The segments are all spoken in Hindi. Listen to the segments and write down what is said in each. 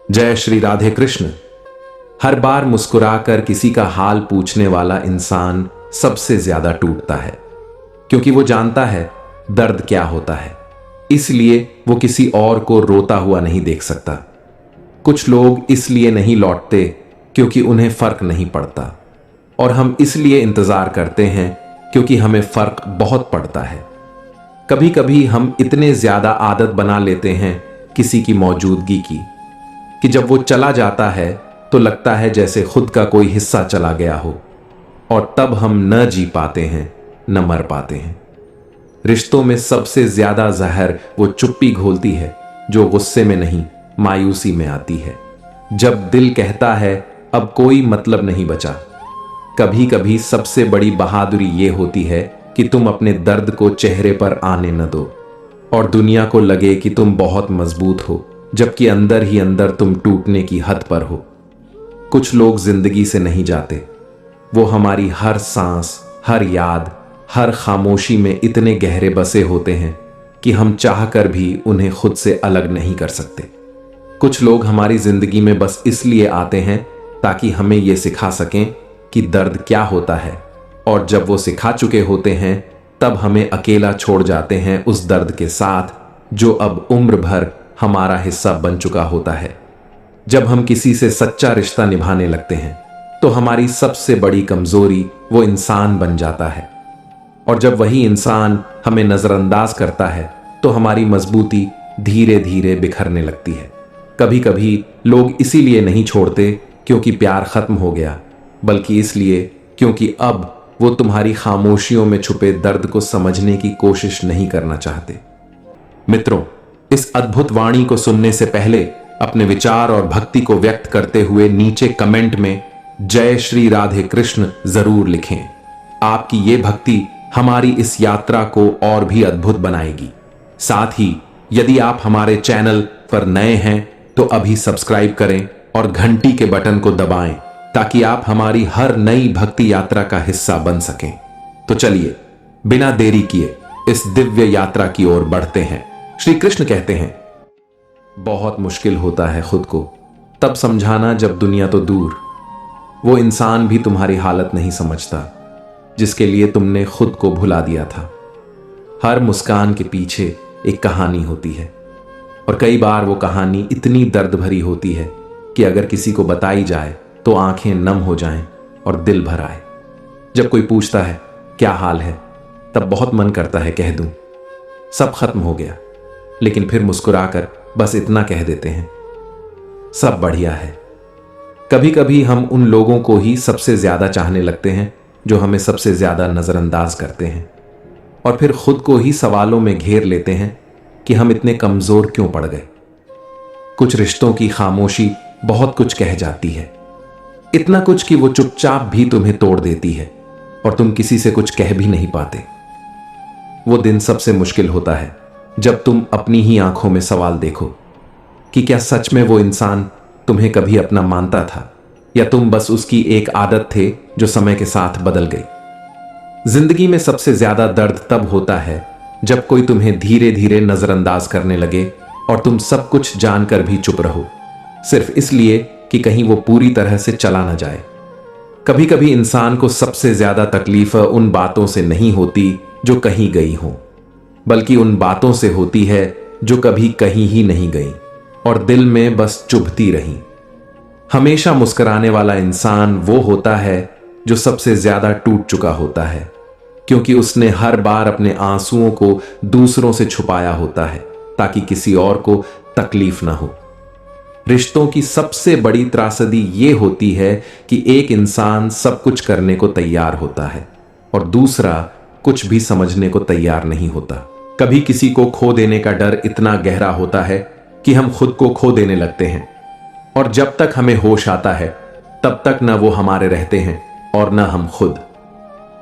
जय श्री राधे कृष्ण। हर बार मुस्कुराकर किसी का हाल पूछने वाला इंसान सबसे ज्यादा टूटता है, क्योंकि वो जानता है दर्द क्या होता है। इसलिए वो किसी और को रोता हुआ नहीं देख सकता। कुछ लोग इसलिए नहीं लौटते क्योंकि उन्हें फर्क नहीं पड़ता, और हम इसलिए इंतजार करते हैं क्योंकि हमें फर्क बहुत पड़ता है। कभी कभी हम इतने ज्यादा आदत बना लेते हैं किसी की मौजूदगी की कि जब वो चला जाता है तो लगता है जैसे खुद का कोई हिस्सा चला गया हो, और तब हम न जी पाते हैं न मर पाते हैं। रिश्तों में सबसे ज्यादा जहर वो चुप्पी घोलती है जो गुस्से में नहीं, मायूसी में आती है। जब दिल कहता है अब कोई मतलब नहीं बचा। कभी कभी सबसे बड़ी बहादुरी ये होती है कि तुम अपने दर्द को चेहरे पर आने न दो, और दुनिया को लगे कि तुम बहुत मजबूत हो, जबकि अंदर ही अंदर तुम टूटने की हद पर हो। कुछ लोग जिंदगी से नहीं जाते, वो हमारी हर सांस, हर याद, हर खामोशी में इतने गहरे बसे होते हैं कि हम चाहकर भी उन्हें खुद से अलग नहीं कर सकते। कुछ लोग हमारी जिंदगी में बस इसलिए आते हैं ताकि हमें ये सिखा सकें कि दर्द क्या होता है, और जब वो सिखा चुके होते हैं तब हमें अकेला छोड़ जाते हैं उस दर्द के साथ जो अब उम्र भर हमारा हिस्सा बन चुका होता है। जब हम किसी से सच्चा रिश्ता निभाने लगते हैं तो हमारी सबसे बड़ी कमजोरी वो इंसान बन जाता है, और जब वही इंसान हमें नजरअंदाज करता है तो हमारी मजबूती धीरे धीरे बिखरने लगती है। कभी कभी लोग इसीलिए नहीं छोड़ते क्योंकि प्यार खत्म हो गया, बल्कि इसलिए क्योंकि अब वो तुम्हारी खामोशियों में छुपे दर्द को समझने की कोशिश नहीं करना चाहते। मित्रों, इस अद्भुत वाणी को सुनने से पहले अपने विचार और भक्ति को व्यक्त करते हुए नीचे कमेंट में जय श्री राधे कृष्ण जरूर लिखें। आपकी ये भक्ति हमारी इस यात्रा को और भी अद्भुत बनाएगी। साथ ही यदि आप हमारे चैनल पर नए हैं तो अभी सब्सक्राइब करें और घंटी के बटन को दबाएं ताकि आप हमारी हर नई भक्ति यात्रा का हिस्सा बन सकें। तो चलिए बिना देरी किए इस दिव्य यात्रा की ओर बढ़ते हैं। श्री कृष्ण कहते हैं, बहुत मुश्किल होता है खुद को तब समझाना जब दुनिया तो दूर। वो इंसान भी तुम्हारी हालत नहीं समझता जिसके लिए तुमने खुद को भुला दिया था। हर मुस्कान के पीछे एक कहानी होती है, और कई बार वो कहानी इतनी दर्द भरी होती है कि अगर किसी को बताई जाए तो आंखें नम हो जाएं और दिल भर आए। जब कोई पूछता है क्या हाल है, तब बहुत मन करता है कह दूं सब खत्म हो गया, लेकिन फिर मुस्कुराकर बस इतना कह देते हैं सब बढ़िया है। कभी कभी हम उन लोगों को ही सबसे ज्यादा चाहने लगते हैं जो हमें सबसे ज्यादा नजरअंदाज करते हैं, और फिर खुद को ही सवालों में घेर लेते हैं कि हम इतने कमजोर क्यों पड़ गए। कुछ रिश्तों की खामोशी बहुत कुछ कह जाती है, इतना कुछ कि वो चुपचाप भी तुम्हें तोड़ देती है और तुम किसी से कुछ कह भी नहीं पाते। वो दिन सबसे मुश्किल होता है जब तुम अपनी ही आंखों में सवाल देखो कि क्या सच में वो इंसान तुम्हें कभी अपना मानता था, या तुम बस उसकी एक आदत थे जो समय के साथ बदल गई। जिंदगी में सबसे ज्यादा दर्द तब होता है जब कोई तुम्हें धीरे धीरे नजरअंदाज करने लगे और तुम सब कुछ जानकर भी चुप रहो, सिर्फ इसलिए कि कहीं वो पूरी तरह से चला ना जाए। कभी कभी इंसान को सबसे ज्यादा तकलीफ उन बातों से नहीं होती जो कहीं गई हो, बल्कि उन बातों से होती है जो कभी कहीं ही नहीं गई और दिल में बस चुभती रही। हमेशा मुस्कुराने वाला इंसान वो होता है जो सबसे ज्यादा टूट चुका होता है, क्योंकि उसने हर बार अपने आंसुओं को दूसरों से छुपाया होता है ताकि किसी और को तकलीफ ना हो। रिश्तों की सबसे बड़ी त्रासदी ये होती है कि एक इंसान सब कुछ करने को तैयार होता है और दूसरा कुछ भी समझने को तैयार नहीं होता। कभी किसी को खो देने का डर इतना गहरा होता है कि हम खुद को खो देने लगते हैं, और जब तक हमें होश आता है तब तक न वो हमारे रहते हैं और न हम खुद।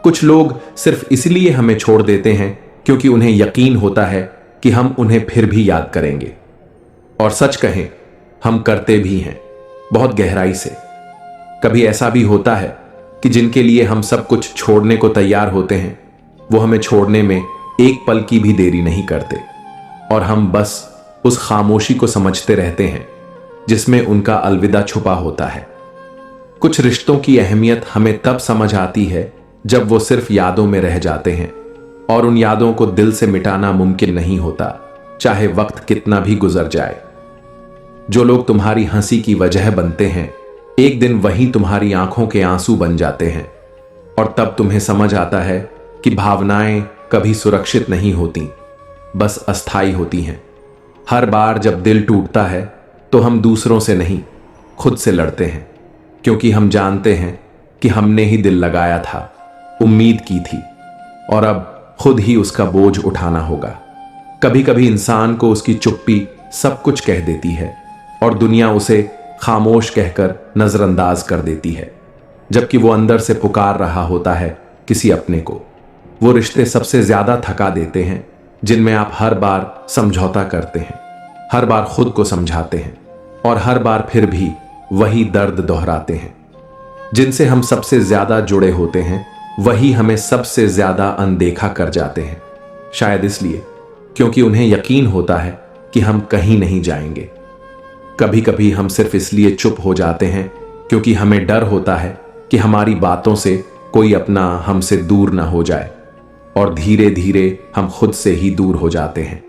कुछ लोग सिर्फ इसलिए हमें छोड़ देते हैं क्योंकि उन्हें यकीन होता है कि हम उन्हें फिर भी याद करेंगे, और सच कहें हम करते भी हैं बहुत गहराई से। कभी ऐसा भी होता है कि जिनके लिए हम सब कुछ छोड़ने को तैयार होते हैं वो हमें छोड़ने में एक पल की भी देरी नहीं करते, और हम बस उस खामोशी को समझते रहते हैं जिसमें उनका अलविदा छुपा होता है। कुछ रिश्तों की अहमियत हमें तब समझ आती है जब वो सिर्फ यादों में रह जाते हैं, और उन यादों को दिल से मिटाना मुमकिन नहीं होता, चाहे वक्त कितना भी गुजर जाए। जो लोग तुम्हारी हंसी की वजह बनते हैं, एक दिन वही तुम्हारी आंखों के आंसू बन जाते हैं, और तब तुम्हें समझ आता है कि भावनाएं कभी सुरक्षित नहीं होती, बस अस्थाई होती हैं। हर बार जब दिल टूटता है तो हम दूसरों से नहीं, खुद से लड़ते हैं, क्योंकि हम जानते हैं कि हमने ही दिल लगाया था, उम्मीद की थी, और अब खुद ही उसका बोझ उठाना होगा। कभी कभी इंसान को उसकी चुप्पी सब कुछ कह देती है और दुनिया उसे खामोश कहकर नजरअंदाज कर देती है, जबकि वो अंदर से पुकार रहा होता है किसी अपने को। वो रिश्ते सबसे ज्यादा थका देते हैं जिनमें आप हर बार समझौता करते हैं, हर बार खुद को समझाते हैं, और हर बार फिर भी वही दर्द दोहराते हैं। जिनसे हम सबसे ज्यादा जुड़े होते हैं वही हमें सबसे ज्यादा अनदेखा कर जाते हैं, शायद इसलिए क्योंकि उन्हें यकीन होता है कि हम कहीं नहीं जाएंगे। कभी कभी हम सिर्फ इसलिए चुप हो जाते हैं क्योंकि हमें डर होता है कि हमारी बातों से कोई अपना हमसे दूर ना हो जाए, और धीरे धीरे हम खुद से ही दूर हो जाते हैं।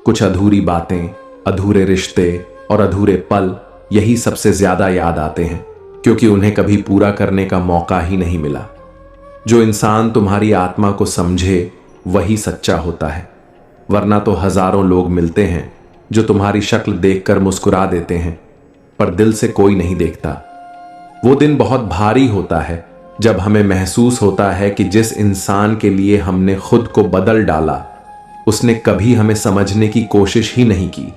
कुछ अधूरी बातें, अधूरे रिश्ते और अधूरे पल यही सबसे ज्यादा याद आते हैं, क्योंकि उन्हें कभी पूरा करने का मौका ही नहीं मिला। जो इंसान तुम्हारी आत्मा को समझे वही सच्चा होता है, वरना तो हजारों लोग मिलते हैं जो तुम्हारी शक्ल देखकर मुस्कुरा देते हैं, पर दिल से कोई नहीं देखता। वो दिन बहुत भारी होता है जब हमें महसूस होता है कि जिस इंसान के लिए हमने खुद को बदल डाला, उसने कभी हमें समझने की कोशिश ही नहीं की।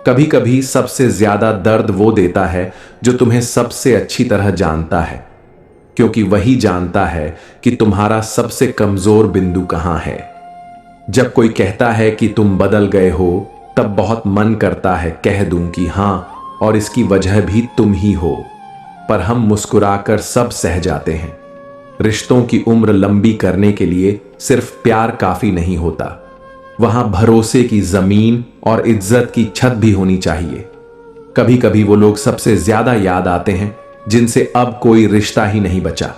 कभी कभी सबसे ज्यादा दर्द वो देता है जो तुम्हें सबसे अच्छी तरह जानता है, क्योंकि वही जानता है कि तुम्हारा सबसे कमजोर बिंदु कहां है। जब कोई कहता है कि तुम बदल गए हो, तब बहुत मन करता है कह दूं कि हां, और इसकी वजह भी तुम ही हो, पर हम मुस्कुराकर सब सह जाते हैं। रिश्तों की उम्र लंबी करने के लिए सिर्फ प्यार काफी नहीं होता, वहां भरोसे की जमीन और इज्जत की छत भी होनी चाहिए। कभी कभी वो लोग सबसे ज्यादा याद आते हैं जिनसे अब कोई रिश्ता ही नहीं बचा,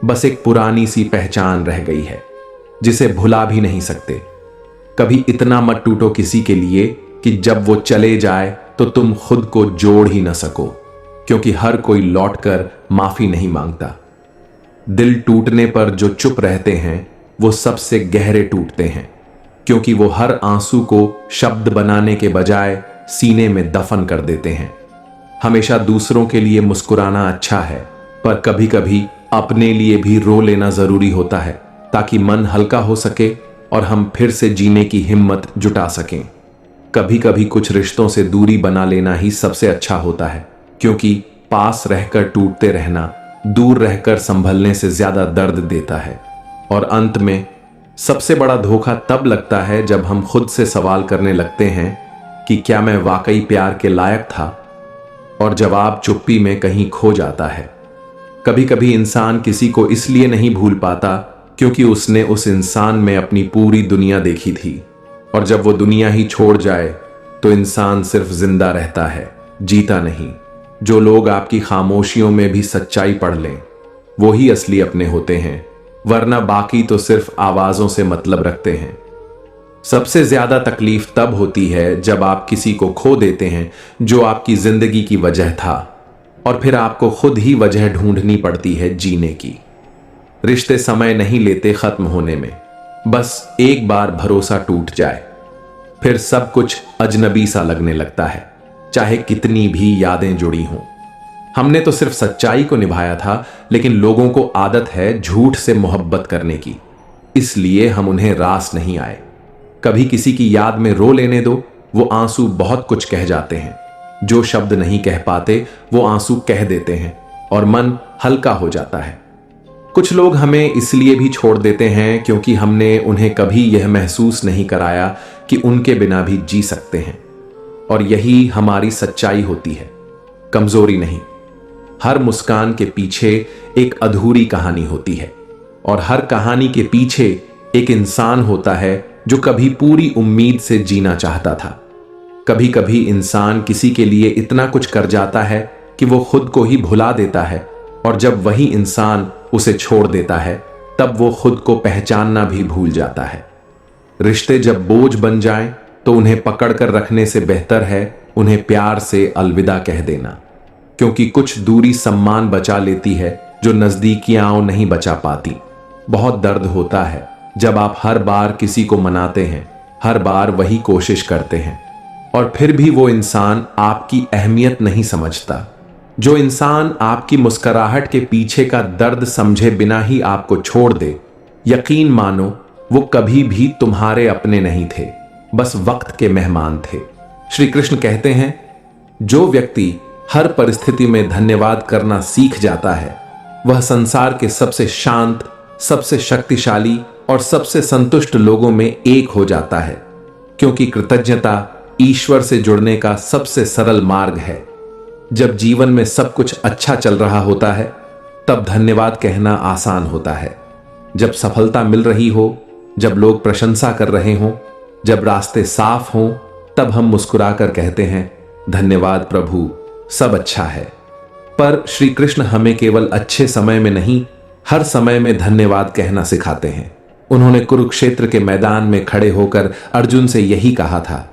बस एक पुरानी सी पहचान रह गई है जिसे भुला भी नहीं सकते। कभी इतना मत टूटो किसी के लिए कि जब वो चले जाए तो तुम खुद को जोड़ ही न सको, क्योंकि हर कोई लौटकर माफी नहीं मांगता। दिल टूटने पर जो चुप रहते हैं वो सबसे गहरे टूटते हैं, क्योंकि वो हर आंसू को शब्द बनाने के बजाय सीने में दफन कर देते हैं। हमेशा दूसरों के लिए मुस्कुराना अच्छा है, पर कभी कभी अपने लिए भी रो लेना जरूरी होता है, ताकि मन हल्का हो सके और हम फिर से जीने की हिम्मत जुटा सकें। कभी कभी कुछ रिश्तों से दूरी बना लेना ही सबसे अच्छा होता है, क्योंकि पास रहकर टूटते रहना दूर रहकर संभलने से ज्यादा दर्द देता है। और अंत में सबसे बड़ा धोखा तब लगता है जब हम खुद से सवाल करने लगते हैं कि क्या मैं वाकई प्यार के लायक था, और जवाब चुप्पी में कहीं खो जाता है। कभी कभी इंसान किसी को इसलिए नहीं भूल पाता क्योंकि उसने उस इंसान में अपनी पूरी दुनिया देखी थी, और जब वो दुनिया ही छोड़ जाए तो इंसान सिर्फ जिंदा रहता है, जीता नहीं। जो लोग आपकी खामोशियों में भी सच्चाई पढ़ लें वो ही असली अपने होते हैं, वरना बाकी तो सिर्फ आवाजों से मतलब रखते हैं। सबसे ज्यादा तकलीफ तब होती है जब आप किसी को खो देते हैं जो आपकी जिंदगी की वजह था, और फिर आपको खुद ही वजह ढूंढनी पड़ती है जीने की। रिश्ते समय नहीं लेते खत्म होने में, बस एक बार भरोसा टूट जाए फिर सब कुछ अजनबी सा लगने लगता है, चाहे कितनी भी यादें जुड़ी हों। हमने तो सिर्फ सच्चाई को निभाया था, लेकिन लोगों को आदत है झूठ से मोहब्बत करने की, इसलिए हम उन्हें रास नहीं आए। कभी किसी की याद में रो लेने दो, वो आंसू बहुत कुछ कह जाते हैं। जो शब्द नहीं कह पाते वो आंसू कह देते हैं और मन हल्का हो जाता है। कुछ लोग हमें इसलिए भी छोड़ देते हैं क्योंकि हमने उन्हें कभी यह महसूस नहीं कराया कि उनके बिना भी जी सकते हैं, और यही हमारी सच्चाई होती है, कमजोरी नहीं। हर मुस्कान के पीछे एक अधूरी कहानी होती है, और हर कहानी के पीछे एक इंसान होता है जो कभी पूरी उम्मीद से जीना चाहता था। कभी कभी इंसान किसी के लिए इतना कुछ कर जाता है कि वो खुद को ही भुला देता है, और जब वही इंसान उसे छोड़ देता है तब वो खुद को पहचानना भी भूल जाता है। रिश्ते जब बोझ बन जाएं तो उन्हें पकड़ कर रखने से बेहतर है उन्हें प्यार से अलविदा कह देना, क्योंकि कुछ दूरी सम्मान बचा लेती है जो नजदीकियां नहीं बचा पाती। बहुत दर्द होता है जब आप हर बार किसी को मनाते हैं, हर बार वही कोशिश करते हैं, और फिर भी वो इंसान आपकी अहमियत नहीं समझता। जो इंसान आपकी मुस्कुराहट के पीछे का दर्द समझे बिना ही आपको छोड़ दे, यकीन मानो वो कभी भी तुम्हारे अपने नहीं थे, बस वक्त के मेहमान थे। श्री कृष्ण कहते हैं, जो व्यक्ति हर परिस्थिति में धन्यवाद करना सीख जाता है वह संसार के सबसे शांत, सबसे शक्तिशाली और सबसे संतुष्ट लोगों में एक हो जाता है, क्योंकि कृतज्ञता ईश्वर से जुड़ने का सबसे सरल मार्ग है। जब जीवन में सब कुछ अच्छा चल रहा होता है तब धन्यवाद कहना आसान होता है। जब सफलता मिल रही हो, जब लोग प्रशंसा कर रहे हों, जब रास्ते साफ हों, तब हम मुस्कुराकर कहते हैं, धन्यवाद प्रभु, सब अच्छा है। पर श्री कृष्ण हमें केवल अच्छे समय में नहीं, हर समय में धन्यवाद कहना सिखाते हैं। उन्होंने कुरुक्षेत्र के मैदान में खड़े होकर अर्जुन से यही कहा था,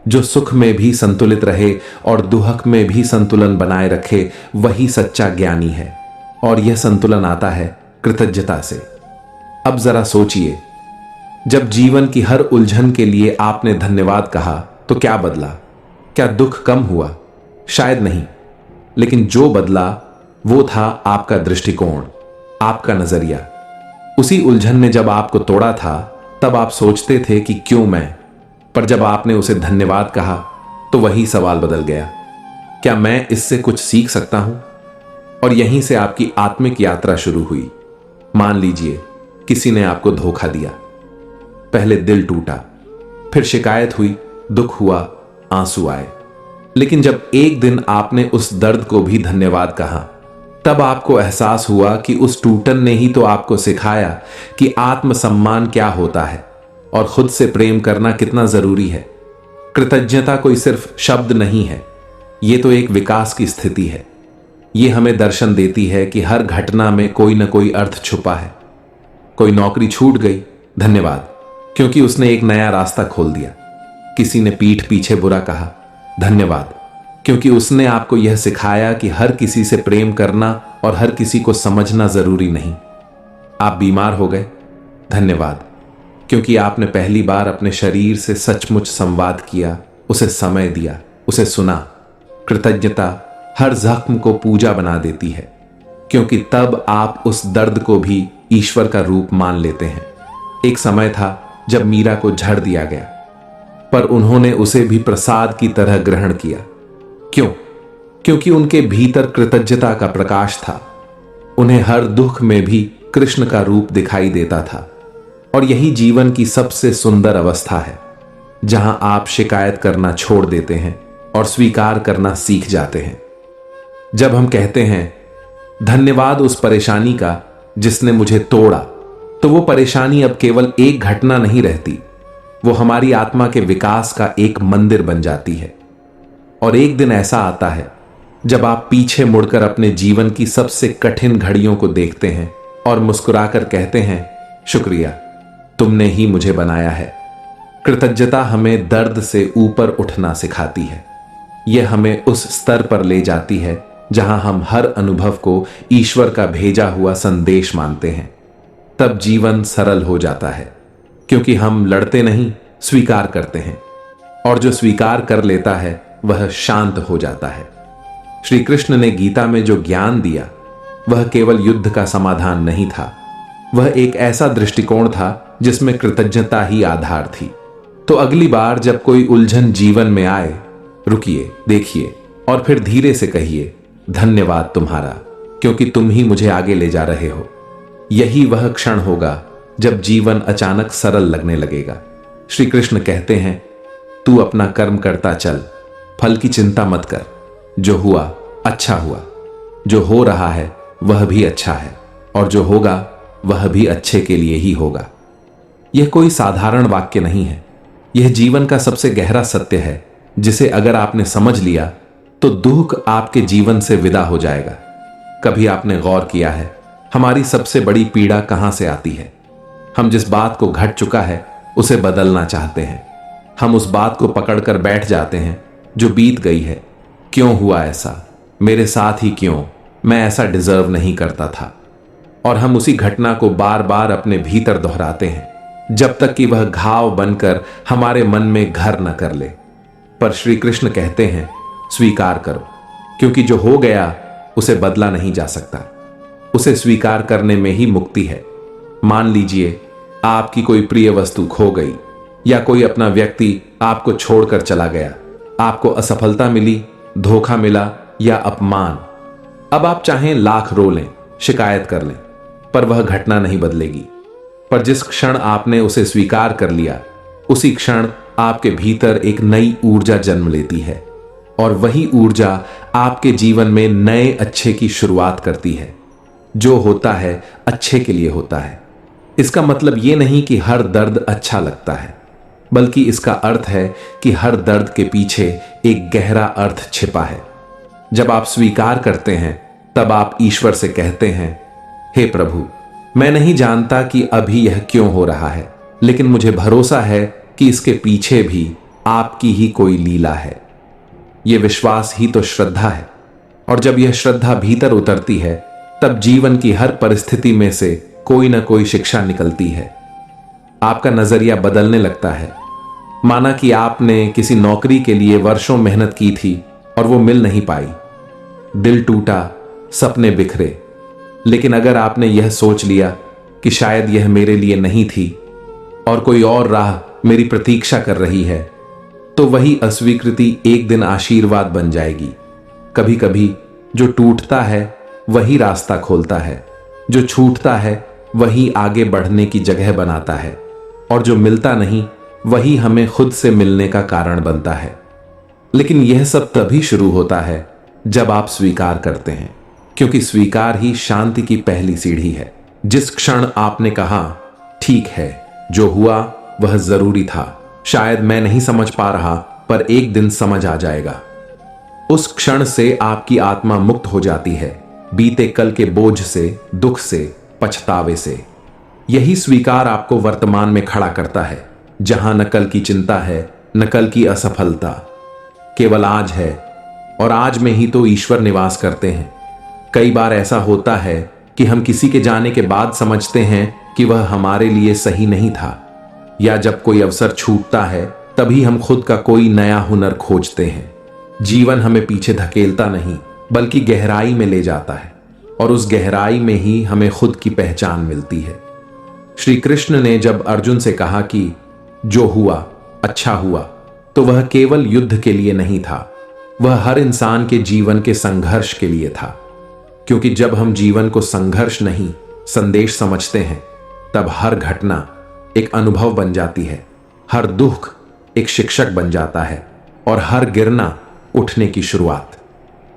जो सुख में भी संतुलित रहे और दुहक में भी संतुलन बनाए रखे वही सच्चा ज्ञानी है, और यह संतुलन आता है कृतज्ञता से। अब जरा सोचिए, जब जीवन की हर उलझन के लिए आपने धन्यवाद कहा तो क्या बदला? क्या दुख कम हुआ? शायद नहीं, लेकिन जो बदला वो था आपका दृष्टिकोण, आपका नजरिया। उसी उलझन ने जब आपको तोड़ा था तब आप सोचते थे कि क्यों मैं, पर जब आपने उसे धन्यवाद कहा तो वही सवाल बदल गया, क्या मैं इससे कुछ सीख सकता हूं? और यहीं से आपकी आत्मिक यात्रा शुरू हुई। मान लीजिए किसी ने आपको धोखा दिया, पहले दिल टूटा, फिर शिकायत हुई, दुख हुआ, आंसू आए, लेकिन जब एक दिन आपने उस दर्द को भी धन्यवाद कहा तब आपको एहसास हुआ कि उस टूटन ने ही तो आपको सिखाया कि आत्मसम्मान क्या होता है और खुद से प्रेम करना कितना जरूरी है। कृतज्ञता कोई सिर्फ शब्द नहीं है, ये तो एक विकास की स्थिति है। ये हमें दर्शन देती है कि हर घटना में कोई ना कोई अर्थ छुपा है। कोई नौकरी छूट गई, धन्यवाद, क्योंकि उसने एक नया रास्ता खोल दिया। किसी ने पीठ पीछे बुरा कहा, धन्यवाद, क्योंकि उसने आपको यह सिखाया कि हर किसी से प्रेम करना और हर किसी को समझना जरूरी नहीं। आप बीमार हो गए, धन्यवाद, क्योंकि आपने पहली बार अपने शरीर से सचमुच संवाद किया, उसे समय दिया, उसे सुना। कृतज्ञता हर जख्म को पूजा बना देती है, क्योंकि तब आप उस दर्द को भी ईश्वर का रूप मान लेते हैं। एक समय था जब मीरा को झड़ दिया गया, पर उन्होंने उसे भी प्रसाद की तरह ग्रहण किया। क्यों? क्योंकि उनके भीतर कृतज्ञता का प्रकाश था। उन्हें हर दुख में भी कृष्ण का रूप दिखाई देता था। और यही जीवन की सबसे सुंदर अवस्था है, जहां आप शिकायत करना छोड़ देते हैं और स्वीकार करना सीख जाते हैं। जब हम कहते हैं धन्यवाद उस परेशानी का जिसने मुझे तोड़ा, तो वो परेशानी अब केवल एक घटना नहीं रहती, वो हमारी आत्मा के विकास का एक मंदिर बन जाती है। और एक दिन ऐसा आता है जब आप पीछे मुड़कर अपने जीवन की सबसे कठिन घड़ियों को देखते हैं और मुस्कुराकर कहते हैं, शुक्रिया, तुमने ही मुझे बनाया है। कृतज्ञता हमें दर्द से ऊपर उठना सिखाती है। यह हमें उस स्तर पर ले जाती है जहां हम हर अनुभव को ईश्वर का भेजा हुआ संदेश मानते हैं। तब जीवन सरल हो जाता है, क्योंकि हम लड़ते नहीं, स्वीकार करते हैं, और जो स्वीकार कर लेता है वह शांत हो जाता है। श्री कृष्ण ने गीता में जो ज्ञान दिया वह केवल युद्ध का समाधान नहीं था, वह एक ऐसा दृष्टिकोण था जिसमें कृतज्ञता ही आधार थी। तो अगली बार जब कोई उलझन जीवन में आए, रुकिए, देखिए और फिर धीरे से कहिए, धन्यवाद तुम्हारा, क्योंकि तुम ही मुझे आगे ले जा रहे हो। यही वह क्षण होगा जब जीवन अचानक सरल लगने लगेगा। श्री कृष्ण कहते हैं, तू अपना कर्म करता चल, फल की चिंता मत कर। जो हुआ अच्छा हुआ, जो हो रहा है वह भी अच्छा है, और जो होगा वह भी अच्छे के लिए ही होगा। यह कोई साधारण वाक्य नहीं है, यह जीवन का सबसे गहरा सत्य है जिसे अगर आपने समझ लिया तो दुख आपके जीवन से विदा हो जाएगा। कभी आपने गौर किया है हमारी सबसे बड़ी पीड़ा कहां से आती है? हम जिस बात को घट चुका है उसे बदलना चाहते हैं। हम उस बात को पकड़कर बैठ जाते हैं जो बीत गई है। क्यों हुआ ऐसा? मेरे साथ ही क्यों? मैं ऐसा डिजर्व नहीं करता था। और हम उसी घटना को बार बार अपने भीतर दोहराते हैं जब तक कि वह घाव बनकर हमारे मन में घर न कर ले। पर श्री कृष्ण कहते हैं स्वीकार करो, क्योंकि जो हो गया उसे बदला नहीं जा सकता। उसे स्वीकार करने में ही मुक्ति है। मान लीजिए आपकी कोई प्रिय वस्तु खो गई या कोई अपना व्यक्ति आपको छोड़कर चला गया। आपको असफलता मिली, धोखा मिला या अपमान। अब आप चाहें लाख रो लें, शिकायत कर लें, पर वह घटना नहीं बदलेगी। पर जिस क्षण आपने उसे स्वीकार कर लिया उसी क्षण आपके भीतर एक नई ऊर्जा जन्म लेती है और वही ऊर्जा आपके जीवन में नए अच्छे की शुरुआत करती है। जो होता है अच्छे के लिए होता है। इसका मतलब यह नहीं कि हर दर्द अच्छा लगता है, बल्कि इसका अर्थ है कि हर दर्द के पीछे एक गहरा अर्थ छिपा है। जब आप स्वीकार करते हैं तब आप ईश्वर से कहते हैं, हे प्रभु, मैं नहीं जानता कि अभी यह क्यों हो रहा है, लेकिन मुझे भरोसा है कि इसके पीछे भी आपकी ही कोई लीला है। यह विश्वास ही तो श्रद्धा है। और जब यह श्रद्धा भीतर उतरती है तब जीवन की हर परिस्थिति में से कोई ना कोई शिक्षा निकलती है। आपका नजरिया बदलने लगता है। माना कि आपने किसी नौकरी के लिए वर्षों मेहनत की थी और वो मिल नहीं पाई। दिल टूटा, सपने बिखरे। लेकिन अगर आपने यह सोच लिया कि शायद यह मेरे लिए नहीं थी और कोई और राह मेरी प्रतीक्षा कर रही है, तो वही अस्वीकृति एक दिन आशीर्वाद बन जाएगी। कभी कभी जो टूटता है वही रास्ता खोलता है, जो छूटता है वही आगे बढ़ने की जगह बनाता है, और जो मिलता नहीं वही हमें खुद से मिलने का कारण बनता है। लेकिन यह सब तभी शुरू होता है जब आप स्वीकार करते हैं, क्योंकि स्वीकार ही शांति की पहली सीढ़ी है। जिस क्षण आपने कहा, ठीक है, जो हुआ वह जरूरी था, शायद मैं नहीं समझ पा रहा पर एक दिन समझ आ जाएगा, उस क्षण से आपकी आत्मा मुक्त हो जाती है बीते कल के बोझ से, दुख से, पछतावे से। यही स्वीकार आपको वर्तमान में खड़ा करता है, जहां न कल की चिंता है, न कल की असफलता, केवल आज है। और आज में ही तो ईश्वर निवास करते हैं। कई बार ऐसा होता है कि हम किसी के जाने के बाद समझते हैं कि वह हमारे लिए सही नहीं था, या जब कोई अवसर छूटता है तभी हम खुद का कोई नया हुनर खोजते हैं। जीवन हमें पीछे धकेलता नहीं बल्कि गहराई में ले जाता है, और उस गहराई में ही हमें खुद की पहचान मिलती है। श्री कृष्ण ने जब अर्जुन से कहा कि जो हुआ अच्छा हुआ, तो वह केवल युद्ध के लिए नहीं था, वह हर इंसान के जीवन के संघर्ष के लिए था। क्योंकि जब हम जीवन को संघर्ष नहीं संदेश समझते हैं तब हर घटना एक अनुभव बन जाती है, हर दुख एक शिक्षक बन जाता है और हर गिरना उठने की शुरुआत।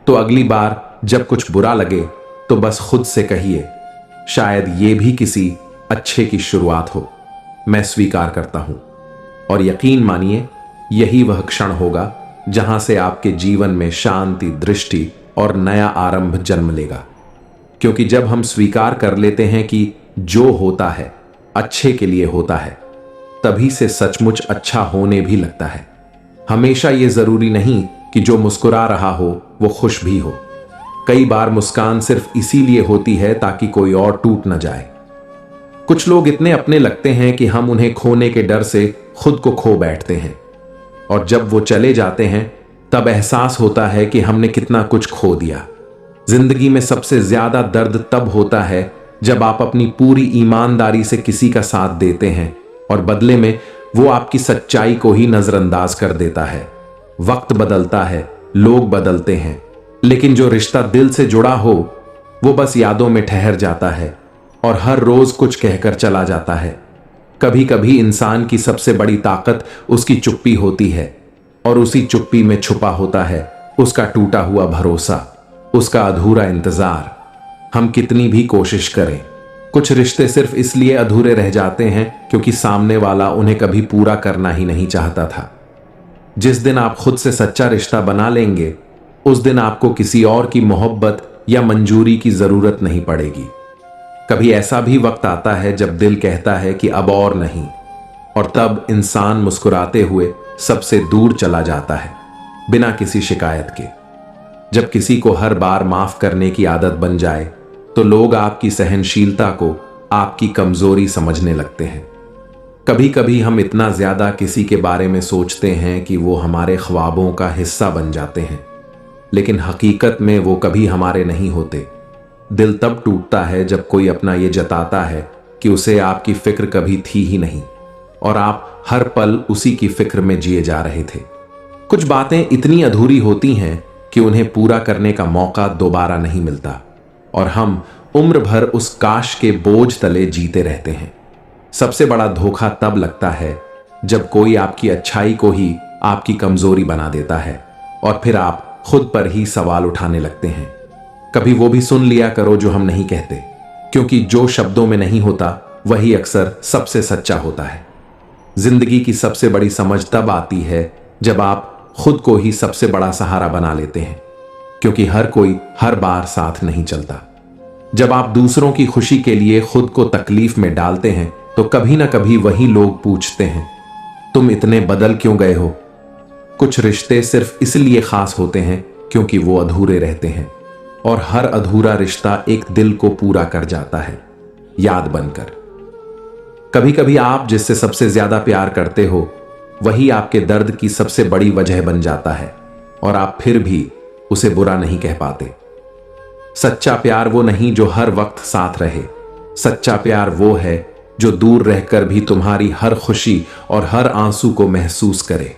तो अगली बार जब कुछ बुरा लगे तो बस खुद से कहिए, शायद ये भी किसी अच्छे की शुरुआत हो। मैं स्वीकार करता हूं। और यकीन मानिए यही वह क्षण होगा जहां से आपके जीवन में शांति, दृष्टि और नया आरंभ जन्म लेगा। क्योंकि जब हम स्वीकार कर लेते हैं कि जो होता है अच्छे के लिए होता है, तभी से सचमुच अच्छा होने भी लगता है। हमेशा यह जरूरी नहीं कि जो मुस्कुरा रहा हो वो खुश भी हो। कई बार मुस्कान सिर्फ इसीलिए होती है ताकि कोई और टूट न जाए। कुछ लोग इतने अपने लगते हैं कि हम उन्हें खोने के डर से खुद को खो बैठते हैं, और जब वो चले जाते हैं तब एहसास होता है कि हमने कितना कुछ खो दिया। जिंदगी में सबसे ज्यादा दर्द तब होता है जब आप अपनी पूरी ईमानदारी से किसी का साथ देते हैं और बदले में वो आपकी सच्चाई को ही नजरअंदाज कर देता है। वक्त बदलता है, लोग बदलते हैं, लेकिन जो रिश्ता दिल से जुड़ा हो वो बस यादों में ठहर जाता है और हर रोज कुछ कहकर चला जाता है। कभी कभी इंसान की सबसे बड़ी ताकत उसकी चुप्पी होती है, और उसी चुप्पी में छुपा होता है उसका टूटा हुआ भरोसा, उसका अधूरा इंतजार। हम कितनी भी कोशिश करें, कुछ रिश्ते सिर्फ इसलिए अधूरे रह जाते हैं क्योंकि सामने वाला उन्हें कभी पूरा करना ही नहीं चाहता था। जिस दिन आप खुद से सच्चा रिश्ता बना लेंगे, उस दिन आपको किसी और की मोहब्बत या मंजूरी की जरूरत नहीं पड़ेगी। कभी ऐसा भी वक्त आता है जब दिल कहता है कि अब और नहीं, और तब इंसान मुस्कुराते हुए सबसे दूर चला जाता है, बिना किसी शिकायत के। जब किसी को हर बार माफ करने की आदत बन जाए, तो लोग आपकी सहनशीलता को आपकी कमजोरी समझने लगते हैं। कभी कभी हम इतना ज्यादा किसी के बारे में सोचते हैं कि वो हमारे ख्वाबों का हिस्सा बन जाते हैं, लेकिन हकीकत में वो कभी हमारे नहीं होते। दिल तब टूटता है जब कोई अपना ये जताता है कि उसे आपकी फिक्र कभी थी ही नहीं, और आप हर पल उसी की फिक्र में जिए जा रहे थे। कुछ बातें इतनी अधूरी होती हैं कि उन्हें पूरा करने का मौका दोबारा नहीं मिलता, और हम उम्र भर उस काश के बोझ तले जीते रहते हैं। सबसे बड़ा धोखा तब लगता है जब कोई आपकी अच्छाई को ही आपकी कमजोरी बना देता है, और फिर आप खुद पर ही सवाल उठाने लगते हैं। कभी वो भी सुन लिया करो जो हम नहीं कहते, क्योंकि जो शब्दों में नहीं होता वही अक्सर सबसे सच्चा होता है। जिंदगी की सबसे बड़ी समझ तब आती है जब आप खुद को ही सबसे बड़ा सहारा बना लेते हैं, क्योंकि हर कोई हर बार साथ नहीं चलता। जब आप दूसरों की खुशी के लिए खुद को तकलीफ में डालते हैं, तो कभी ना कभी वही लोग पूछते हैं, तुम इतने बदल क्यों गए हो? कुछ रिश्ते सिर्फ इसलिए खास होते हैं क्योंकि वो अधूरे रहते हैं, और हर अधूरा रिश्ता एक दिल को पूरा कर जाता है, याद बनकर। कभी कभी आप जिससे सबसे ज्यादा प्यार करते हो, वही आपके दर्द की सबसे बड़ी वजह बन जाता है, और आप फिर भी उसे बुरा नहीं कह पाते। सच्चा प्यार वो नहीं जो हर वक्त साथ रहे। सच्चा प्यार वो है जो दूर रहकर भी तुम्हारी हर खुशी और हर आंसू को महसूस करे।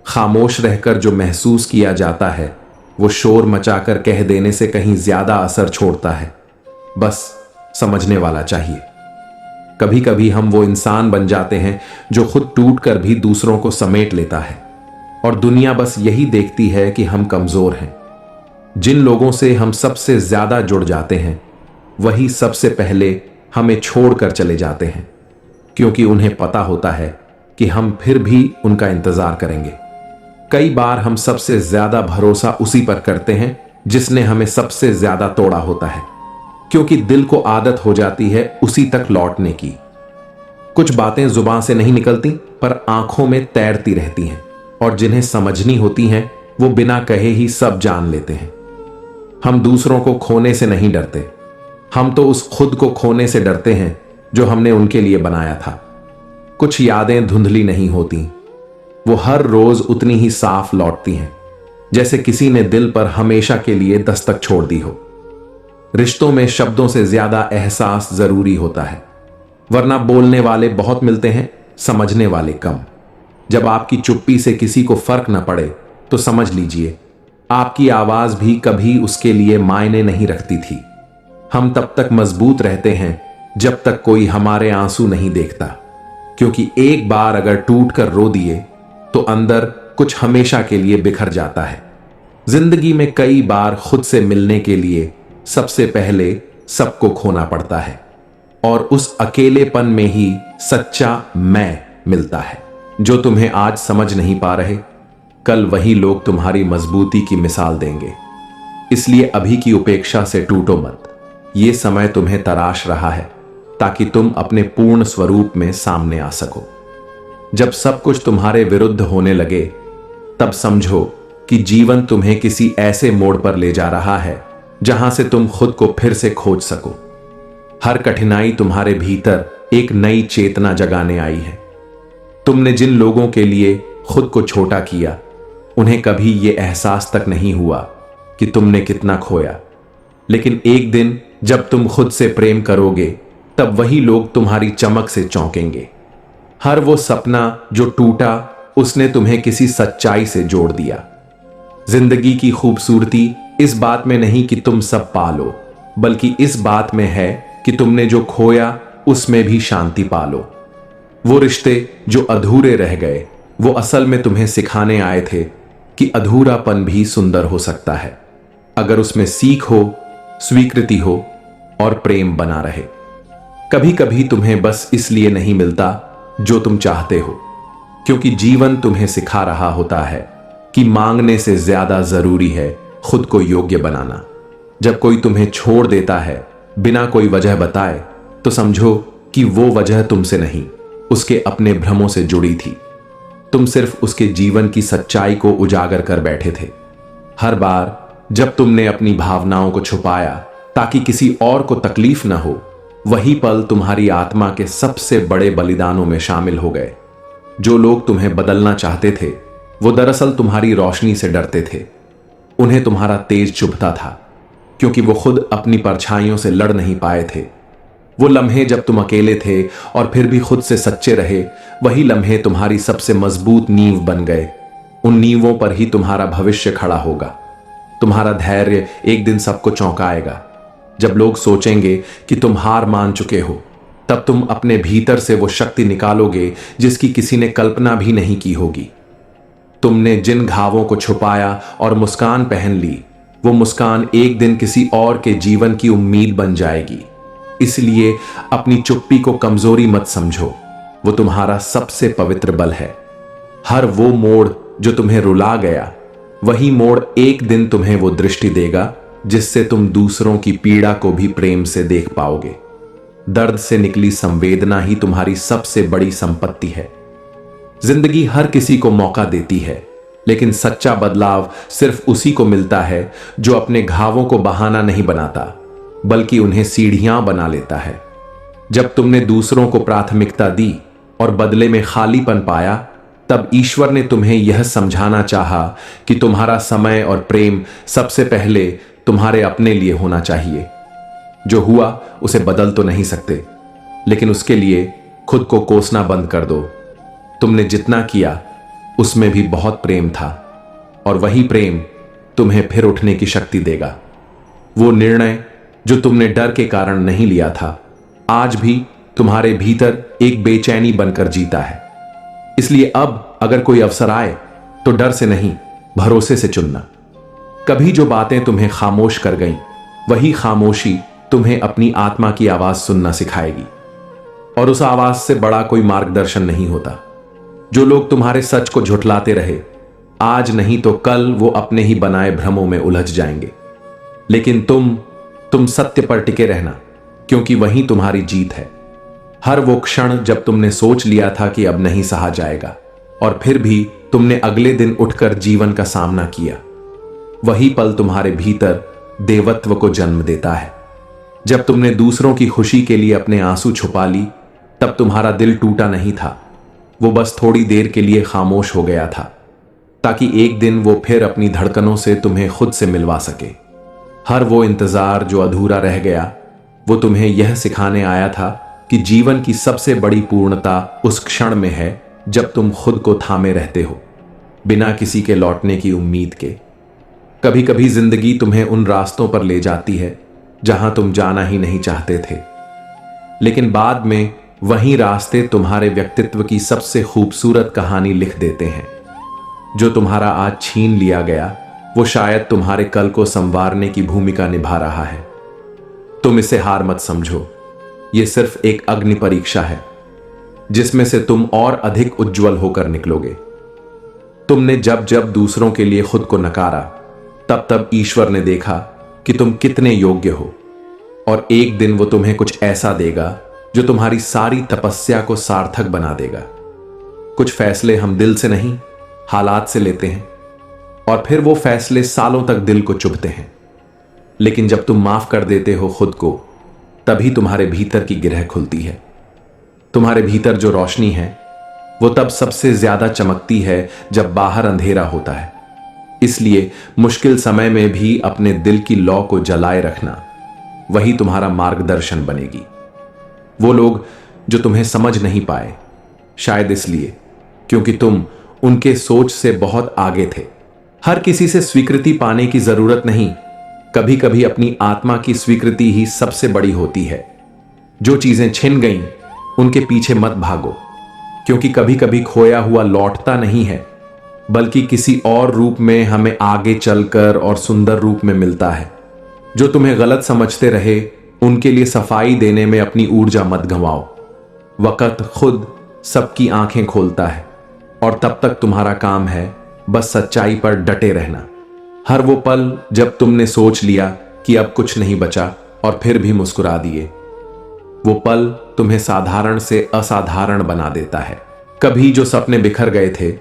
खामोश रहकर जो महसूस किया जाता है, वो शोर मचाकर कह देने से कहीं ज्यादा असर छोड़ता है। बस समझने वाला चाहिए। कभी कभी हम वो इंसान बन जाते हैं जो खुद टूट कर भी दूसरों को समेट लेता है, और दुनिया बस यही देखती है कि हम कमजोर हैं। जिन लोगों से हम सबसे ज्यादा जुड़ जाते हैं, वही सबसे पहले हमें छोड़कर चले जाते हैं, क्योंकि उन्हें पता होता है कि हम फिर भी उनका इंतजार करेंगे। कई बार हम सबसे ज्यादा भरोसा उसी पर करते हैं जिसने हमें सबसे ज्यादा तोड़ा होता है, क्योंकि दिल को आदत हो जाती है उसी तक लौटने की। कुछ बातें जुबान से नहीं निकलती, पर आंखों में तैरती रहती हैं, और जिन्हें समझनी होती हैं वो बिना कहे ही सब जान लेते हैं। हम दूसरों को खोने से नहीं डरते, हम तो उस खुद को खोने से डरते हैं जो हमने उनके लिए बनाया था। कुछ यादें धुंधली नहीं होती, वो हर रोज उतनी ही साफ लौटती हैं, जैसे किसी ने दिल पर हमेशा के लिए दस्तक छोड़ दी हो। रिश्तों में शब्दों से ज्यादा एहसास जरूरी होता है, वरना बोलने वाले बहुत मिलते हैं, समझने वाले कम। जब आपकी चुप्पी से किसी को फर्क न पड़े, तो समझ लीजिए आपकी आवाज भी कभी उसके लिए मायने नहीं रखती थी। हम तब तक मजबूत रहते हैं जब तक कोई हमारे आंसू नहीं देखता, क्योंकि एक बार अगर टूट कर रो दिए तो अंदर कुछ हमेशा के लिए बिखर जाता है। जिंदगी में कई बार खुद से मिलने के लिए सबसे पहले सबको खोना पड़ता है, और उस अकेलेपन में ही सच्चा मैं मिलता है। जो तुम्हें आज समझ नहीं पा रहे, कल वही लोग तुम्हारी मजबूती की मिसाल देंगे। इसलिए अभी की उपेक्षा से टूटो मत। ये समय तुम्हें तराश रहा है, ताकि तुम अपने पूर्ण स्वरूप में सामने आ सको। जब सब कुछ तुम्हारे विरुद्ध होने लगे, तब समझो कि जीवन तुम्हें किसी ऐसे मोड़ पर ले जा रहा है जहां से तुम खुद को फिर से खोज सको। हर कठिनाई तुम्हारे भीतर एक नई चेतना जगाने आई है। तुमने जिन लोगों के लिए खुद को छोटा किया, उन्हें कभी ये एहसास तक नहीं हुआ कि तुमने कितना खोया। लेकिन एक दिन जब तुम खुद से प्रेम करोगे, तब वही लोग तुम्हारी चमक से चौंकेंगे। हर वो सपना जो टूटा, उसने तुम्हें किसी सच्चाई से जोड़ दिया। जिंदगी की खूबसूरती इस बात में नहीं कि तुम सब पालो, बल्कि इस बात में है कि तुमने जो खोया उसमें भी शांति पालो। वो रिश्ते जो अधूरे रह गए, वो असल में तुम्हें सिखाने आए थे कि अधूरापन भी सुंदर हो सकता है, अगर उसमें सीख हो, स्वीकृति हो और प्रेम बना रहे। कभी कभी तुम्हें बस इसलिए नहीं मिलता जो तुम चाहते हो, क्योंकि जीवन तुम्हें सिखा रहा होता है कि मांगने से ज्यादा जरूरी है खुद को योग्य बनाना। जब कोई तुम्हें छोड़ देता है बिना कोई वजह बताए, तो समझो कि वो वजह तुमसे नहीं, उसके अपने भ्रमों से जुड़ी थी। तुम सिर्फ उसके जीवन की सच्चाई को उजागर कर बैठे थे। हर बार जब तुमने अपनी भावनाओं को छुपाया ताकि किसी और को तकलीफ ना हो, वही पल तुम्हारी आत्मा के सबसे बड़े बलिदानों में शामिल हो गए। जो लोग तुम्हें बदलना चाहते थे वो दरअसल तुम्हारी रोशनी से डरते थे। उन्हें तुम्हारा तेज चुभता था क्योंकि वो खुद अपनी परछाइयों से लड़ नहीं पाए थे। वो लम्हे जब तुम अकेले थे और फिर भी खुद से सच्चे रहे, वही लम्हे तुम्हारी सबसे मजबूत नींव बन गए। उन नींवों पर ही तुम्हारा भविष्य खड़ा होगा। तुम्हारा धैर्य एक दिन सबको चौंकाएगा। जब लोग सोचेंगे कि तुम हार मान चुके हो, तब तुम अपने भीतर से वो शक्ति निकालोगे जिसकी किसी ने कल्पना भी नहीं की होगी। तुमने जिन घावों को छुपाया और मुस्कान पहन ली, वो मुस्कान एक दिन किसी और के जीवन की उम्मीद बन जाएगी। इसलिए अपनी चुप्पी को कमजोरी मत समझो, वो तुम्हारा सबसे पवित्र बल है। हर वो मोड़ जो तुम्हें रुला गया, वही मोड़ एक दिन तुम्हें वो दृष्टि देगा जिससे तुम दूसरों की पीड़ा को भी प्रेम से देख पाओगे। दर्द से निकली संवेदना ही तुम्हारी सबसे बड़ी संपत्ति है। जिंदगी हर किसी को मौका देती है, लेकिन सच्चा बदलाव सिर्फ उसी को मिलता है जो अपने घावों को बहाना नहीं बनाता, बल्कि उन्हें सीढ़ियां बना लेता है। जब तुमने दूसरों को प्राथमिकता दी और बदले में खालीपन पाया, तब ईश्वर ने तुम्हें यह समझाना चाहा कि तुम्हारा समय और प्रेम सबसे पहले तुम्हारे अपने लिए होना चाहिए। जो हुआ उसे बदल तो नहीं सकते, लेकिन उसके लिए खुद को कोसना बंद कर दो। तुमने जितना किया उसमें भी बहुत प्रेम था, और वही प्रेम तुम्हें फिर उठने की शक्ति देगा। वो निर्णय जो तुमने डर के कारण नहीं लिया था, आज भी तुम्हारे भीतर एक बेचैनी बनकर जीता है। इसलिए अब अगर कोई अवसर आए तो डर से नहीं, भरोसे से चुनना। कभी जो बातें तुम्हें खामोश कर गईं, वही खामोशी तुम्हें अपनी आत्मा की आवाज सुनना सिखाएगी। और उस आवाज से बड़ा कोई मार्गदर्शन नहीं होता। जो लोग तुम्हारे सच को झुठलाते रहे, आज नहीं तो कल वो अपने ही बनाए भ्रमों में उलझ जाएंगे। लेकिन तुम सत्य पर टिके रहना, क्योंकि वही तुम्हारी जीत है। हर वो क्षण जब तुमने सोच लिया था कि अब नहीं सहा जाएगा, और फिर भी तुमने अगले दिन उठकर जीवन का सामना किया, वही पल तुम्हारे भीतर देवत्व को जन्म देता है। जब तुमने दूसरों की खुशी के लिए अपने आंसू छुपा ली, तब तुम्हारा दिल टूटा नहीं था, वो बस थोड़ी देर के लिए खामोश हो गया था, ताकि एक दिन वो फिर अपनी धड़कनों से तुम्हें खुद से मिलवा सके। हर वो इंतजार जो अधूरा रह गया, वो तुम्हें यह सिखाने आया था कि जीवन की सबसे बड़ी पूर्णता उस क्षण में है जब तुम खुद को थामे रहते हो, बिना किसी के लौटने की उम्मीद के। कभी कभी जिंदगी तुम्हें उन रास्तों पर ले जाती है जहां तुम जाना ही नहीं चाहते थे, लेकिन बाद में वही रास्ते तुम्हारे व्यक्तित्व की सबसे खूबसूरत कहानी लिख देते हैं। जो तुम्हारा आज छीन लिया गया, वो शायद तुम्हारे कल को संवारने की भूमिका निभा रहा है। तुम इसे हार मत समझो, ये सिर्फ एक अग्नि परीक्षा है जिसमें से तुम और अधिक उज्जवल होकर निकलोगे। तुमने जब जब दूसरों के लिए खुद को नकारा, तब तब ईश्वर ने देखा कि तुम कितने योग्य हो, और एक दिन वो तुम्हें कुछ ऐसा देगा जो तुम्हारी सारी तपस्या को सार्थक बना देगा। कुछ फैसले हम दिल से नहीं, हालात से लेते हैं, और फिर वो फैसले सालों तक दिल को चुभते हैं। लेकिन जब तुम माफ कर देते हो खुद को, तभी तुम्हारे भीतर की गिरह खुलती है। तुम्हारे भीतर जो रोशनी है, वो तब सबसे ज्यादा चमकती है जब बाहर अंधेरा होता है। इसलिए मुश्किल समय में भी अपने दिल की लौ को जलाए रखना, वही तुम्हारा मार्गदर्शन बनेगी। वो लोग जो तुम्हें समझ नहीं पाए, शायद इसलिए क्योंकि तुम उनके सोच से बहुत आगे थे। हर किसी से स्वीकृति पाने की जरूरत नहीं, कभी कभी अपनी आत्मा की स्वीकृति ही सबसे बड़ी होती है। जो चीजें छिन गईं, उनके पीछे मत भागो, क्योंकि कभी कभी खोया हुआ लौटता नहीं है, बल्कि किसी और रूप में हमें आगे चलकर और सुंदर रूप में मिलता है। जो तुम्हें गलत समझते रहे, उनके लिए सफाई देने में अपनी ऊर्जा मत गंवाओ। वक्त खुद सबकी आंखें खोलता है, और तब तक तुम्हारा काम है बस सच्चाई पर डटे रहना। हर वो पल जब तुमने सोच लिया कि अब कुछ नहीं बचा और फिर भी मुस्कुरा दिए, वो पल तुम्हें साधारण से असाधारण बना देता है। कभी जो सपने बिखर गए थे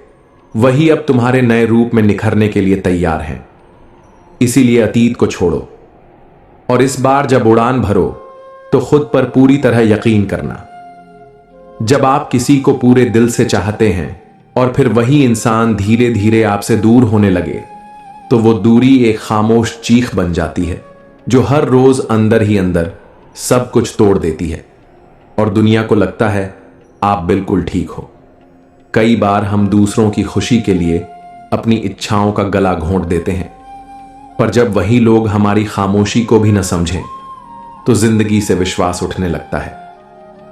वही अब तुम्हारे नए रूप में निखरने के लिए तैयार हैं। इसीलिए अतीत को छोड़ो और इस बार जब उड़ान भरो तो खुद पर पूरी तरह यकीन करना। जब आप किसी को पूरे दिल से चाहते हैं और फिर वही इंसान धीरे धीरे आपसे दूर होने लगे, तो वो दूरी एक खामोश चीख बन जाती है जो हर रोज अंदर ही अंदर सब कुछ तोड़ देती है और दुनिया को लगता है आप बिल्कुल ठीक हो। कई बार हम दूसरों की खुशी के लिए अपनी इच्छाओं का गला घोंट देते हैं, पर जब वही लोग हमारी खामोशी को भी न समझें तो जिंदगी से विश्वास उठने लगता है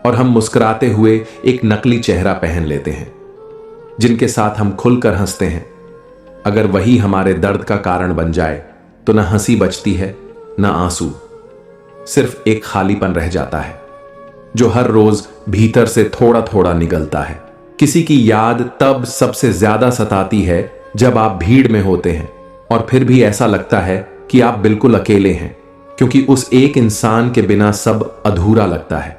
और हम मुस्कुराते हुए एक नकली चेहरा पहन लेते हैं जिनके साथ हम खुलकर हंसते हैं। अगर वही हमारे दर्द का कारण बन जाए तो न हंसी बचती है न आंसू, सिर्फ एक खालीपन रह जाता है जो हर रोज भीतर से थोड़ा थोड़ा निगलता है। किसी की याद तब सबसे ज्यादा सताती है जब आप भीड़ में होते हैं और फिर भी ऐसा लगता है कि आप बिल्कुल अकेले हैं, क्योंकि उस एक इंसान के बिना सब अधूरा लगता है।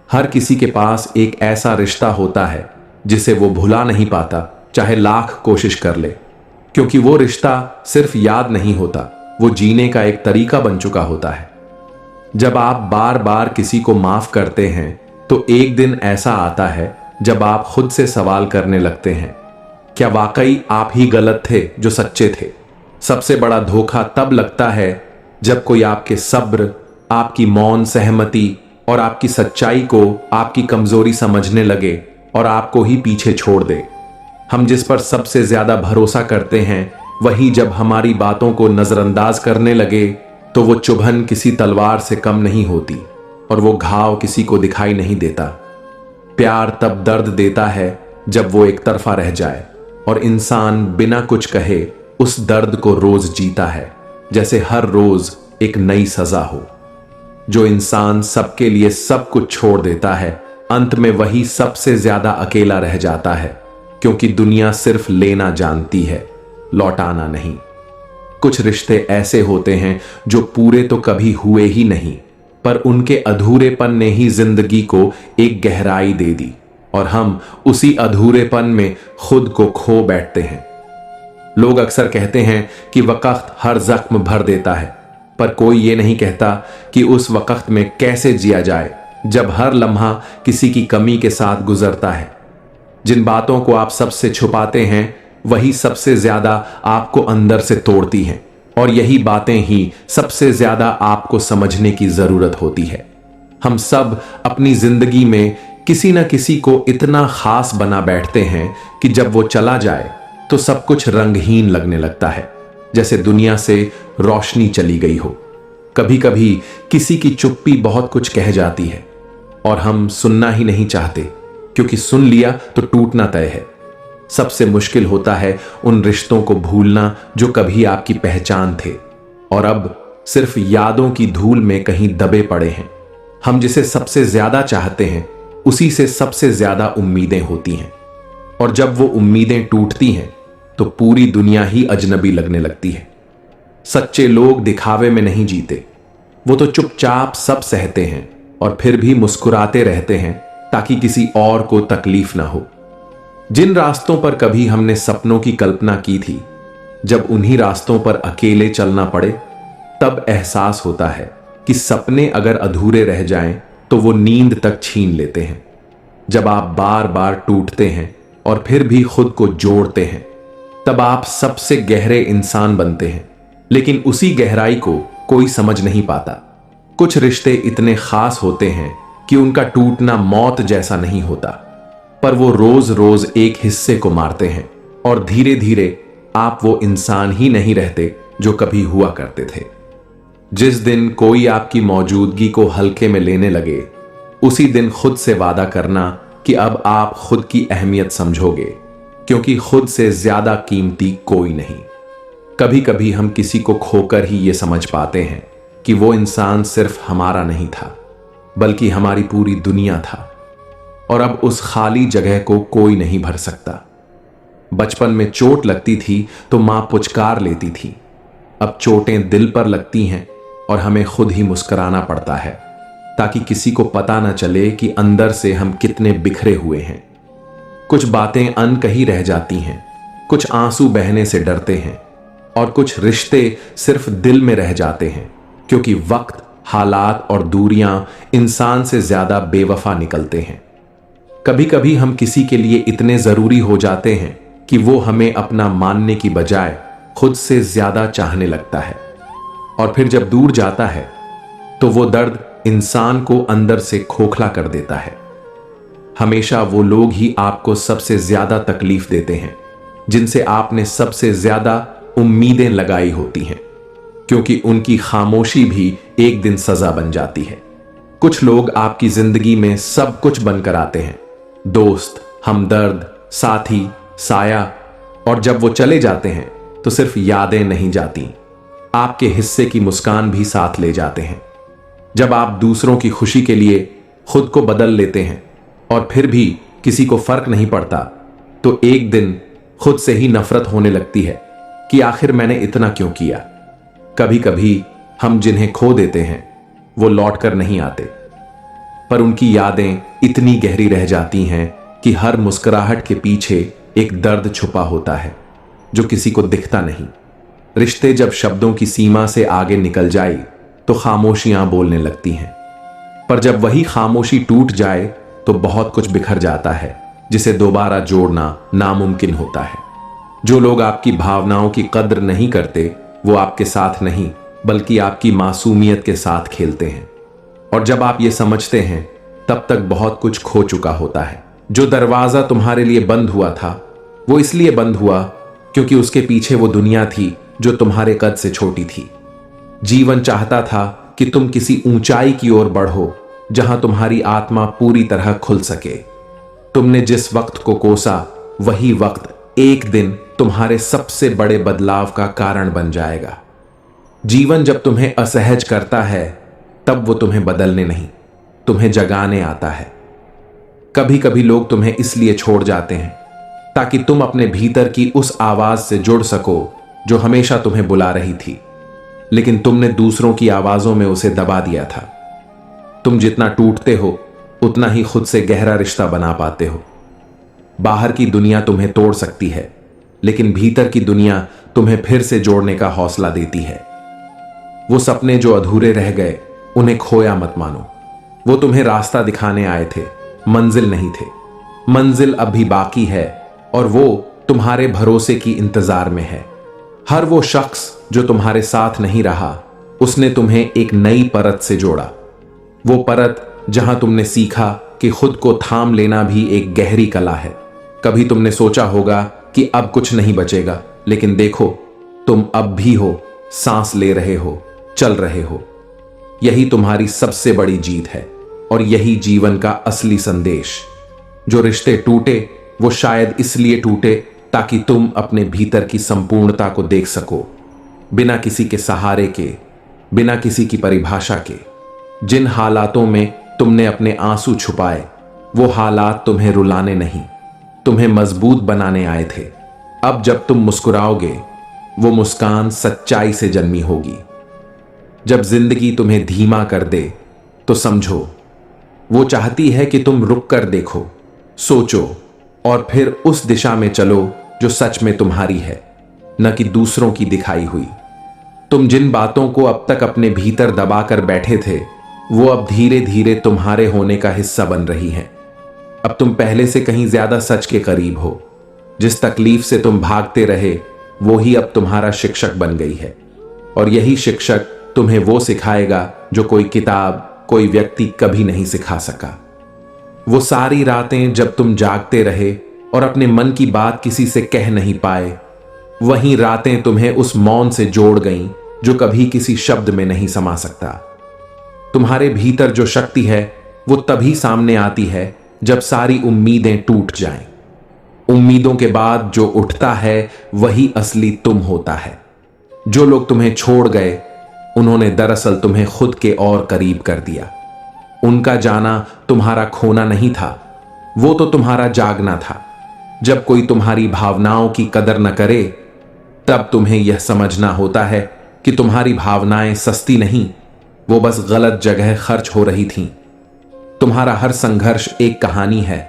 हर किसी के पास एक ऐसा रिश्ता होता है जिसे वो भुला नहीं पाता, चाहे लाख कोशिश कर ले, क्योंकि वो रिश्ता सिर्फ याद नहीं होता, वो जीने का एक तरीका बन चुका होता है। जब आप बार बार किसी को माफ करते हैं तो एक दिन ऐसा आता है जब आप खुद से सवाल करने लगते हैं, क्या वाकई आप ही गलत थे जो सच्चे थे? सबसे बड़ा धोखा तब लगता है जब कोई आपके सब्र, आपकी मौन सहमति और आपकी सच्चाई को आपकी कमजोरी समझने लगे और आपको ही पीछे छोड़ दे। हम जिस पर सबसे ज्यादा भरोसा करते हैं वही जब हमारी बातों को नजरअंदाज करने लगे तो वो चुभन किसी तलवार से कम नहीं होती और वो घाव किसी को दिखाई नहीं देता। प्यार तब दर्द देता है जब वो एक तरफा रह जाए और इंसान बिना कुछ कहे उस दर्द को रोज जीता है, जैसे हर रोज एक नई सजा हो। जो इंसान सबके लिए सब कुछ छोड़ देता है, अंत में वही सबसे ज्यादा अकेला रह जाता है, क्योंकि दुनिया सिर्फ लेना जानती है, लौटाना नहीं। कुछ रिश्ते ऐसे होते हैं जो पूरे तो कभी हुए ही नहीं, पर उनके अधूरेपन ने ही जिंदगी को एक गहराई दे दी और हम उसी अधूरेपन में खुद को खो बैठते हैं। लोग अक्सर कहते हैं कि वक्त हर जख्म भर देता है, पर कोई ये नहीं कहता कि उस वक्त में कैसे जिया जाए जब हर लम्हा किसी की कमी के साथ गुजरता है। जिन बातों को आप सबसे छुपाते हैं वही सबसे ज्यादा आपको अंदर से तोड़ती हैं और यही बातें ही सबसे ज्यादा आपको समझने की जरूरत होती है। हम सब अपनी जिंदगी में किसी न किसी को इतना खास बना बैठते हैं कि जब वो चला जाए तो सब कुछ रंगहीन लगने लगता है, जैसे दुनिया से रोशनी चली गई हो। कभी कभी किसी की चुप्पी बहुत कुछ कह जाती है और हम सुनना ही नहीं चाहते, क्योंकि सुन लिया तो टूटना तय है। सबसे मुश्किल होता है उन रिश्तों को भूलना जो कभी आपकी पहचान थे और अब सिर्फ यादों की धूल में कहीं दबे पड़े हैं। हम जिसे सबसे ज्यादा चाहते हैं उसी से सबसे ज्यादा उम्मीदें होती हैं और जब वो उम्मीदें टूटती हैं तो पूरी दुनिया ही अजनबी लगने लगती है। सच्चे लोग दिखावे में नहीं जीते, वो तो चुपचाप सब सहते हैं और फिर भी मुस्कुराते रहते हैं ताकि किसी और को तकलीफ ना हो। जिन रास्तों पर कभी हमने सपनों की कल्पना की थी, जब उन्हीं रास्तों पर अकेले चलना पड़े तब एहसास होता है कि सपने अगर अधूरे रह जाएं तो वो नींद तक छीन लेते हैं। जब आप बार बार टूटते हैं और फिर भी खुद को जोड़ते हैं तब आप सबसे गहरे इंसान बनते हैं, लेकिन उसी गहराई को कोई समझ नहीं पाता। कुछ रिश्ते इतने खास होते हैं कि उनका टूटना मौत जैसा नहीं होता, पर वो रोज रोज एक हिस्से को मारते हैं और धीरे धीरे आप वो इंसान ही नहीं रहते जो कभी हुआ करते थे। जिस दिन कोई आपकी मौजूदगी को हल्के में लेने लगे, उसी दिन खुद से वादा करना कि अब आप खुद की अहमियत समझोगे, क्योंकि खुद से ज्यादा कीमती कोई नहीं। कभी कभी हम किसी को खोकर ही ये समझ पाते हैं कि वो इंसान सिर्फ हमारा नहीं था, बल्कि हमारी पूरी दुनिया था और अब उस खाली जगह को कोई नहीं भर सकता। बचपन में चोट लगती थी तो मां पुचकार लेती थी। अब चोटें दिल पर लगती हैं और हमें खुद ही मुस्कुराना पड़ता है, ताकि किसी को पता न चले कि अंदर से हम कितने बिखरे हुए हैं। कुछ बातें अनकही रह जाती हैं, कुछ आंसू बहने से डरते हैं, और कुछ रिश्ते सिर्फ दिल में रह जाते हैं, क्योंकि वक्त, हालात और दूरियां इंसान से ज्यादा बेवफा निकलते हैं। कभी कभी हम किसी के लिए इतने जरूरी हो जाते हैं कि वो हमें अपना मानने की बजाय खुद से ज्यादा चाहने लगता है, और फिर जब दूर जाता है तो वो दर्द इंसान को अंदर से खोखला कर देता है। हमेशा वो लोग ही आपको सबसे ज्यादा तकलीफ देते हैं जिनसे आपने सबसे ज्यादा उम्मीदें लगाई होती हैं, क्योंकि उनकी खामोशी भी एक दिन सजा बन जाती है। कुछ लोग आपकी जिंदगी में सब कुछ बनकर आते हैं, दोस्त, हमदर्द, साथी, साया, और जब वो चले जाते हैं तो सिर्फ यादें नहीं जाती, आपके हिस्से की मुस्कान भी साथ ले जाते हैं। जब आप दूसरों की खुशी के लिए खुद को बदल लेते हैं और फिर भी किसी को फर्क नहीं पड़ता, तो एक दिन खुद से ही नफरत होने लगती है कि आखिर मैंने इतना क्यों किया। कभी कभी हम जिन्हें खो देते हैं वो लौट कर नहीं आते, पर उनकी यादें इतनी गहरी रह जाती हैं कि हर मुस्कुराहट के पीछे एक दर्द छुपा होता है जो किसी को दिखता नहीं। रिश्ते जब शब्दों की सीमा से आगे निकल जाए तो खामोशियां बोलने लगती हैं, पर जब वही खामोशी टूट जाए तो बहुत कुछ बिखर जाता है, जिसे दोबारा जोड़ना नामुमकिन होता है। जो लोग आपकी भावनाओं की कद्र नहीं करते वो आपके साथ नहीं बल्कि आपकी मासूमियत के साथ खेलते हैं, और जब आप ये समझते हैं तब तक बहुत कुछ खो चुका होता है। जो दरवाजा तुम्हारे लिए बंद हुआ था वो इसलिए बंद हुआ क्योंकि उसके पीछे वो दुनिया थी जो तुम्हारे कद से छोटी थी। जीवन चाहता था कि तुम किसी ऊंचाई की ओर बढ़ो जहां तुम्हारी आत्मा पूरी तरह खुल सके। तुमने जिस वक्त को कोसा वही वक्त एक दिन तुम्हारे सबसे बड़े बदलाव का कारण बन जाएगा। जीवन जब तुम्हें असहज करता है तब वो तुम्हें बदलने नहीं, तुम्हें जगाने आता है। कभी कभी लोग तुम्हें इसलिए छोड़ जाते हैं ताकि तुम अपने भीतर की उस आवाज से जुड़ सको जो हमेशा तुम्हें बुला रही थी, लेकिन तुमने दूसरों की आवाजों में उसे दबा दिया था। तुम जितना टूटते हो उतना ही खुद से गहरा रिश्ता बना पाते हो। बाहर की दुनिया तुम्हें तोड़ सकती है, लेकिन भीतर की दुनिया तुम्हें फिर से जोड़ने का हौसला देती है। वो सपने जो अधूरे रह गए उन्हें खोया मत मानो। वो तुम्हें रास्ता दिखाने आए थे, मंजिल नहीं थे। मंजिल अब भी बाकी है और वो तुम्हारे भरोसे की इंतजार में है। हर वो शख्स जो तुम्हारे साथ नहीं रहा उसने तुम्हें एक नई परत से जोड़ा। वो परत जहां तुमने सीखा कि खुद को थाम लेना भी एक गहरी कला है। कभी तुमने सोचा होगा कि अब कुछ नहीं बचेगा, लेकिन देखो तुम अब भी हो, सांस ले रहे हो, चल रहे हो। यही तुम्हारी सबसे बड़ी जीत है और यही जीवन का असली संदेश। जो रिश्ते टूटे वो शायद इसलिए टूटे ताकि तुम अपने भीतर की संपूर्णता को देख सको, बिना किसी के सहारे के, बिना किसी की परिभाषा के। जिन हालातों में तुमने अपने आंसू छुपाए वो हालात तुम्हें रुलाने नहीं, तुम्हें मजबूत बनाने आए थे। अब जब तुम मुस्कुराओगे वो मुस्कान सच्चाई से जन्मी होगी। जब जिंदगी तुम्हें धीमा कर दे तो समझो वो चाहती है कि तुम रुक कर देखो, सोचो और फिर उस दिशा में चलो जो सच में तुम्हारी है, न कि दूसरों की दिखाई हुई। तुम जिन बातों को अब तक अपने भीतर दबा कर बैठे थे वो अब धीरे धीरे तुम्हारे होने का हिस्सा बन रही हैं। अब तुम पहले से कहीं ज्यादा सच के करीब हो। जिस तकलीफ से तुम भागते रहे वो ही अब तुम्हारा शिक्षक बन गई है, और यही शिक्षक तुम्हें वो सिखाएगा जो कोई किताब, कोई व्यक्ति कभी नहीं सिखा सका। वो सारी रातें जब तुम जागते रहे और अपने मन की बात किसी से कह नहीं पाए, वही रातें तुम्हें उस मौन से जोड़ गईं जो कभी किसी शब्द में नहीं समा सकता। तुम्हारे भीतर जो शक्ति है वो तभी सामने आती है जब सारी उम्मीदें टूट जाएं। उम्मीदों के बाद जो उठता है वही असली तुम होता है। जो लोग तुम्हें छोड़ गए उन्होंने दरअसल तुम्हें खुद के और करीब कर दिया। उनका जाना तुम्हारा खोना नहीं था, वो तो तुम्हारा जागना था। जब कोई तुम्हारी भावनाओं की कदर न करे, तब तुम्हें यह समझना होता है कि तुम्हारी भावनाएं सस्ती नहीं, वो बस गलत जगह खर्च हो रही थीं। तुम्हारा हर संघर्ष एक कहानी है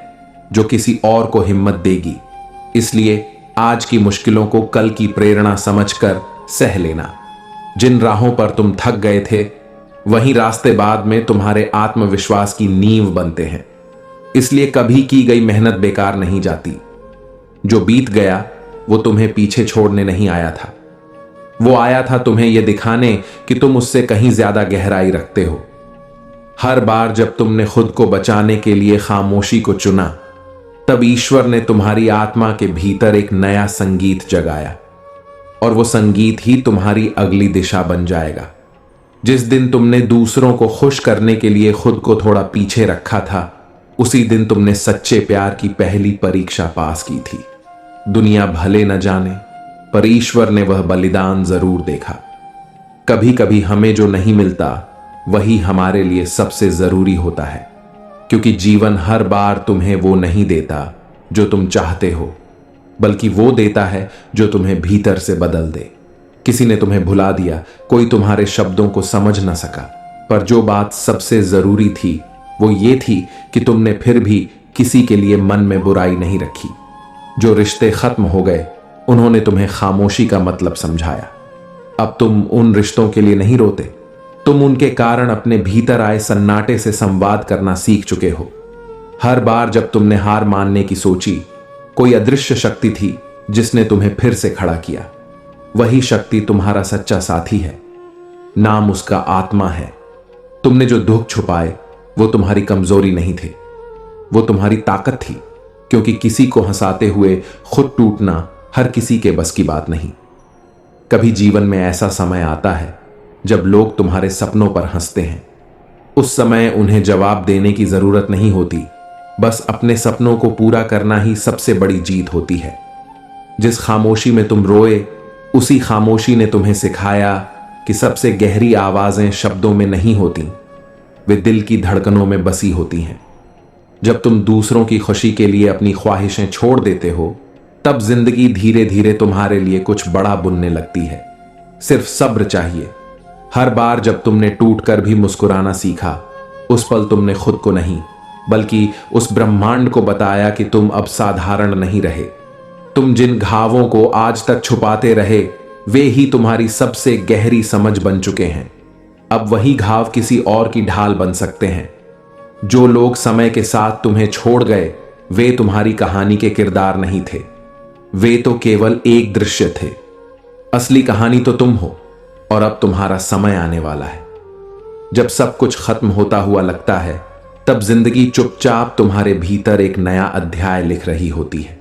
जो किसी और को हिम्मत देगी। इसलिए आज की मुश्किलों को कल की प्रेरणा समझकर सह लेना। जिन राहों पर तुम थक गए थे, वहीं रास्ते बाद में तुम्हारे आत्मविश्वास की नींव बनते हैं। इसलिए कभी की गई मेहनत बेकार नहीं जाती। जो बीत गया वो तुम्हें पीछे छोड़ने नहीं आया था, वो आया था तुम्हें यह दिखाने कि तुम उससे कहीं ज्यादा गहराई रखते हो। हर बार जब तुमने खुद को बचाने के लिए खामोशी को चुना, तब ईश्वर ने तुम्हारी आत्मा के भीतर एक नया संगीत जगाया, और वो संगीत ही तुम्हारी अगली दिशा बन जाएगा। जिस दिन तुमने दूसरों को खुश करने के लिए खुद को थोड़ा पीछे रखा था, उसी दिन तुमने सच्चे प्यार की पहली परीक्षा पास की थी। दुनिया भले न जाने, पर ईश्वर ने वह बलिदान जरूर देखा। कभी कभी हमें जो नहीं मिलता वही हमारे लिए सबसे जरूरी होता है, क्योंकि जीवन हर बार तुम्हें वो नहीं देता जो तुम चाहते हो, बल्कि वो देता है जो तुम्हें भीतर से बदल दे। किसी ने तुम्हें भुला दिया, कोई तुम्हारे शब्दों को समझ न सका, पर जो बात सबसे जरूरी थी वो ये थी कि तुमने फिर भी किसी के लिए मन में बुराई नहीं रखी। जो रिश्ते खत्म हो गए, उन्होंने तुम्हें खामोशी का मतलब समझाया। अब तुम उन रिश्तों के लिए नहीं रोते, तुम उनके कारण अपने भीतर आए सन्नाटे से संवाद करना सीख चुके हो। हर बार जब तुमने हार मानने की सोची, कोई अदृश्य शक्ति थी जिसने तुम्हें फिर से खड़ा किया। वही शक्ति तुम्हारा सच्चा साथी है, नाम उसका आत्मा है। तुमने जो दुख छुपाए वो तुम्हारी कमजोरी नहीं थे, वो तुम्हारी ताकत थी, क्योंकि किसी को हंसाते हुए खुद टूटना हर किसी के बस की बात नहीं। कभी जीवन में ऐसा समय आता है जब लोग तुम्हारे सपनों पर हंसते हैं। उस समय उन्हें जवाब देने की जरूरत नहीं होती, बस अपने सपनों को पूरा करना ही सबसे बड़ी जीत होती है। जिस खामोशी में तुम रोए, उसी खामोशी ने तुम्हें सिखाया कि सबसे गहरी आवाजें शब्दों में नहीं होती, वे दिल की धड़कनों में बसी होती हैं। जब तुम दूसरों की खुशी के लिए अपनी ख्वाहिशें छोड़ देते हो, तब जिंदगी धीरे धीरे तुम्हारे लिए कुछ बड़ा बुनने लगती है। सिर्फ सब्र चाहिए। हर बार जब तुमने टूटकर भी मुस्कुराना सीखा, उस पल तुमने खुद को नहीं, बल्कि उस ब्रह्मांड को बताया कि तुम अब साधारण नहीं रहे। तुम जिन घावों को आज तक छुपाते रहे, वे ही तुम्हारी सबसे गहरी समझ बन चुके हैं। अब वही घाव किसी और की ढाल बन सकते हैं। जो लोग समय के साथ तुम्हें छोड़ गए, वे तुम्हारी कहानी के किरदार नहीं थे, वे तो केवल एक दृश्य थे। असली कहानी तो तुम हो, और अब तुम्हारा समय आने वाला है। जब सब कुछ खत्म होता हुआ लगता है, तब जिंदगी चुपचाप तुम्हारे भीतर एक नया अध्याय लिख रही होती है।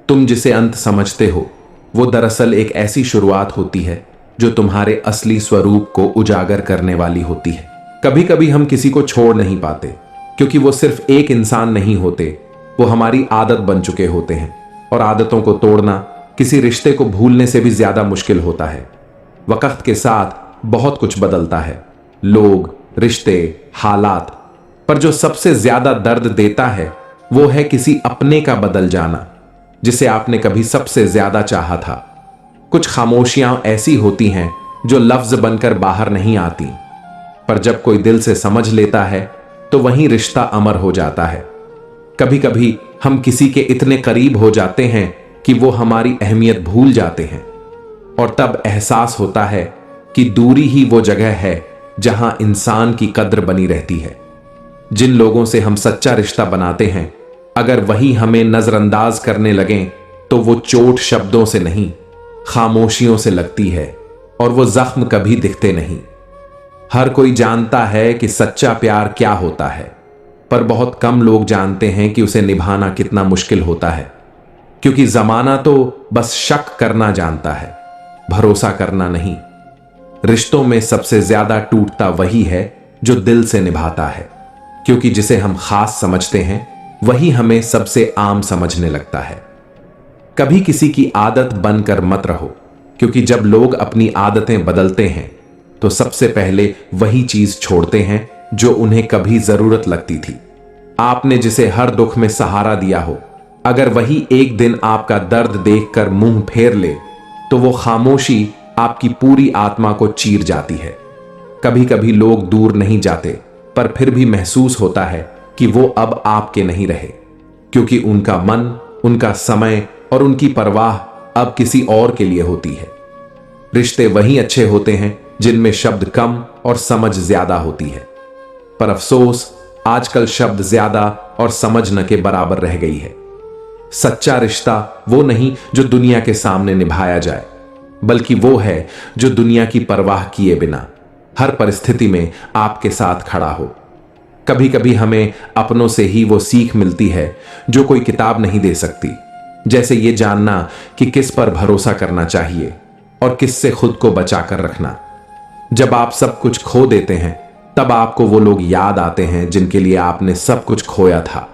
तुम जिसे अंत समझते हो, वो दरअसल एक ऐसी शुरुआत होती है जो तुम्हारे असली स्वरूप को उजागर करने वाली होती है। कभी कभी हम किसी को छोड़ नहीं पाते, क्योंकि वो सिर्फ एक इंसान नहीं होते, वो हमारी आदत बन चुके होते हैं, और आदतों को तोड़ना किसी रिश्ते को भूलने से भी ज्यादा मुश्किल होता है। वक्त के साथ बहुत कुछ बदलता है, लोग, रिश्ते, हालात, पर जो सबसे ज्यादा दर्द देता है वो है किसी अपने का बदल जाना, जिसे आपने कभी सबसे ज्यादा चाहा था। कुछ खामोशियां ऐसी होती हैं जो लफ्ज बनकर बाहर नहीं आती, पर जब कोई दिल से समझ लेता है तो वहीं रिश्ता अमर हो जाता है। कभी कभी हम किसी के इतने करीब हो जाते हैं कि वो हमारी अहमियत भूल जाते हैं, और तब एहसास होता है कि दूरी ही वो जगह है जहां इंसान की कद्र बनी रहती है। जिन लोगों से हम सच्चा रिश्ता बनाते हैं, अगर वही हमें नजरअंदाज करने लगें, तो वो चोट शब्दों से नहीं, खामोशियों से लगती है, और वो जख्म कभी दिखते नहीं। हर कोई जानता है कि सच्चा प्यार क्या होता है, पर बहुत कम लोग जानते हैं कि उसे निभाना कितना मुश्किल होता है, क्योंकि जमाना तो बस शक करना जानता है, भरोसा करना नहीं। रिश्तों में सबसे ज्यादा टूटता वही है जो दिल से निभाता है, क्योंकि जिसे हम खास समझते हैं वही हमें सबसे आम समझने लगता है। कभी किसी की आदत बनकर मत रहो, क्योंकि जब लोग अपनी आदतें बदलते हैं तो सबसे पहले वही चीज छोड़ते हैं जो उन्हें कभी जरूरत लगती थी। आपने जिसे हर दुख में सहारा दिया हो, अगर वही एक दिन आपका दर्द देखकर मुंह फेर ले तो वो खामोशी आपकी पूरी आत्मा को चीर जाती है। कभी कभी लोग दूर नहीं जाते, पर फिर भी महसूस होता है कि वो अब आपके नहीं रहे, क्योंकि उनका मन, उनका समय और उनकी परवाह अब किसी और के लिए होती है। रिश्ते वही अच्छे होते हैं जिनमें शब्द कम और समझ ज्यादा होती है, पर अफसोस आजकल शब्द ज्यादा और समझ न के बराबर रह गई है। सच्चा रिश्ता वो नहीं जो दुनिया के सामने निभाया जाए, बल्कि वो है जो दुनिया की परवाह किए बिना हर परिस्थिति में आपके साथ खड़ा हो। कभी कभी हमें अपनों से ही वो सीख मिलती है जो कोई किताब नहीं दे सकती, जैसे ये जानना कि किस पर भरोसा करना चाहिए और किससे खुद को बचा कर रखना। जब आप सब कुछ खो देते हैं तब आपको वो लोग याद आते हैं जिनके लिए आपने सब कुछ खोया था,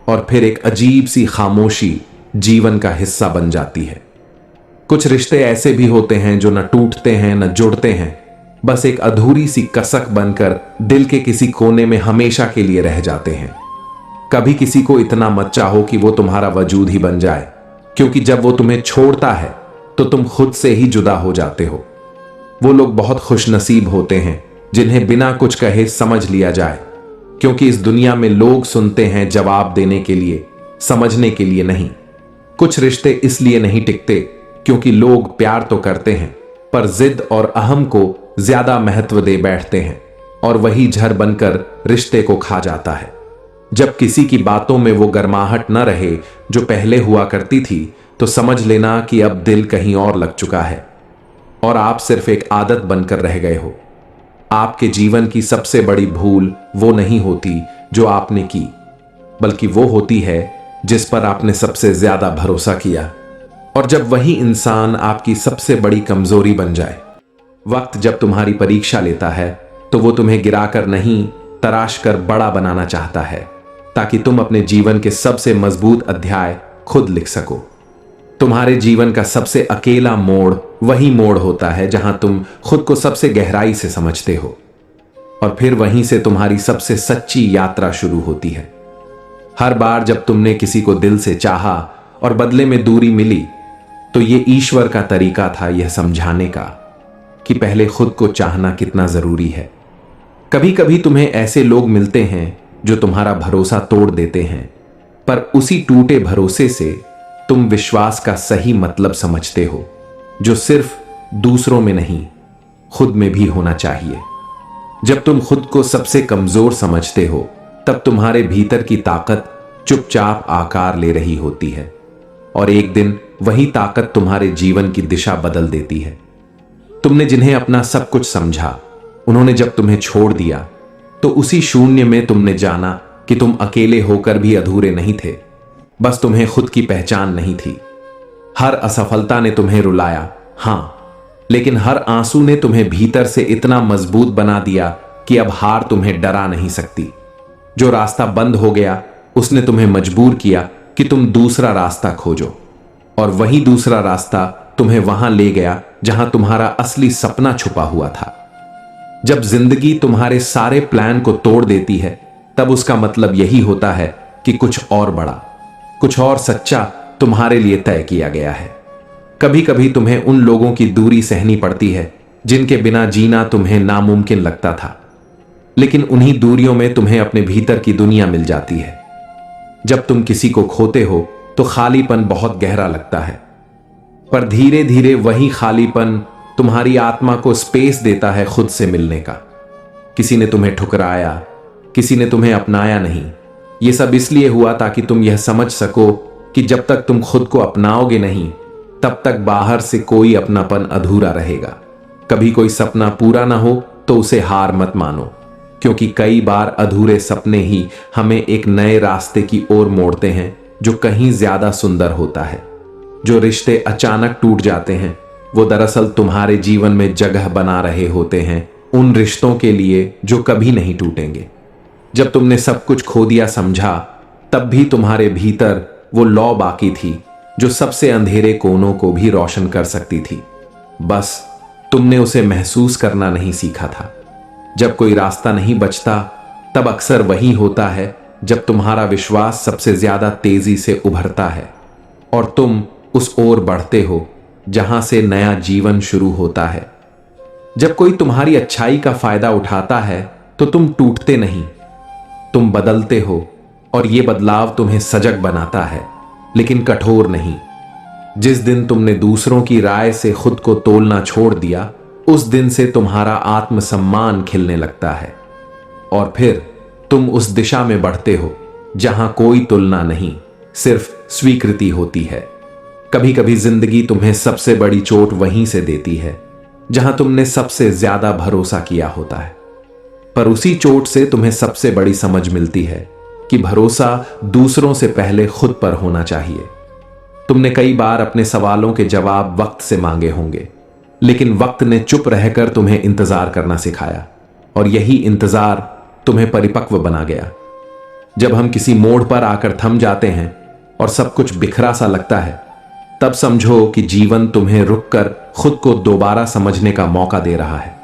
और फिर एक अजीब सी खामोशी जीवन का हिस्सा बन जाती है। कुछ रिश्ते ऐसे भी होते हैं जो न टूटते हैं न जुड़ते हैं, बस एक अधूरी सी कसक बनकर दिल के किसी कोने में हमेशा के लिए रह जाते हैं। कभी किसी को इतना मत चाहो कि वो तुम्हारा वजूद ही बन जाए, क्योंकि जब वो तुम्हें छोड़ता है तो तुम खुद से ही जुदा हो जाते हो। वो लोग बहुत खुशनसीब होते हैं जिन्हें बिना कुछ कहे समझ लिया जाए, क्योंकि इस दुनिया में लोग सुनते हैं जवाब देने के लिए, समझने के लिए नहीं। कुछ रिश्ते इसलिए नहीं टिकते क्योंकि लोग प्यार तो करते हैं, पर जिद और अहम को ज्यादा महत्व दे बैठते हैं, और वही जहर बनकर रिश्ते को खा जाता है। जब किसी की बातों में वो गर्माहट न रहे जो पहले हुआ करती थी, तो समझ लेना कि अब दिल कहीं और लग चुका है और आप सिर्फ एक आदत बनकर रह गए हो। आपके जीवन की सबसे बड़ी भूल वो नहीं होती जो आपने की, बल्कि वो होती है जिस पर आपने सबसे ज्यादा भरोसा किया। और जब वही इंसान आपकी सबसे बड़ी कमजोरी बन जाए, वक्त जब तुम्हारी परीक्षा लेता है, तो वो तुम्हें गिराकर नहीं तराश कर बड़ा बनाना चाहता है, ताकि तुम अपने जीवन के सबसे मजबूत अध्याय खुद लिख सको। तुम्हारे जीवन का सबसे अकेला मोड़ वही मोड़ होता है जहां तुम खुद को सबसे गहराई से समझते हो, और फिर वहीं से तुम्हारी सबसे सच्ची यात्रा शुरू होती है। हर बार जब तुमने किसी को दिल से चाहा और बदले में दूरी मिली, तो ये ईश्वर का तरीका था यह समझाने का कि पहले खुद को चाहना कितना जरूरी है। कभी कभी तुम्हें ऐसे लोग मिलते हैं जो तुम्हारा भरोसा तोड़ देते हैं, पर उसी टूटे भरोसे से तुम विश्वास का सही मतलब समझते हो, जो सिर्फ दूसरों में नहीं खुद में भी होना चाहिए। जब तुम खुद को सबसे कमजोर समझते हो, तब तुम्हारे भीतर की ताकत चुपचाप आकार ले रही होती है, और एक दिन वही ताकत तुम्हारे जीवन की दिशा बदल देती है। तुमने जिन्हें अपना सब कुछ समझा, उन्होंने जब तुम्हें छोड़ दिया, तो उसी शून्य में तुमने जाना कि तुम अकेले होकर भी अधूरे नहीं थे, बस तुम्हें खुद की पहचान नहीं थी। हर असफलता ने तुम्हें रुलाया, हां, लेकिन हर आंसू ने तुम्हें भीतर से इतना मजबूत बना दिया कि अब हार तुम्हें डरा नहीं सकती। जो रास्ता बंद हो गया, उसने तुम्हें मजबूर किया कि तुम दूसरा रास्ता खोजो, और वही दूसरा रास्ता तुम्हें वहां ले गया जहां तुम्हारा असली सपना छुपा हुआ था। जब जिंदगी तुम्हारे सारे प्लान को तोड़ देती है, तब उसका मतलब यही होता है कि कुछ और बड़ा, कुछ और सच्चा तुम्हारे लिए तय किया गया है। कभी कभी तुम्हें उन लोगों की दूरी सहनी पड़ती है जिनके बिना जीना तुम्हें नामुमकिन लगता था, लेकिन उन्हीं दूरियों में तुम्हें अपने भीतर की दुनिया मिल जाती है। जब तुम किसी को खोते हो तो खालीपन बहुत गहरा लगता है, पर धीरे धीरे वही खालीपन तुम्हारी आत्मा को स्पेस देता है खुद से मिलने का। किसी ने तुम्हें ठुकराया, किसी ने तुम्हें अपनाया नहीं। यह सब इसलिए हुआ ताकि तुम यह समझ सको कि जब तक तुम खुद को अपनाओगे नहीं, तब तक बाहर से कोई अपनापन अधूरा रहेगा। कभी कोई सपना पूरा ना हो तो उसे हार मत मानो, क्योंकि कई बार अधूरे सपने ही हमें एक नए रास्ते की ओर मोड़ते हैं जो कहीं ज्यादा सुंदर होता है। जो रिश्ते अचानक टूट जाते हैं, वो दरअसल तुम्हारे जीवन में जगह बना रहे होते हैं उन रिश्तों के लिए जो कभी नहीं टूटेंगे। जब तुमने सब कुछ खो दिया समझा, तब भी तुम्हारे भीतर वो लौ बाकी थी जो सबसे अंधेरे कोनों को भी रोशन कर सकती थी। बस तुमने उसे महसूस करना नहीं सीखा था। जब कोई रास्ता नहीं बचता, तब अक्सर वही होता है जब तुम्हारा विश्वास सबसे ज्यादा तेजी से उभरता है और तुम उस ओर बढ़ते हो जहां से नया जीवन शुरू होता है। जब कोई तुम्हारी अच्छाई का फायदा उठाता है तो तुम टूटते नहीं, तुम बदलते हो और यह बदलाव तुम्हें सजग बनाता है, लेकिन कठोर नहीं। जिस दिन तुमने दूसरों की राय से खुद को तोलना छोड़ दिया, उस दिन से तुम्हारा आत्मसम्मान खिलने लगता है और फिर तुम उस दिशा में बढ़ते हो जहां कोई तुलना नहीं, सिर्फ स्वीकृति होती है। कभी कभी जिंदगी तुम्हें सबसे बड़ी चोट वहीं से देती है जहां तुमने सबसे ज्यादा भरोसा किया होता है, पर उसी चोट से तुम्हें सबसे बड़ी समझ मिलती है कि भरोसा दूसरों से पहले खुद पर होना चाहिए। तुमने कई बार अपने सवालों के जवाब वक्त से मांगे होंगे, लेकिन वक्त ने चुप रहकर तुम्हें इंतजार करना सिखाया और यही इंतजार तुम्हें परिपक्व बना गया। जब हम किसी मोड़ पर आकर थम जाते हैं और सब कुछ बिखरा सा लगता है, तब समझो कि जीवन तुम्हें रुककर खुद को दोबारा समझने का मौका दे रहा है।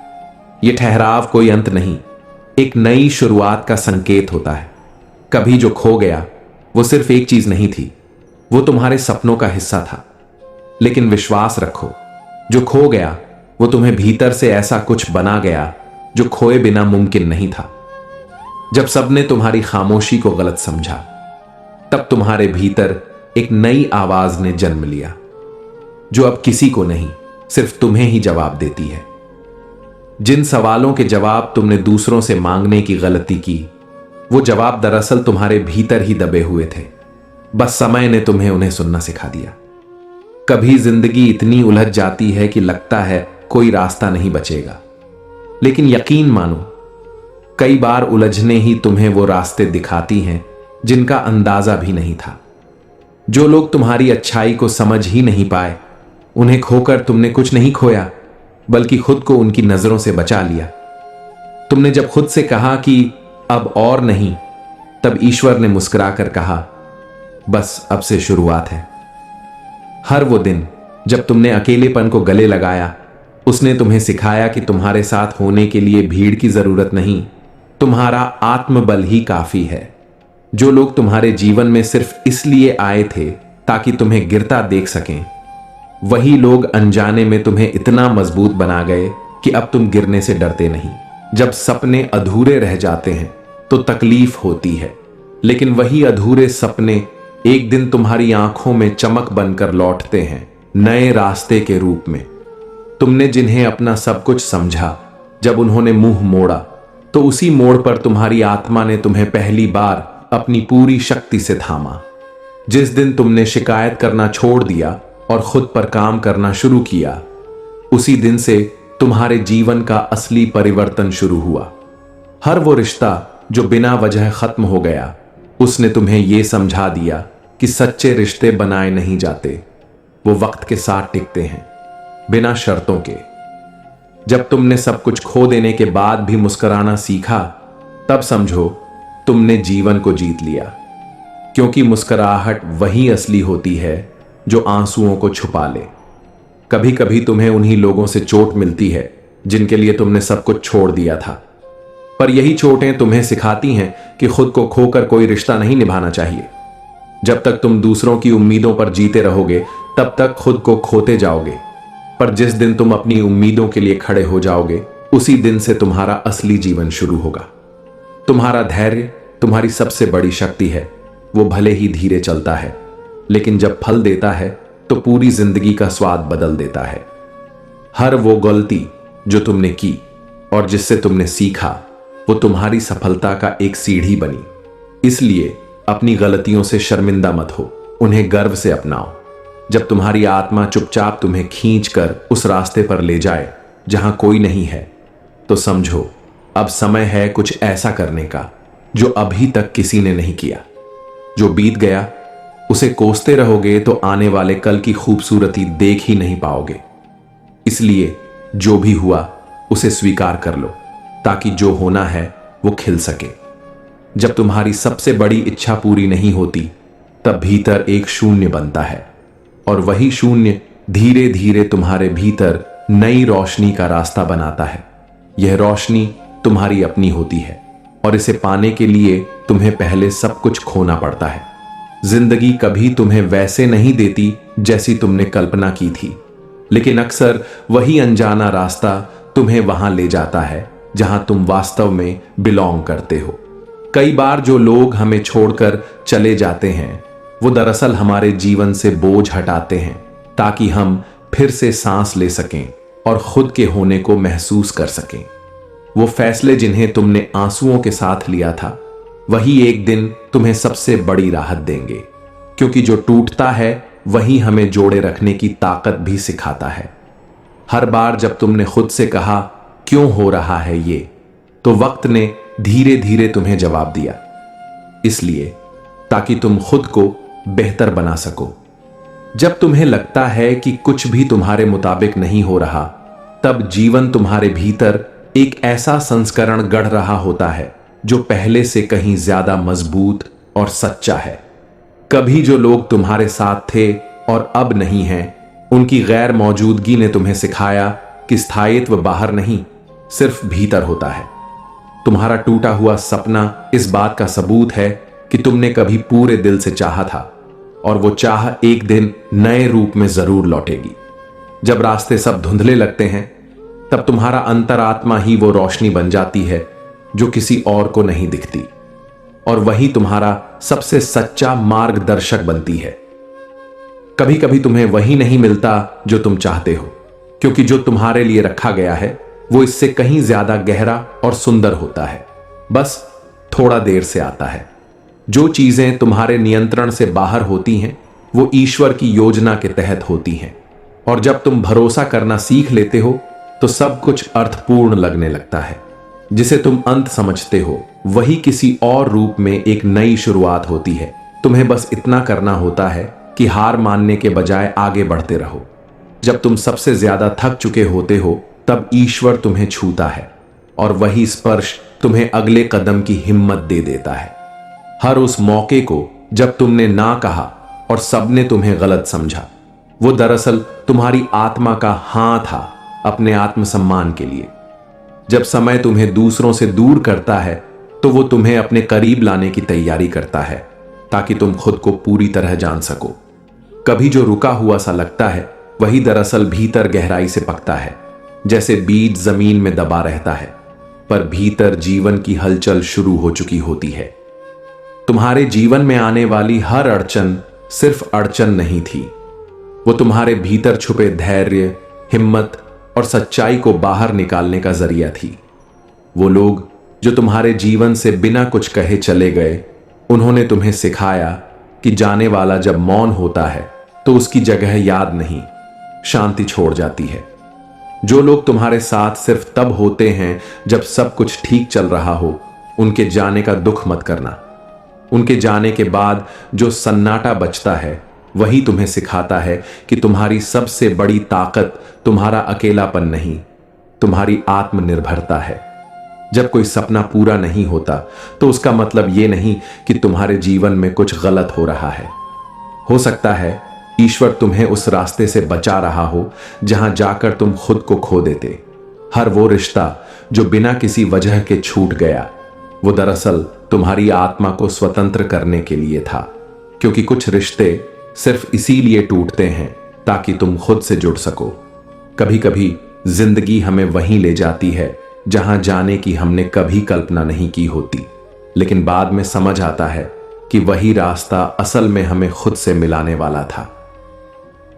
यह ठहराव कोई अंत नहीं, एक नई शुरुआत का संकेत होता है। कभी जो खो गया वो सिर्फ एक चीज नहीं थी, वो तुम्हारे सपनों का हिस्सा था। लेकिन विश्वास रखो, जो खो गया वो तुम्हें भीतर से ऐसा कुछ बना गया जो खोए बिना मुमकिन नहीं था। जब सबने तुम्हारी खामोशी को गलत समझा, तब तुम्हारे भीतर एक नई आवाज ने जन्म लिया, जो अब किसी को नहीं, सिर्फ तुम्हें ही जवाब देती है। जिन सवालों के जवाब तुमने दूसरों से मांगने की गलती की, वो जवाब दरअसल तुम्हारे भीतर ही दबे हुए थे, बस समय ने तुम्हें उन्हें सुनना सिखा दिया। कभी जिंदगी इतनी उलझ जाती है कि लगता है कोई रास्ता नहीं बचेगा, लेकिन यकीन मानो, कई बार उलझने ही तुम्हें वो रास्ते दिखाती हैं जिनका अंदाजा भी नहीं था। जो लोग तुम्हारी अच्छाई को समझ ही नहीं पाए, उन्हें खोकर तुमने कुछ नहीं खोया, बल्कि खुद को उनकी नजरों से बचा लिया। तुमने जब खुद से कहा कि अब और नहीं, तब ईश्वर ने मुस्कुराकर कहा, बस अब से शुरुआत है। हर वो दिन जब तुमने अकेलेपन को गले लगाया, उसने तुम्हें सिखाया कि तुम्हारे साथ होने के लिए भीड़ की जरूरत नहीं, तुम्हारा आत्मबल ही काफी है। जो लोग तुम्हारे जीवन में सिर्फ इसलिए आए थे ताकि तुम्हें गिरता देख सकें, वही लोग अनजाने में तुम्हें इतना मजबूत बना गए कि अब तुम गिरने से डरते नहीं। जब सपने अधूरे रह जाते हैं तो तकलीफ होती है, लेकिन वही अधूरे सपने एक दिन तुम्हारी आंखों में चमक बनकर लौटते हैं, नए रास्ते के रूप में। तुमने जिन्हें अपना सब कुछ समझा, जब उन्होंने मुंह मोड़ा, तो उसी मोड़ पर तुम्हारी आत्मा ने तुम्हें पहली बार अपनी पूरी शक्ति से थामा। जिस दिन तुमने शिकायत करना छोड़ दिया और खुद पर काम करना शुरू किया, उसी दिन से तुम्हारे जीवन का असली परिवर्तन शुरू हुआ। हर वो रिश्ता जो बिना वजह खत्म हो गया, उसने तुम्हें यह समझा दिया कि सच्चे रिश्ते बनाए नहीं जाते, वो वक्त के साथ टिकते हैं, बिना शर्तों के। जब तुमने सब कुछ खो देने के बाद भी मुस्कुराना सीखा, तब समझो तुमने जीवन को जीत लिया, क्योंकि मुस्कुराहट वही असली होती है जो आंसुओं को छुपा ले। कभी कभी तुम्हें उन्हीं लोगों से चोट मिलती है जिनके लिए तुमने सब कुछ छोड़ दिया था, पर यही चोटें तुम्हें सिखाती हैं कि खुद को खोकर कोई रिश्ता नहीं निभाना चाहिए। जब तक तुम दूसरों की उम्मीदों पर जीते रहोगे, तब तक खुद को खोते जाओगे, पर जिस दिन तुम अपनी उम्मीदों के लिए खड़े हो जाओगे, उसी दिन से तुम्हारा असली जीवन शुरू होगा। तुम्हारा धैर्य तुम्हारी सबसे बड़ी शक्ति है। वो भले ही धीरे चलता है, लेकिन जब फल देता है तो पूरी जिंदगी का स्वाद बदल देता है। हर वो गलती जो तुमने की और जिससे तुमने सीखा, वो तुम्हारी सफलता का एक सीढ़ी बनी। इसलिए अपनी गलतियों से शर्मिंदा मत हो, उन्हें गर्व से अपनाओ। जब तुम्हारी आत्मा चुपचाप तुम्हें खींचकर उस रास्ते पर ले जाए जहां कोई नहीं है, तो समझो अब समय है कुछ ऐसा करने का जो अभी तक किसी ने नहीं किया। जो बीत गया उसे कोसते रहोगे तो आने वाले कल की खूबसूरती देख ही नहीं पाओगे। इसलिए जो भी हुआ उसे स्वीकार कर लो, ताकि जो होना है वो खिल सके। जब तुम्हारी सबसे बड़ी इच्छा पूरी नहीं होती, तब भीतर एक शून्य बनता है, और वही शून्य धीरे धीरे तुम्हारे भीतर नई रोशनी का रास्ता बनाता है। यह रोशनी तुम्हारी अपनी होती है, और इसे पाने के लिए तुम्हें पहले सब कुछ खोना पड़ता है। जिंदगी कभी तुम्हें वैसे नहीं देती जैसी तुमने कल्पना की थी, लेकिन अक्सर वही अनजाना रास्ता तुम्हें वहां ले जाता है जहां तुम वास्तव में बिलोंग करते हो। कई बार जो लोग हमें छोड़कर चले जाते हैं वो दरअसल हमारे जीवन से बोझ हटाते हैं ताकि हम फिर से सांस ले सकें और खुद के होने को महसूस कर सकें। वो फैसले जिन्हें तुमने आंसुओं के साथ लिया था वही एक दिन तुम्हें सबसे बड़ी राहत देंगे, क्योंकि जो टूटता है वही हमें जोड़े रखने की ताकत भी सिखाता है। हर बार जब तुमने खुद से कहा क्यों हो रहा है ये, तो वक्त ने धीरे धीरे तुम्हें जवाब दिया, इसलिए ताकि तुम खुद को बेहतर बना सको। जब तुम्हें लगता है कि कुछ भी तुम्हारे मुताबिक नहीं हो रहा, तब जीवन तुम्हारे भीतर एक ऐसा संस्करण गढ़ रहा होता है जो पहले से कहीं ज्यादा मजबूत और सच्चा है। कभी जो लोग तुम्हारे साथ थे और अब नहीं हैं, उनकी गैर मौजूदगी ने तुम्हें सिखाया कि स्थायित्व बाहर नहीं, सिर्फ भीतर होता है। तुम्हारा टूटा हुआ सपना इस बात का सबूत है कि तुमने कभी पूरे दिल से चाहा था, और वो चाह एक दिन नए रूप में जरूर लौटेगी। जब रास्ते सब धुंधले लगते हैं, तब तुम्हारा अंतरात्मा ही वो रोशनी बन जाती है जो किसी और को नहीं दिखती, और वही तुम्हारा सबसे सच्चा मार्गदर्शक बनती है। कभी कभी तुम्हें वही नहीं मिलता जो तुम चाहते हो, क्योंकि जो तुम्हारे लिए रखा गया है वो इससे कहीं ज्यादा गहरा और सुंदर होता है, बस थोड़ा देर से आता है। जो चीजें तुम्हारे नियंत्रण से बाहर होती हैं वो ईश्वर की योजना के तहत होती हैं, और जब तुम भरोसा करना सीख लेते हो तो सब कुछ अर्थपूर्ण लगने लगता है। जिसे तुम अंत समझते हो वही किसी और रूप में एक नई शुरुआत होती है। तुम्हें बस इतना करना होता है कि हार मानने के बजाय आगे बढ़ते रहो। जब तुम सबसे ज्यादा थक चुके होते हो तब ईश्वर तुम्हें छूता है, और वही स्पर्श तुम्हें अगले कदम की हिम्मत दे देता है। हर उस मौके को जब तुमने ना कहा और सबने तुम्हें गलत समझा, वो दरअसल तुम्हारी आत्मा का हां था अपने आत्मसम्मान के लिए। जब समय तुम्हें दूसरों से दूर करता है तो वो तुम्हें अपने करीब लाने की तैयारी करता है, ताकि तुम खुद को पूरी तरह जान सको। कभी जो रुका हुआ सा लगता है वही दरअसल भीतर गहराई से पकता है, जैसे बीज जमीन में दबा रहता है पर भीतर जीवन की हलचल शुरू हो चुकी होती है। तुम्हारे जीवन में आने वाली हर अड़चन सिर्फ अड़चन नहीं थी, वो तुम्हारे भीतर छुपे धैर्य, हिम्मत और सच्चाई को बाहर निकालने का जरिया थी। वो लोग जो तुम्हारे जीवन से बिना कुछ कहे चले गए, उन्होंने तुम्हें सिखाया कि जाने वाला जब मौन होता है तो उसकी जगह याद नहीं, शांति छोड़ जाती है। जो लोग तुम्हारे साथ सिर्फ तब होते हैं जब सब कुछ ठीक चल रहा हो, उनके जाने का दुख मत करना। उनके जाने के बाद जो सन्नाटा बचता है वही तुम्हें सिखाता है कि तुम्हारी सबसे बड़ी ताकत तुम्हारा अकेलापन नहीं, तुम्हारी आत्मनिर्भरता है। जब कोई सपना पूरा नहीं होता तो उसका मतलब यह नहीं कि तुम्हारे जीवन में कुछ गलत हो रहा है। हो सकता है ईश्वर तुम्हें उस रास्ते से बचा रहा हो जहां जाकर तुम खुद को खो देते। हर वो रिश्ता जो बिना किसी वजह के छूट गया, वो दरअसल तुम्हारी आत्मा को स्वतंत्र करने के लिए था, क्योंकि कुछ रिश्ते सिर्फ इसीलिए टूटते हैं ताकि तुम खुद से जुड़ सको। कभी कभी जिंदगी हमें वहीं ले जाती है जहां जाने की हमने कभी कल्पना नहीं की होती, लेकिन बाद में समझ आता है कि वही रास्ता असल में हमें खुद से मिलाने वाला था।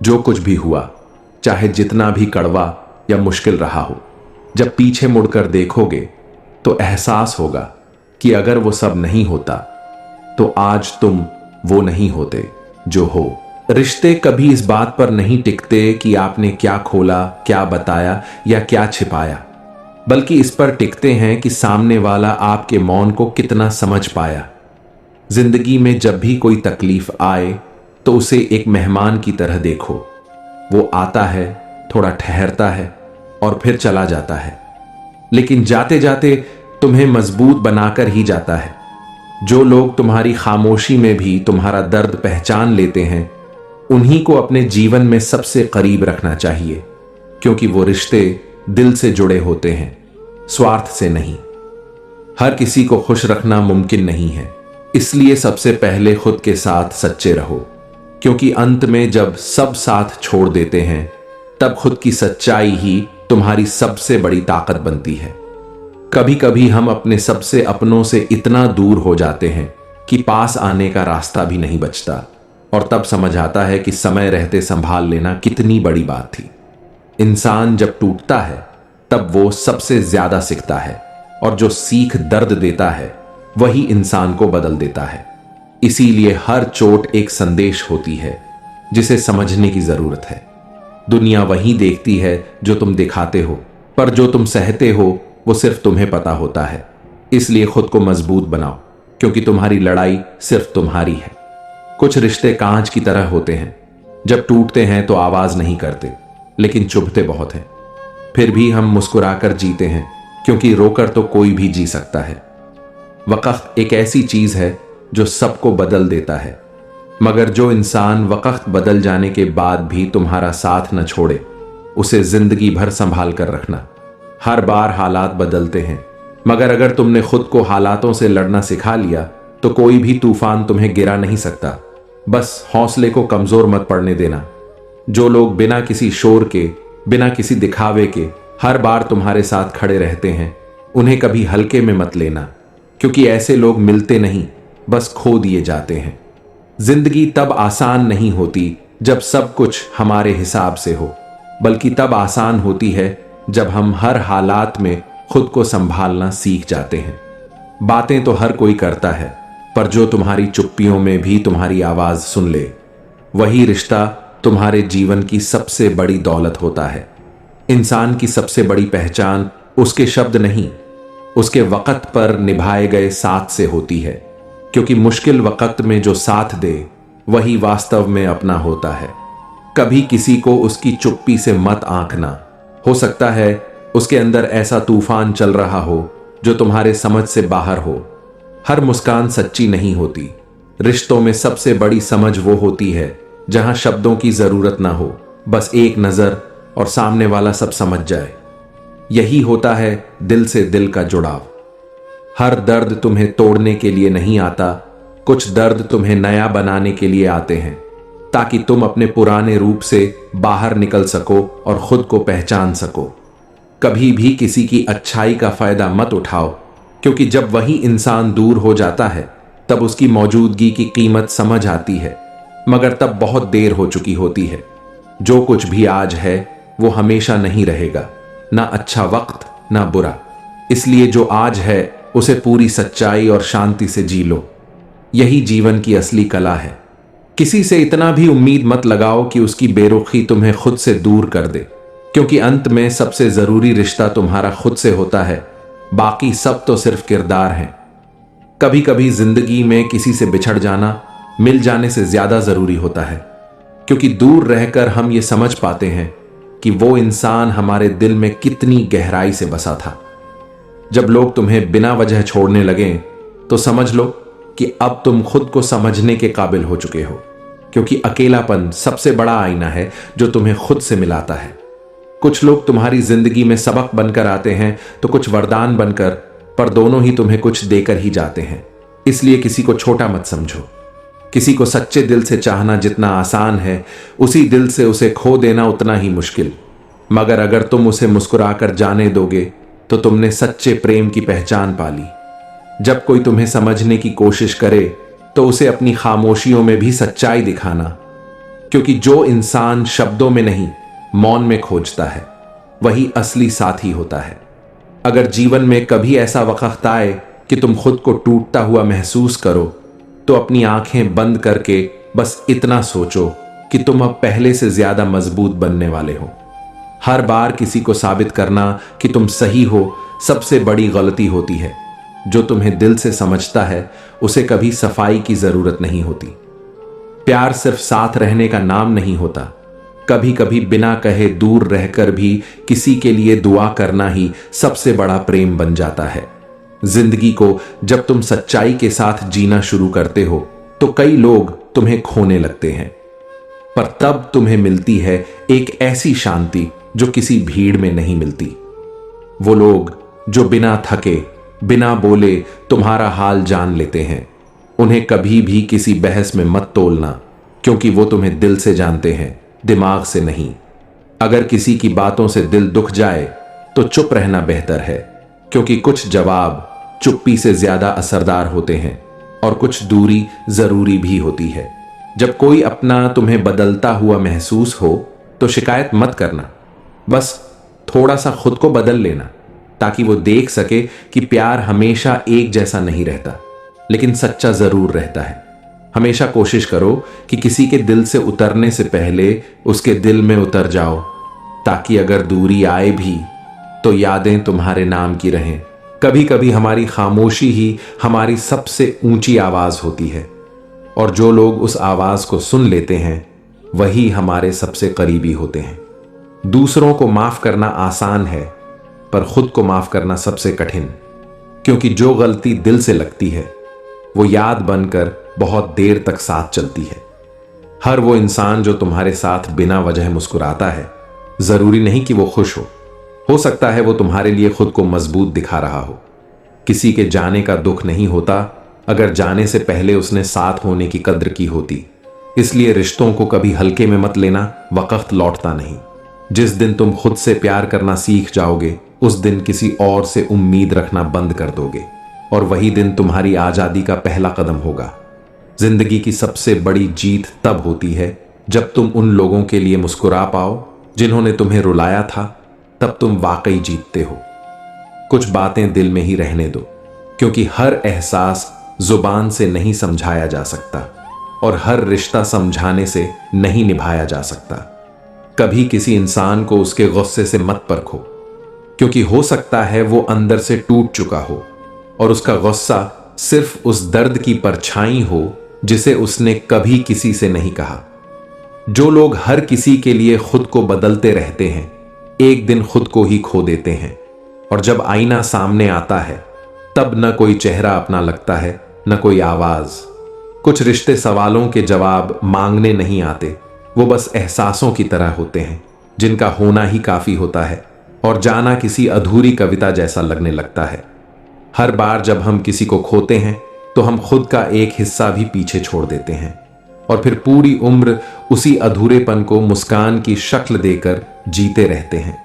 जो कुछ भी हुआ, चाहे जितना भी कड़वा या मुश्किल रहा हो, जब पीछे मुड़कर देखोगे तो एहसास होगा कि अगर वो सब नहीं होता तो आज तुम वो नहीं होते जो हो। रिश्ते कभी इस बात पर नहीं टिकते कि आपने क्या खोला, क्या बताया या क्या छिपाया, बल्कि इस पर टिकते हैं कि सामने वाला आपके मौन को कितना समझ पाया। जिंदगी में जब भी कोई तकलीफ आए तो उसे एक मेहमान की तरह देखो। वो आता है, थोड़ा ठहरता है और फिर चला जाता है, लेकिन जाते जाते तुम्हें मजबूत बनाकर ही जाता है। जो लोग तुम्हारी खामोशी में भी तुम्हारा दर्द पहचान लेते हैं, उन्हीं को अपने जीवन में सबसे करीब रखना चाहिए, क्योंकि वो रिश्ते दिल से जुड़े होते हैं, स्वार्थ से नहीं। हर किसी को खुश रखना मुमकिन नहीं है, इसलिए सबसे पहले खुद के साथ सच्चे रहो, क्योंकि अंत में जब सब साथ छोड़ देते हैं तब खुद की सच्चाई ही तुम्हारी सबसे बड़ी ताकत बनती है। कभी कभी हम अपने सबसे अपनों से इतना दूर हो जाते हैं कि पास आने का रास्ता भी नहीं बचता, और तब समझ आता है कि समय रहते संभाल लेना कितनी बड़ी बात थी। इंसान जब टूटता है तब वो सबसे ज्यादा सीखता है, और जो सीख दर्द देता है वही इंसान को बदल देता है। इसीलिए हर चोट एक संदेश होती है जिसे समझने की जरूरत है। दुनिया वही देखती है जो तुम दिखाते हो, पर जो तुम सहते हो वो सिर्फ तुम्हें पता होता है। इसलिए खुद को मजबूत बनाओ, क्योंकि तुम्हारी लड़ाई सिर्फ तुम्हारी है। कुछ रिश्ते कांच की तरह होते हैं, जब टूटते हैं तो आवाज नहीं करते, लेकिन चुभते बहुत हैं। फिर भी हम मुस्कुराकर जीते हैं, क्योंकि रोकर तो कोई भी जी सकता है। वक्त एक ऐसी चीज है जो सबको बदल देता है, मगर जो इंसान वक्त बदल जाने के बाद भी तुम्हारा साथ न छोड़े, उसे जिंदगी भर संभाल कर रखना। हर बार हालात बदलते हैं, मगर अगर तुमने खुद को हालातों से लड़ना सिखा लिया तो कोई भी तूफान तुम्हें गिरा नहीं सकता। बस हौसले को कमजोर मत पड़ने देना। जो लोग बिना किसी शोर के, बिना किसी दिखावे के हर बार तुम्हारे साथ खड़े रहते हैं, उन्हें कभी हल्के में मत लेना, क्योंकि ऐसे लोग मिलते नहीं, बस खो दिए जाते हैं। जिंदगी तब आसान नहीं होती जब सब कुछ हमारे हिसाब से हो, बल्कि तब आसान होती है जब हम हर हालात में खुद को संभालना सीख जाते हैं। बातें तो हर कोई करता है, पर जो तुम्हारी चुप्पियों में भी तुम्हारी आवाज सुन ले, वही रिश्ता तुम्हारे जीवन की सबसे बड़ी दौलत होता है। इंसान की सबसे बड़ी पहचान उसके शब्द नहीं, उसके वक्त पर निभाए गए साथ से होती है, क्योंकि मुश्किल वक्त में जो साथ दे वही वास्तव में अपना होता है। कभी किसी को उसकी चुप्पी से मत आंकना। हो सकता है उसके अंदर ऐसा तूफान चल रहा हो जो तुम्हारे समझ से बाहर हो। हर मुस्कान सच्ची नहीं होती। रिश्तों में सबसे बड़ी समझ वो होती है जहां शब्दों की जरूरत ना हो, बस एक नजर और सामने वाला सब समझ जाए। यही होता है दिल से दिल का जुड़ाव। हर दर्द तुम्हें तोड़ने के लिए नहीं आता, कुछ दर्द तुम्हें नया बनाने के लिए आते हैं, ताकि तुम अपने पुराने रूप से बाहर निकल सको और खुद को पहचान सको। कभी भी किसी की अच्छाई का फायदा मत उठाओ, क्योंकि जब वही इंसान दूर हो जाता है तब उसकी मौजूदगी की कीमत समझ आती है, मगर तब बहुत देर हो चुकी होती है। जो कुछ भी आज है वो हमेशा नहीं रहेगा, ना अच्छा वक्त ना बुरा। इसलिए जो आज है उसे पूरी सच्चाई और शांति से जी लो। यही जीवन की असली कला है। किसी से इतना भी उम्मीद मत लगाओ कि उसकी बेरुखी तुम्हें खुद से दूर कर दे, क्योंकि अंत में सबसे जरूरी रिश्ता तुम्हारा खुद से होता है, बाकी सब तो सिर्फ किरदार हैं। कभी कभी जिंदगी में किसी से बिछड़ जाना मिल जाने से ज्यादा जरूरी होता है, क्योंकि दूर रहकर हम ये समझ पाते हैं कि वो इंसान हमारे दिल में कितनी गहराई से बसा था। जब लोग तुम्हें बिना वजह छोड़ने लगे तो समझ लो कि अब तुम खुद को समझने के काबिल हो चुके हो, क्योंकि अकेलापन सबसे बड़ा आईना है जो तुम्हें खुद से मिलाता है। कुछ लोग तुम्हारी जिंदगी में सबक बनकर आते हैं तो कुछ वरदान बनकर, पर दोनों ही तुम्हें कुछ देकर ही जाते हैं। इसलिए किसी को छोटा मत समझो। किसी को सच्चे दिल से चाहना जितना आसान है, उसी दिल से उसे खो देना उतना ही मुश्किल। मगर अगर तुम उसे मुस्कुराकर जाने दोगे तो तुमने सच्चे प्रेम की पहचान पा ली। जब कोई तुम्हें समझने की कोशिश करे तो उसे अपनी खामोशियों में भी सच्चाई दिखाना, क्योंकि जो इंसान शब्दों में नहीं मौन में खोजता है वही असली साथी होता है। अगर जीवन में कभी ऐसा वक्त आए कि तुम खुद को टूटता हुआ महसूस करो, तो अपनी आंखें बंद करके बस इतना सोचो कि तुम अब पहले से ज्यादा मजबूत बनने वाले हो। हर बार किसी को साबित करना कि तुम सही हो सबसे बड़ी गलती होती है। जो तुम्हें दिल से समझता है उसे कभी सफाई की जरूरत नहीं होती। प्यार सिर्फ साथ रहने का नाम नहीं होता। कभी कभी बिना कहे दूर रहकर भी किसी के लिए दुआ करना ही सबसे बड़ा प्रेम बन जाता है। जिंदगी को जब तुम सच्चाई के साथ जीना शुरू करते हो तो कई लोग तुम्हें खोने लगते हैं, पर तब तुम्हें मिलती है एक ऐसी शांति जो किसी भीड़ में नहीं मिलती। वो लोग जो बिना थके, बिना बोले तुम्हारा हाल जान लेते हैं। उन्हें कभी भी किसी बहस में मत तोलना, क्योंकि वो तुम्हें दिल से जानते हैं, दिमाग से नहीं। अगर किसी की बातों से दिल दुख जाए तो चुप रहना बेहतर है, क्योंकि कुछ जवाब चुप्पी से ज्यादा असरदार होते हैं और कुछ दूरी जरूरी भी होती है। जब कोई अपना तुम्हें बदलता हुआ महसूस हो तो शिकायत मत करना, बस थोड़ा सा खुद को बदल लेना, ताकि वो देख सके कि प्यार हमेशा एक जैसा नहीं रहता, लेकिन सच्चा जरूर रहता है। हमेशा कोशिश करो कि किसी के दिल से उतरने से पहले उसके दिल में उतर जाओ, ताकि अगर दूरी आए भी तो यादें तुम्हारे नाम की रहें। कभी कभी हमारी खामोशी ही हमारी सबसे ऊंची आवाज होती है, और जो लोग उस आवाज को सुन लेते हैं वही हमारे सबसे करीबी होते हैं। दूसरों को माफ करना आसान है, पर खुद को माफ करना सबसे कठिन, क्योंकि जो गलती दिल से लगती है वो याद बनकर बहुत देर तक साथ चलती है। हर वो इंसान जो तुम्हारे साथ बिना वजह मुस्कुराता है, जरूरी नहीं कि वो खुश हो सकता है वो तुम्हारे लिए खुद को मजबूत दिखा रहा हो। किसी के जाने का दुख नहीं होता अगर जाने से पहले उसने साथ होने की कद्र की होती। इसलिए रिश्तों को कभी हल्के में मत लेना, वक्त लौटता नहीं। जिस दिन तुम खुद से प्यार करना सीख जाओगे, उस दिन किसी और से उम्मीद रखना बंद कर दोगे, और वही दिन तुम्हारी आजादी का पहला कदम होगा। जिंदगी की सबसे बड़ी जीत तब होती है जब तुम उन लोगों के लिए मुस्कुरा पाओ जिन्होंने तुम्हें रुलाया था, तब तुम वाकई जीतते हो। कुछ बातें दिल में ही रहने दो, क्योंकि हर एहसास जुबान से नहीं समझाया जा सकता, और हर रिश्ता समझाने से नहीं निभाया जा सकता। कभी किसी इंसान को उसके गुस्से से मत परखो, क्योंकि हो सकता है वो अंदर से टूट चुका हो और उसका गुस्सा सिर्फ उस दर्द की परछाई हो जिसे उसने कभी किसी से नहीं कहा। जो लोग हर किसी के लिए खुद को बदलते रहते हैं, एक दिन खुद को ही खो देते हैं, और जब आईना सामने आता है तब न कोई चेहरा अपना लगता है, न कोई आवाज। कुछ रिश्ते सवालों के जवाब मांगने नहीं आते, वो बस एहसासों की तरह होते हैं जिनका होना ही काफी होता है, और जाना किसी अधूरी कविता जैसा लगने लगता है। हर बार जब हम किसी को खोते हैं तो हम खुद का एक हिस्सा भी पीछे छोड़ देते हैं, और फिर पूरी उम्र उसी अधूरेपन को मुस्कान की शक्ल देकर जीते रहते हैं।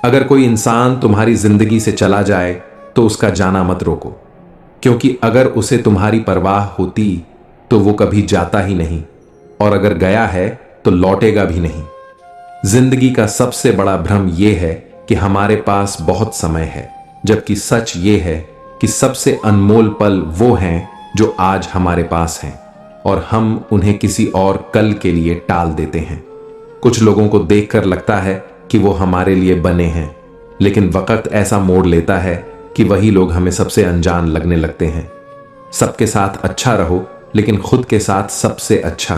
अगर कोई इंसान तुम्हारी जिंदगी से चला जाए तो उसका जाना मत रोको, क्योंकि अगर उसे तुम्हारी परवाह होती तो वो कभी जाता ही नहीं, और अगर गया है तो लौटेगा भी नहीं। जिंदगी का सबसे बड़ा भ्रम यह है कि हमारे पास बहुत समय है, जबकि सच ये है कि सबसे अनमोल पल वो हैं जो आज हमारे पास हैं, और हम उन्हें किसी और कल के लिए टाल देते हैं। कुछ लोगों को देखकर लगता है कि वो हमारे लिए बने हैं, लेकिन वक्त ऐसा मोड़ लेता है कि वही लोग हमें सबसे अनजान लगने लगते हैं। सबके साथ अच्छा रहो, लेकिन खुद के साथ सबसे अच्छा,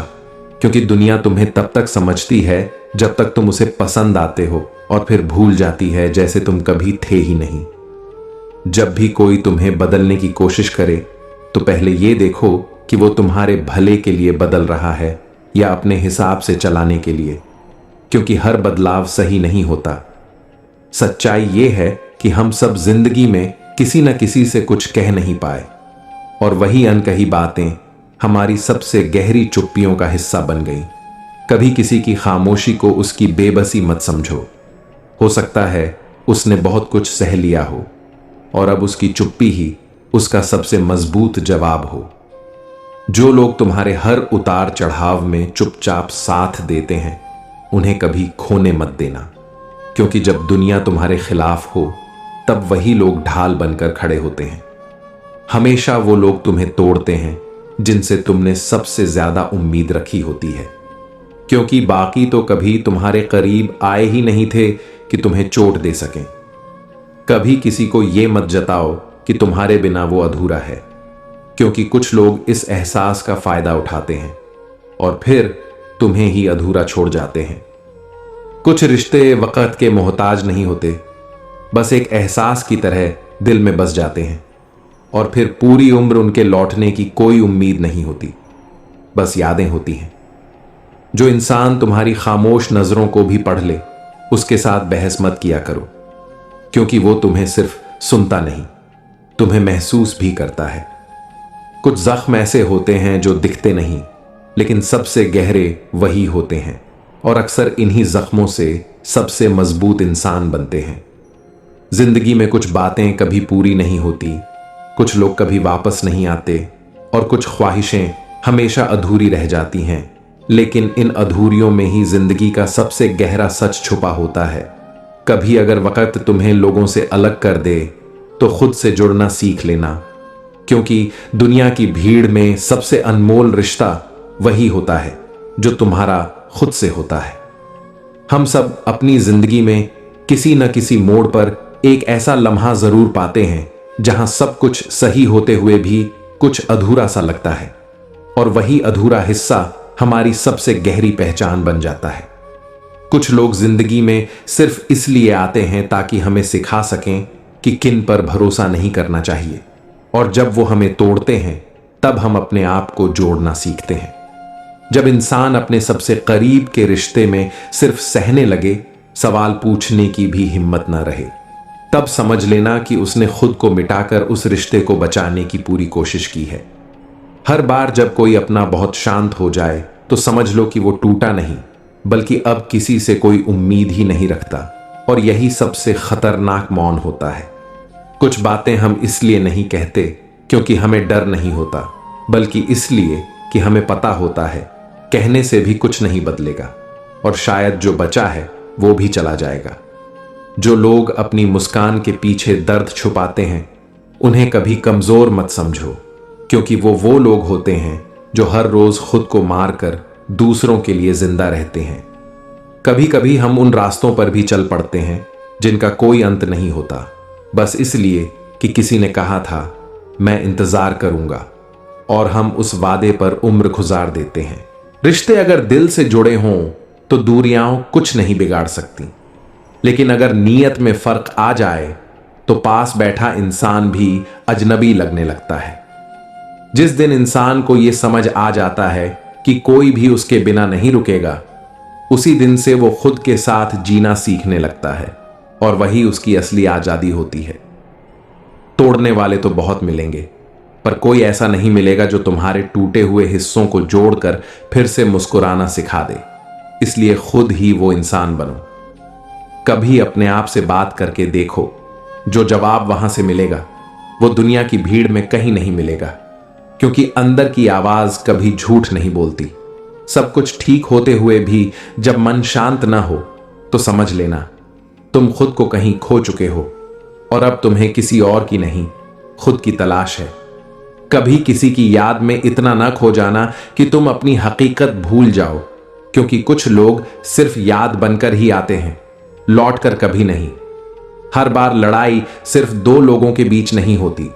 क्योंकि दुनिया तुम्हें तब तक समझती है जब तक तुम उसे पसंद आते हो, और फिर भूल जाती है जैसे तुम कभी थे ही नहीं। जब भी कोई तुम्हें बदलने की कोशिश करे तो पहले ये देखो कि वो तुम्हारे भले के लिए बदल रहा है या अपने हिसाब से चलाने के लिए, क्योंकि हर बदलाव सही नहीं होता। सच्चाई ये है कि हम सब जिंदगी में किसी न किसी से कुछ कह नहीं पाए, और वही अनकही बातें हमारी सबसे गहरी चुप्पियों का हिस्सा बन गई। कभी किसी की खामोशी को उसकी बेबसी मत समझो। हो सकता है उसने बहुत कुछ सह लिया हो, और अब उसकी चुप्पी ही उसका सबसे मजबूत जवाब हो। जो लोग तुम्हारे हर उतार चढ़ाव में चुपचाप साथ देते हैं, उन्हें कभी खोने मत देना, क्योंकि जब दुनिया तुम्हारे खिलाफ हो तब वही लोग ढाल बनकर खड़े होते हैं। हमेशा वो लोग तुम्हें तोड़ते हैं जिनसे तुमने सबसे ज्यादा उम्मीद रखी होती है, क्योंकि बाकी तो कभी तुम्हारे करीब आए ही नहीं थे कि तुम्हें चोट दे सकें। कभी किसी को यह मत जताओ कि तुम्हारे बिना वो अधूरा है, क्योंकि कुछ लोग इस एहसास का फायदा उठाते हैं और फिर तुम्हें ही अधूरा छोड़ जाते हैं। कुछ रिश्ते वक्त के मोहताज नहीं होते, बस एक एहसास की तरह दिल में बस जाते हैं, और फिर पूरी उम्र उनके लौटने की कोई उम्मीद नहीं होती, बस यादें होती हैं। जो इंसान तुम्हारी खामोश नजरों को भी पढ़ ले, उसके साथ बहस मत किया करो, क्योंकि वो तुम्हें सिर्फ सुनता नहीं, तुम्हें महसूस भी करता है। कुछ जख्म ऐसे होते हैं जो दिखते नहीं, लेकिन सबसे गहरे वही होते हैं, और अक्सर इन्हीं जख्मों से सबसे मजबूत इंसान बनते हैं। जिंदगी में कुछ बातें कभी पूरी नहीं होती, कुछ लोग कभी वापस नहीं आते, और कुछ ख्वाहिशें हमेशा अधूरी रह जाती हैं। लेकिन इन अधूरियों में ही जिंदगी का सबसे गहरा सच छुपा होता है। कभी अगर वक्त तुम्हें लोगों से अलग कर दे तो खुद से जुड़ना सीख लेना, क्योंकि दुनिया की भीड़ में सबसे अनमोल रिश्ता वही होता है जो तुम्हारा खुद से होता है। हम सब अपनी जिंदगी में किसी न किसी मोड़ पर एक ऐसा लम्हा जरूर पाते हैं जहां सब कुछ सही होते हुए भी कुछ अधूरा सा लगता है, और वही अधूरा हिस्सा हमारी सबसे गहरी पहचान बन जाता है। कुछ लोग जिंदगी में सिर्फ इसलिए आते हैं ताकि हमें सिखा सकें कि किन पर भरोसा नहीं करना चाहिए, और जब वो हमें तोड़ते हैं तब हम अपने आप को जोड़ना सीखते हैं। जब इंसान अपने सबसे करीब के रिश्ते में सिर्फ सहने लगे, सवाल पूछने की भी हिम्मत न रहे, तब समझ लेना कि उसने खुद को मिटाकर उस रिश्ते को बचाने की पूरी कोशिश की है। हर बार जब कोई अपना बहुत शांत हो जाए तो समझ लो कि वो टूटा नहीं, बल्कि अब किसी से कोई उम्मीद ही नहीं रखता, और यही सबसे खतरनाक मौन होता है। कुछ बातें हम इसलिए नहीं कहते क्योंकि हमें डर नहीं होता, बल्कि इसलिए कि हमें पता होता है कहने से भी कुछ नहीं बदलेगा, और शायद जो बचा है वो भी चला जाएगा। जो लोग अपनी मुस्कान के पीछे दर्द छुपाते हैं उन्हें कभी कमजोर मत समझो, क्योंकि वो लोग होते हैं जो हर रोज खुद को मारकर दूसरों के लिए जिंदा रहते हैं। कभी कभी हम उन रास्तों पर भी चल पड़ते हैं जिनका कोई अंत नहीं होता, बस इसलिए कि किसी ने कहा था मैं इंतजार करूंगा, और हम उस वादे पर उम्र गुजार देते हैं। रिश्ते अगर दिल से जुड़े हों तो दूरियां कुछ नहीं बिगाड़ सकती, लेकिन अगर नीयत में फर्क आ जाए तो पास बैठा इंसान भी अजनबी लगने लगता है। जिस दिन इंसान को यह समझ आ जाता है कि कोई भी उसके बिना नहीं रुकेगा, उसी दिन से वो खुद के साथ जीना सीखने लगता है, और वही उसकी असली आजादी होती है। तोड़ने वाले तो बहुत मिलेंगे, पर कोई ऐसा नहीं मिलेगा जो तुम्हारे टूटे हुए हिस्सों को जोड़कर फिर से मुस्कुराना सिखा दे। इसलिए खुद ही वो इंसान बनो। कभी अपने आप से बात करके देखो, जो जवाब वहां से मिलेगा वो दुनिया की भीड़ में कहीं नहीं मिलेगा, क्योंकि अंदर की आवाज कभी झूठ नहीं बोलती। सब कुछ ठीक होते हुए भी जब मन शांत ना हो तो समझ लेना तुम खुद को कहीं खो चुके हो, और अब तुम्हें किसी और की नहीं, खुद की तलाश है। कभी किसी की याद में इतना ना खो जाना कि तुम अपनी हकीकत भूल जाओ, क्योंकि कुछ लोग सिर्फ याद बनकर ही आते हैं, लौट कर कभी नहीं। हर बार लड़ाई सिर्फ दो लोगों के बीच नहीं होती,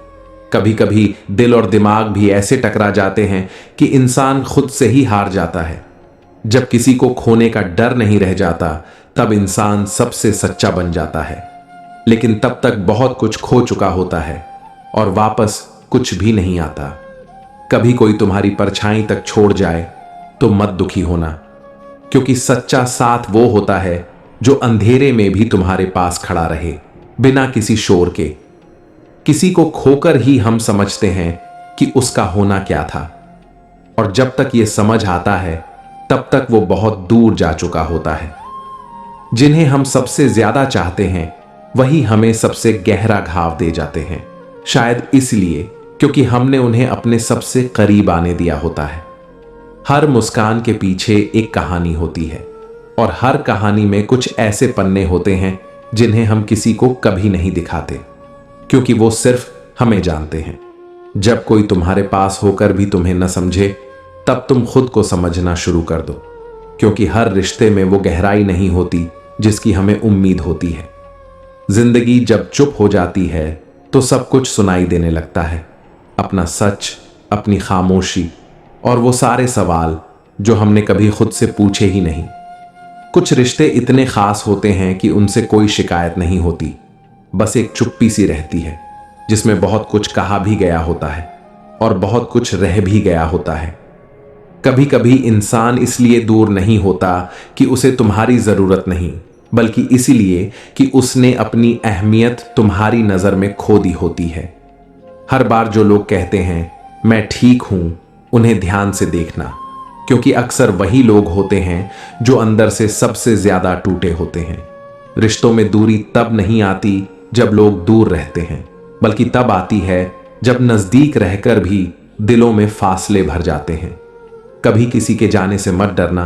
कभी कभी दिल और दिमाग भी ऐसे टकरा जाते हैं कि इंसान खुद से ही हार जाता है। जब किसी को खोने का डर नहीं रह जाता तब इंसान सबसे सच्चा बन जाता है, लेकिन तब तक बहुत कुछ खो चुका होता है और वापस कुछ भी नहीं आता। कभी कोई तुम्हारी परछाई तक छोड़ जाए तो मत दुखी होना, क्योंकि सच्चा साथ वो होता है जो अंधेरे में भी तुम्हारे पास खड़ा रहे, बिना किसी शोर के। किसी को खोकर ही हम समझते हैं कि उसका होना क्या था, और जब तक ये समझ आता है तब तक वो बहुत दूर जा चुका होता है। जिन्हें हम सबसे ज्यादा चाहते हैं वही हमें सबसे गहरा घाव दे जाते हैं, शायद इसलिए क्योंकि हमने उन्हें अपने सबसे करीब आने दिया होता है। हर मुस्कान के पीछे एक कहानी होती है, और हर कहानी में कुछ ऐसे पन्ने होते हैं जिन्हें हम किसी को कभी नहीं दिखाते, क्योंकि वो सिर्फ हमें जानते हैं। जब कोई तुम्हारे पास होकर भी तुम्हें न समझे तब तुम खुद को समझना शुरू कर दो, क्योंकि हर रिश्ते में वो गहराई नहीं होती जिसकी हमें उम्मीद होती है। जिंदगी जब चुप हो जाती है तो सब कुछ सुनाई देने लगता है, अपना सच, अपनी खामोशी, और वो सारे सवाल जो हमने कभी खुद से पूछे ही नहीं। कुछ रिश्ते इतने खास होते हैं कि उनसे कोई शिकायत नहीं होती, बस एक चुप्पी सी रहती है जिसमें बहुत कुछ कहा भी गया होता है और बहुत कुछ रह भी गया होता है। कभी कभी इंसान इसलिए दूर नहीं होता कि उसे तुम्हारी जरूरत नहीं, बल्कि इसीलिए कि उसने अपनी अहमियत तुम्हारी नजर में खो दी होती है। हर बार जो लोग कहते हैं मैं ठीक हूं, उन्हें ध्यान से देखना, क्योंकि अक्सर वही लोग होते हैं जो अंदर से सबसे ज्यादा टूटे होते हैं। रिश्तों में दूरी तब नहीं आती जब लोग दूर रहते हैं, बल्कि तब आती है जब नजदीक रहकर भी दिलों में फासले भर जाते हैं। कभी किसी के जाने से मत डरना,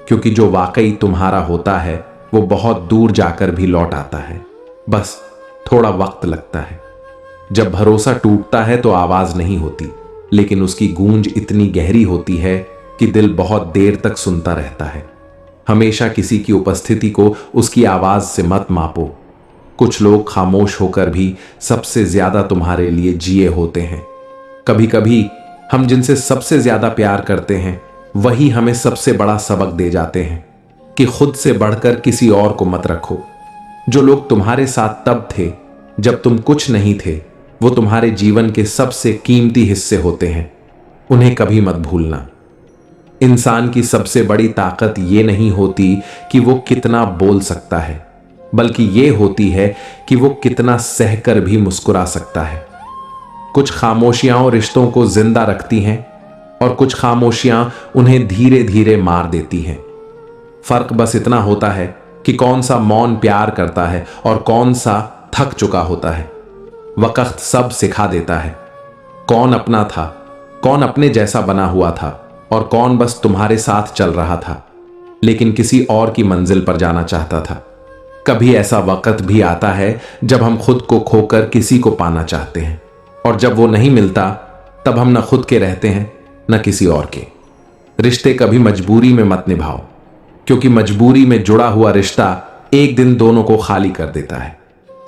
क्योंकि जो वाकई तुम्हारा होता है वो बहुत दूर जाकर भी लौट आता है, बस थोड़ा वक्त लगता है। जब भरोसा टूटता है तो आवाज नहीं होती, लेकिन उसकी गूंज इतनी गहरी होती है कि दिल बहुत देर तक सुनता रहता है। हमेशा किसी की उपस्थिति को उसकी आवाज से मत मापो। कुछ लोग खामोश होकर भी सबसे ज्यादा तुम्हारे लिए जिए होते हैं। कभी कभी हम जिनसे सबसे ज्यादा प्यार करते हैं वही हमें सबसे बड़ा सबक दे जाते हैं कि खुद से बढ़कर किसी और को मत रखो। जो लोग तुम्हारे साथ तब थे जब तुम कुछ नहीं थे, वो तुम्हारे जीवन के सबसे कीमती हिस्से होते हैं। उन्हें कभी मत भूलना। इंसान की सबसे बड़ी ताकत ये नहीं होती कि वो कितना बोल सकता है, बल्कि ये होती है कि वो कितना सहकर भी मुस्कुरा सकता है। कुछ खामोशियां रिश्तों को जिंदा रखती हैं और कुछ खामोशियां उन्हें धीरे धीरे मार देती हैं। फर्क बस इतना होता है कि कौन सा मौन प्यार करता है और कौन सा थक चुका होता है। वक्त सब सिखा देता है, कौन अपना था, कौन अपने जैसा बना हुआ था और कौन बस तुम्हारे साथ चल रहा था लेकिन किसी और की मंजिल पर जाना चाहता था। कभी ऐसा वक्त भी आता है जब हम खुद को खोकर किसी को पाना चाहते हैं, और जब वो नहीं मिलता तब हम न खुद के रहते हैं न किसी और के। रिश्ते कभी मजबूरी में मत निभाओ, क्योंकि मजबूरी में जुड़ा हुआ रिश्ता एक दिन दोनों को खाली कर देता है।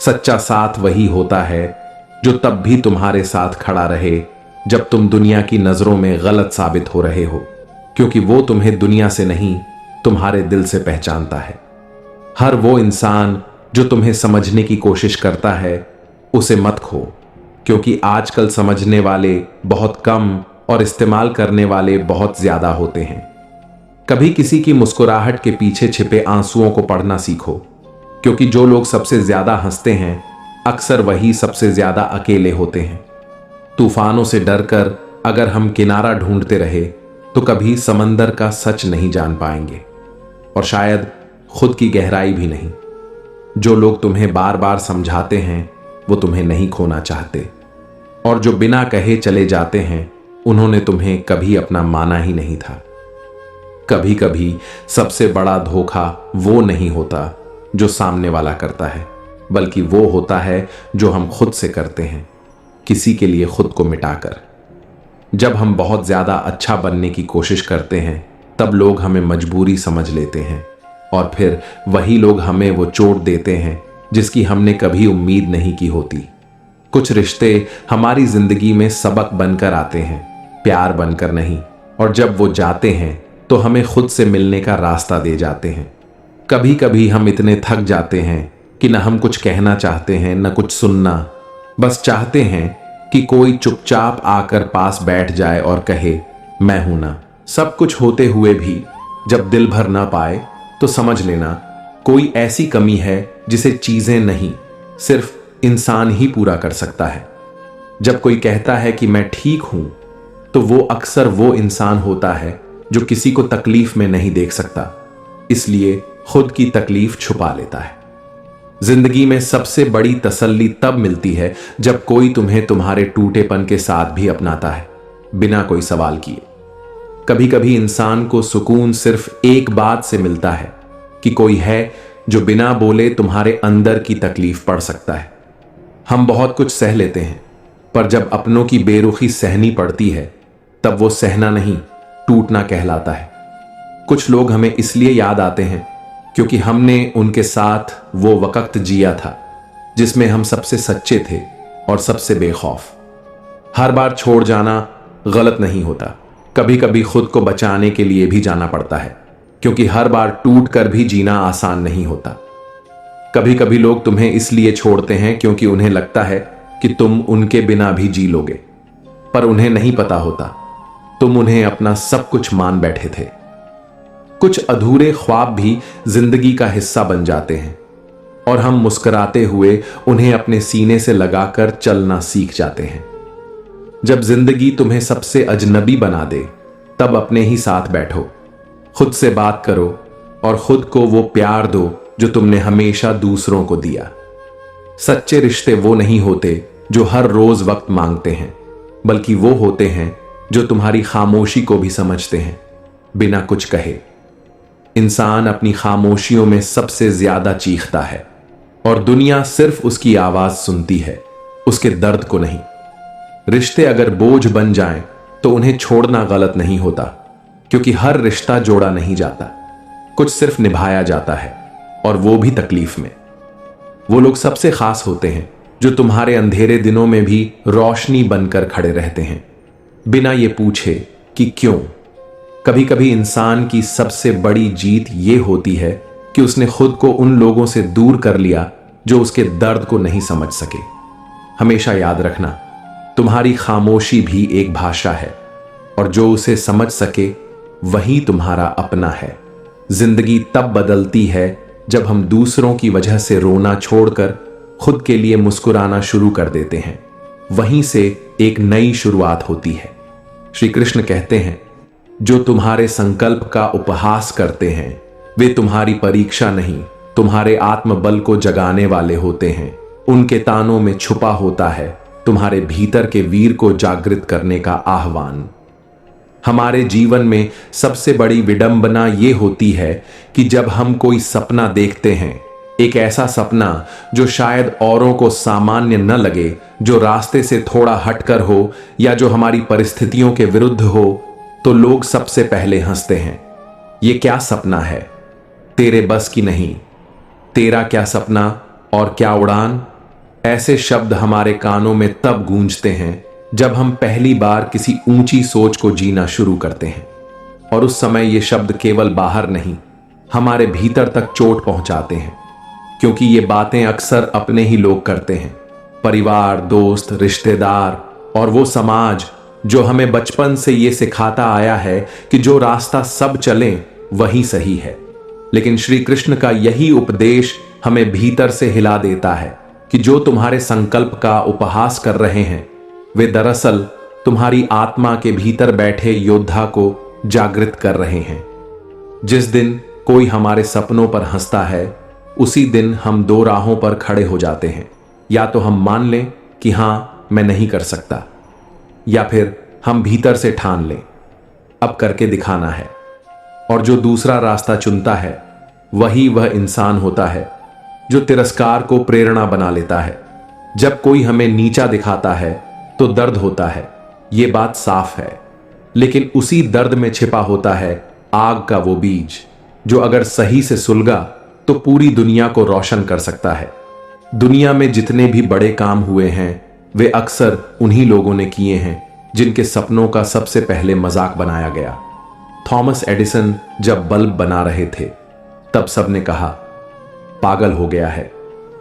सच्चा साथ वही होता है जो तब भी तुम्हारे साथ खड़ा रहे जब तुम दुनिया की नजरों में गलत साबित हो रहे हो, क्योंकि वो तुम्हें दुनिया से नहीं तुम्हारे दिल से पहचानता है। हर वो इंसान जो तुम्हें समझने की कोशिश करता है उसे मत खो, क्योंकि आजकल समझने वाले बहुत कम और इस्तेमाल करने वाले बहुत ज्यादा होते हैं। कभी किसी की मुस्कुराहट के पीछे छिपे आंसुओं को पढ़ना सीखो, क्योंकि जो लोग सबसे ज्यादा हंसते हैं अक्सर वही सबसे ज्यादा अकेले होते हैं। तूफानों से डरकर अगर हम किनारा ढूंढते रहे तो कभी समंदर का सच नहीं जान पाएंगे, और शायद खुद की गहराई भी नहीं। जो लोग तुम्हें बार बार समझाते हैं वो तुम्हें नहीं खोना चाहते, और जो बिना कहे चले जाते हैं उन्होंने तुम्हें कभी अपना माना ही नहीं था। कभी कभी सबसे बड़ा धोखा वो नहीं होता जो सामने वाला करता है, बल्कि वो होता है जो हम खुद से करते हैं, किसी के लिए खुद को मिटाकर। जब हम बहुत ज्यादा अच्छा बनने की कोशिश करते हैं तब लोग हमें मजबूरी समझ लेते हैं, और फिर वही लोग हमें वो चोट देते हैं जिसकी हमने कभी उम्मीद नहीं की होती। कुछ रिश्ते हमारी जिंदगी में सबक बनकर आते हैं, प्यार बनकर नहीं, और जब वो जाते हैं तो हमें खुद से मिलने का रास्ता दे जाते हैं। कभी कभी हम इतने थक जाते हैं कि न हम कुछ कहना चाहते हैं न कुछ सुनना, बस चाहते हैं कि कोई चुपचाप आकर पास बैठ जाए और कहे मैं हूं ना। सब कुछ होते हुए भी जब दिल भर ना पाए तो समझ लेना कोई ऐसी कमी है जिसे चीजें नहीं सिर्फ इंसान ही पूरा कर सकता है। जब कोई कहता है कि मैं ठीक हूं तो वो अक्सर वो इंसान होता है जो किसी को तकलीफ में नहीं देख सकता, इसलिए खुद की तकलीफ छुपा लेता है। जिंदगी में सबसे बड़ी तसल्ली तब मिलती है जब कोई तुम्हें तुम्हारे टूटेपन के साथ भी अपनाता है, बिना कोई सवाल किए। कभी कभी इंसान को सुकून सिर्फ एक बात से मिलता है कि कोई है जो बिना बोले तुम्हारे अंदर की तकलीफ पढ़ सकता है। हम बहुत कुछ सह लेते हैं, पर जब अपनों की बेरुखी सहनी पड़ती है तब वो सहना नहीं टूटना कहलाता है। कुछ लोग हमें इसलिए याद आते हैं क्योंकि हमने उनके साथ वो वक्त जिया था जिसमें हम सबसे सच्चे थे और सबसे बेखौफ। हर बार छोड़ जाना गलत नहीं होता, कभी कभी खुद को बचाने के लिए भी जाना पड़ता है, क्योंकि हर बार टूट कर भी जीना आसान नहीं होता। कभी कभी लोग तुम्हें इसलिए छोड़ते हैं क्योंकि उन्हें लगता है कि तुम उनके बिना भी जी लोगे, पर उन्हें नहीं पता होता तुम उन्हें अपना सब कुछ मान बैठे थे। कुछ अधूरे ख्वाब भी जिंदगी का हिस्सा बन जाते हैं और हम मुस्कुराते हुए उन्हें अपने सीने से लगाकर चलना सीख जाते हैं। जब जिंदगी तुम्हें सबसे अजनबी बना दे, तब अपने ही साथ बैठो, खुद से बात करो और खुद को वो प्यार दो जो तुमने हमेशा दूसरों को दिया। सच्चे रिश्ते वो नहीं होते जो हर रोज वक्त मांगते हैं, बल्कि वो होते हैं जो तुम्हारी खामोशी को भी समझते हैं बिना कुछ कहे। इंसान अपनी खामोशियों में सबसे ज्यादा चीखता है और दुनिया सिर्फ उसकी आवाज सुनती है, उसके दर्द को नहीं। रिश्ते अगर बोझ बन जाएं तो उन्हें छोड़ना गलत नहीं होता, क्योंकि हर रिश्ता जोड़ा नहीं जाता, कुछ सिर्फ निभाया जाता है, और वो भी तकलीफ में। वो लोग सबसे खास होते हैं जो तुम्हारे अंधेरे दिनों में भी रोशनी बनकर खड़े रहते हैं, बिना ये पूछे कि क्यों। कभी कभी इंसान की सबसे बड़ी जीत ये होती है कि उसने खुद को उन लोगों से दूर कर लिया जो उसके दर्द को नहीं समझ सके। हमेशा याद रखना, तुम्हारी खामोशी भी एक भाषा है, और जो उसे समझ सके वही तुम्हारा अपना है। जिंदगी तब बदलती है जब हम दूसरों की वजह से रोना छोड़कर खुद के लिए मुस्कुराना शुरू कर देते हैं। वहीं से एक नई शुरुआत होती है। श्री कृष्ण कहते हैं, जो तुम्हारे संकल्प का उपहास करते हैं वे तुम्हारी परीक्षा नहीं, तुम्हारे आत्मबल को जगाने वाले होते हैं। उनके तानों में छुपा होता है तुम्हारे भीतर के वीर को जागृत करने का आह्वान। हमारे जीवन में सबसे बड़ी विडंबना ये होती है कि जब हम कोई सपना देखते हैं, एक ऐसा सपना जो शायद औरों को सामान्य न लगे, जो रास्ते से थोड़ा हटकर हो या जो हमारी परिस्थितियों के विरुद्ध हो, तो लोग सबसे पहले हंसते हैं। ये क्या सपना है, तेरे बस की नहीं, तेरा क्या सपना और क्या उड़ान। ऐसे शब्द हमारे कानों में तब गूंजते हैं जब हम पहली बार किसी ऊंची सोच को जीना शुरू करते हैं, और उस समय ये शब्द केवल बाहर नहीं, हमारे भीतर तक चोट पहुंचाते हैं, क्योंकि ये बातें अक्सर अपने ही लोग करते हैं। परिवार, दोस्त, रिश्तेदार और वो समाज जो हमें बचपन से ये सिखाता आया है कि जो रास्ता सब चलें वही सही है। लेकिन श्री कृष्ण का यही उपदेश हमें भीतर से हिला देता है कि जो तुम्हारे संकल्प का उपहास कर रहे हैं वे दरअसल तुम्हारी आत्मा के भीतर बैठे योद्धा को जागृत कर रहे हैं। जिस दिन कोई हमारे सपनों पर हंसता है, उसी दिन हम दो राहों पर खड़े हो जाते हैं। या तो हम मान लें कि हां मैं नहीं कर सकता, या फिर हम भीतर से ठान लें अब करके दिखाना है। और जो दूसरा रास्ता चुनता है वही वह इंसान होता है जो तिरस्कार को प्रेरणा बना लेता है। जब कोई हमें नीचा दिखाता है तो दर्द होता है, ये बात साफ है, लेकिन उसी दर्द में छिपा होता है आग का वो बीज जो अगर सही से सुलगा तो पूरी दुनिया को रोशन कर सकता है। दुनिया में जितने भी बड़े काम हुए हैं वे अक्सर उन्हीं लोगों ने किए हैं जिनके सपनों का सबसे पहले मजाक बनाया गया। थॉमस एडिसन जब बल्ब बना रहे थे तब सबने कहा पागल हो गया है,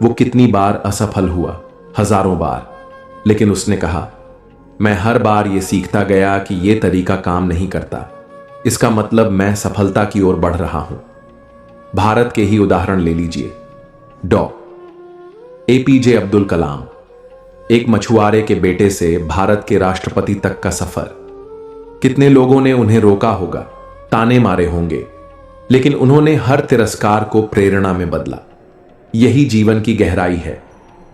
वो कितनी बार असफल हुआ, हजारों बार। लेकिन उसने कहा मैं हर बार ये सीखता गया कि ये तरीका काम नहीं करता, इसका मतलब मैं सफलता की ओर बढ़ रहा हूं। भारत के ही उदाहरण ले लीजिए। APJ अब्दुल कलाम, एक मछुआरे के बेटे से भारत के राष्ट्रपति तक का सफर। कितने लोगों ने उन्हें रोका होगा, ताने मारे होंगे, लेकिन उन्होंने हर तिरस्कार को प्रेरणा में बदला। यही जीवन की गहराई है।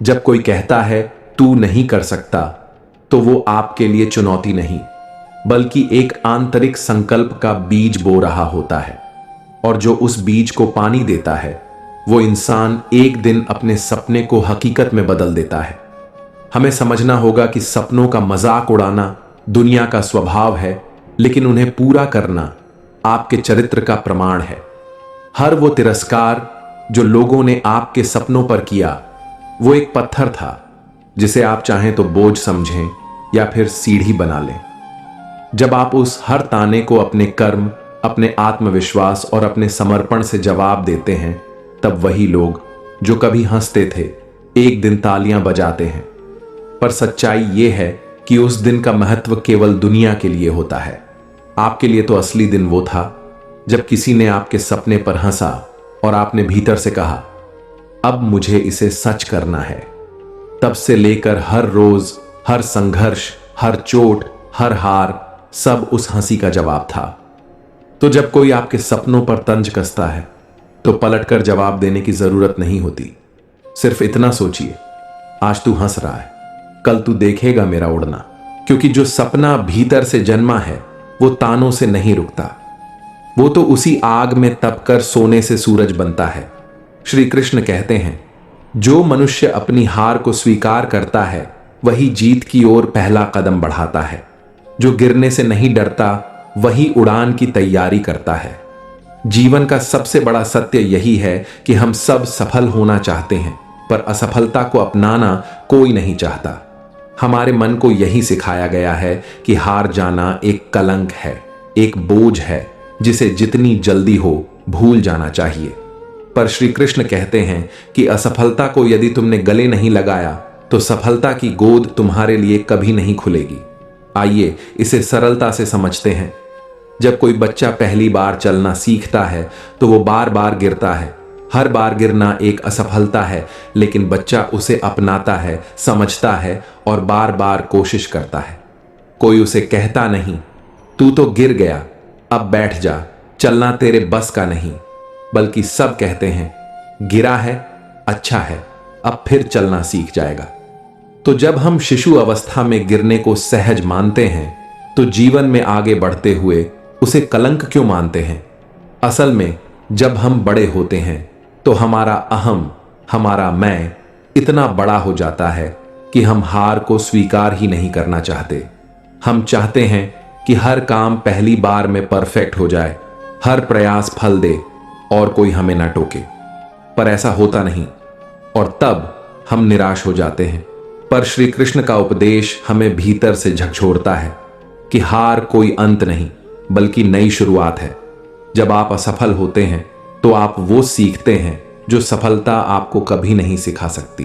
जब कोई कहता है तू नहीं कर सकता, तो वो आपके लिए चुनौती नहीं, बल्कि एक आंतरिक संकल्प का बीज बो रहा होता है। और जो उस बीज को पानी देता है वो इंसान एक दिन अपने सपने को हकीकत में बदल देता है। हमें समझना होगा कि सपनों का मजाक उड़ाना दुनिया का स्वभाव है, लेकिन उन्हें पूरा करना आपके चरित्र का प्रमाण है। हर वो तिरस्कार जो लोगों ने आपके सपनों पर किया वो एक पत्थर था जिसे आप चाहें तो बोझ समझें या फिर सीढ़ी बना लें। जब आप उस हर ताने को अपने कर्म, अपने आत्मविश्वास और अपने समर्पण से जवाब देते हैं, तब वही लोग जो कभी हंसते थे एक दिन तालियां बजाते हैं। पर सच्चाई यह है कि उस दिन का महत्व केवल दुनिया के लिए होता है। आपके लिए तो असली दिन वो था जब किसी ने आपके सपने पर हंसा और आपने भीतर से कहा अब मुझे इसे सच करना है। तब से लेकर हर रोज, हर संघर्ष, हर चोट, हर हार, सब उस हंसी का जवाब था। तो जब कोई आपके सपनों पर तंज कसता है तो पलटकर जवाब देने की जरूरत नहीं होती। सिर्फ इतना सोचिए, आज तू हंस रहा है, कल तू देखेगा मेरा उड़ना। क्योंकि जो सपना भीतर से जन्मा है वो तानों से नहीं रुकता, वो तो उसी आग में तपकर सोने से सूरज बनता है। श्री कृष्ण कहते हैं, जो मनुष्य अपनी हार को स्वीकार करता है वही जीत की ओर पहला कदम बढ़ाता है। जो गिरने से नहीं डरता वही उड़ान की तैयारी करता है। जीवन का सबसे बड़ा सत्य यही है कि हम सब सफल होना चाहते हैं, पर असफलता को अपनाना कोई नहीं चाहता। हमारे मन को यही सिखाया गया है कि हार जाना एक कलंक है, एक बोझ है जिसे जितनी जल्दी हो भूल जाना चाहिए। पर श्री कृष्ण कहते हैं कि असफलता को यदि तुमने गले नहीं लगाया तो सफलता की गोद तुम्हारे लिए कभी नहीं खुलेगी। आइए इसे सरलता से समझते हैं। जब कोई बच्चा पहली बार चलना सीखता है तो वो बार बार गिरता है। हर बार गिरना एक असफलता है, लेकिन बच्चा उसे अपनाता है, समझता है और बार बार कोशिश करता है। कोई उसे कहता नहीं, तू तो गिर गया, अब बैठ जा, चलना तेरे बस का नहीं, बल्कि सब कहते हैं, गिरा है, अच्छा है, अब फिर चलना सीख जाएगा। तो जब हम शिशु अवस्था में गिरने को सहज मानते हैं तो जीवन में आगे बढ़ते हुए उसे कलंक क्यों मानते हैं? असल में जब हम बड़े होते हैं तो हमारा अहम, हमारा मैं इतना बड़ा हो जाता है कि हम हार को स्वीकार ही नहीं करना चाहते। हम चाहते हैं कि हर काम पहली बार में परफेक्ट हो जाए, हर प्रयास फल दे और कोई हमें ना टोके। पर ऐसा होता नहीं और तब हम निराश हो जाते हैं। पर श्री कृष्ण का उपदेश हमें भीतर से झकझोरता है कि हार कोई अंत नहीं बल्कि नई शुरुआत है। जब आप असफल होते हैं तो आप वो सीखते हैं जो सफलता आपको कभी नहीं सिखा सकती।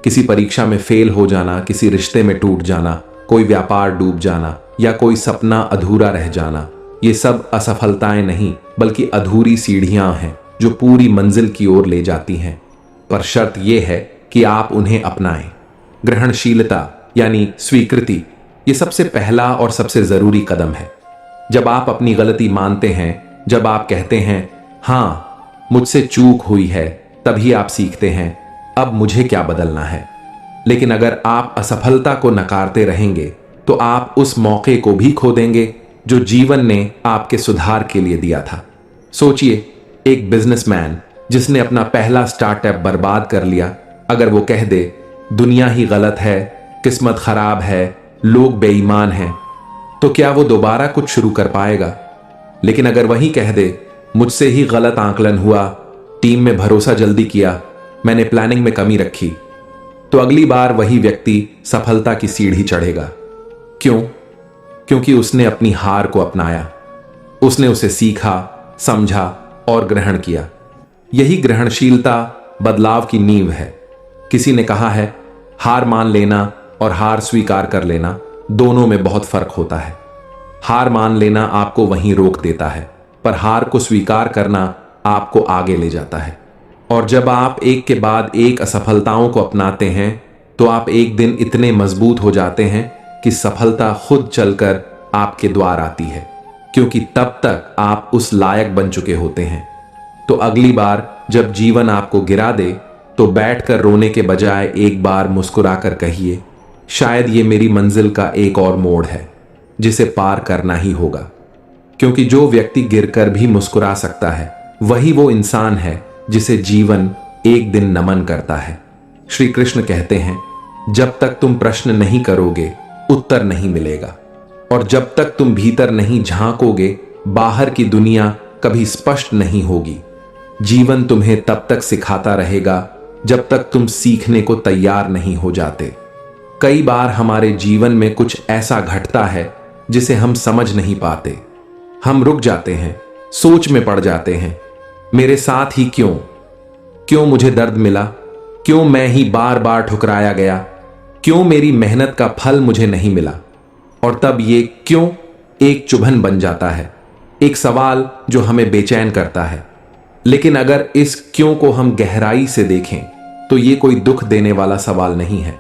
किसी परीक्षा में फेल हो जाना, किसी रिश्ते में टूट जाना, कोई व्यापार डूब जाना या कोई सपना अधूरा रह जाना, ये सब असफलताएं नहीं बल्कि अधूरी सीढ़ियां हैं जो पूरी मंजिल की ओर ले जाती हैं। पर शर्त यह है कि आप उन्हें अपनाएं। ग्रहणशीलता यानी स्वीकृति, ये सबसे पहला और सबसे जरूरी कदम है। जब आप अपनी गलती मानते हैं, जब आप कहते हैं, हाँ मुझसे चूक हुई है, तभी आप सीखते हैं अब मुझे क्या बदलना है। लेकिन अगर आप असफलता को नकारते रहेंगे तो आप उस मौके को भी खो देंगे जो जीवन ने आपके सुधार के लिए दिया था। सोचिए, एक बिजनेसमैन जिसने अपना पहला स्टार्टअप बर्बाद कर लिया, अगर वो कह दे दुनिया ही गलत है, किस्मत खराब है, लोग बेईमान हैं, तो क्या वो दोबारा कुछ शुरू कर पाएगा? लेकिन अगर वही कह दे मुझसे ही गलत आंकलन हुआ, टीम में भरोसा जल्दी किया, मैंने प्लानिंग में कमी रखी, तो अगली बार वही व्यक्ति सफलता की सीढ़ी चढ़ेगा। क्यों? क्योंकि उसने अपनी हार को अपनाया, उसने उसे सीखा, समझा और ग्रहण किया। यही ग्रहणशीलता बदलाव की नींव है। किसी ने कहा है, हार मान लेना और हार स्वीकार कर लेना दोनों में बहुत फर्क होता है। हार मान लेना आपको वहीं रोक देता है, पर हार को स्वीकार करना आपको आगे ले जाता है। और जब आप एक के बाद एक असफलताओं को अपनाते हैं तो आप एक दिन इतने मजबूत हो जाते हैं कि सफलता खुद चलकर आपके द्वार आती है, क्योंकि तब तक आप उस लायक बन चुके होते हैं। तो अगली बार जब जीवन आपको गिरा दे तो बैठकर रोने के बजाय एक बार मुस्कुराकर कहिए, शायद ये मेरी मंजिल का एक और मोड़ है जिसे पार करना ही होगा। क्योंकि जो व्यक्ति गिरकर भी मुस्कुरा सकता है वही वो इंसान है जिसे जीवन एक दिन नमन करता है। श्री कृष्ण कहते हैं, जब तक तुम प्रश्न नहीं करोगे उत्तर नहीं मिलेगा, और जब तक तुम भीतर नहीं झांकोगे बाहर की दुनिया कभी स्पष्ट नहीं होगी। जीवन तुम्हें तब तक सिखाता रहेगा जब तक तुम सीखने को तैयार नहीं हो जाते। कई बार हमारे जीवन में कुछ ऐसा घटता है जिसे हम समझ नहीं पाते। हम रुक जाते हैं, सोच में पड़ जाते हैं, मेरे साथ ही क्यों? क्यों मुझे दर्द मिला? क्यों मैं ही बार बार ठुकराया गया? क्यों मेरी मेहनत का फल मुझे नहीं मिला? और तब ये क्यों एक चुभन बन जाता है, एक सवाल जो हमें बेचैन करता है। लेकिन अगर इस क्यों को हम गहराई से देखें तो ये कोई दुख देने वाला सवाल नहीं है,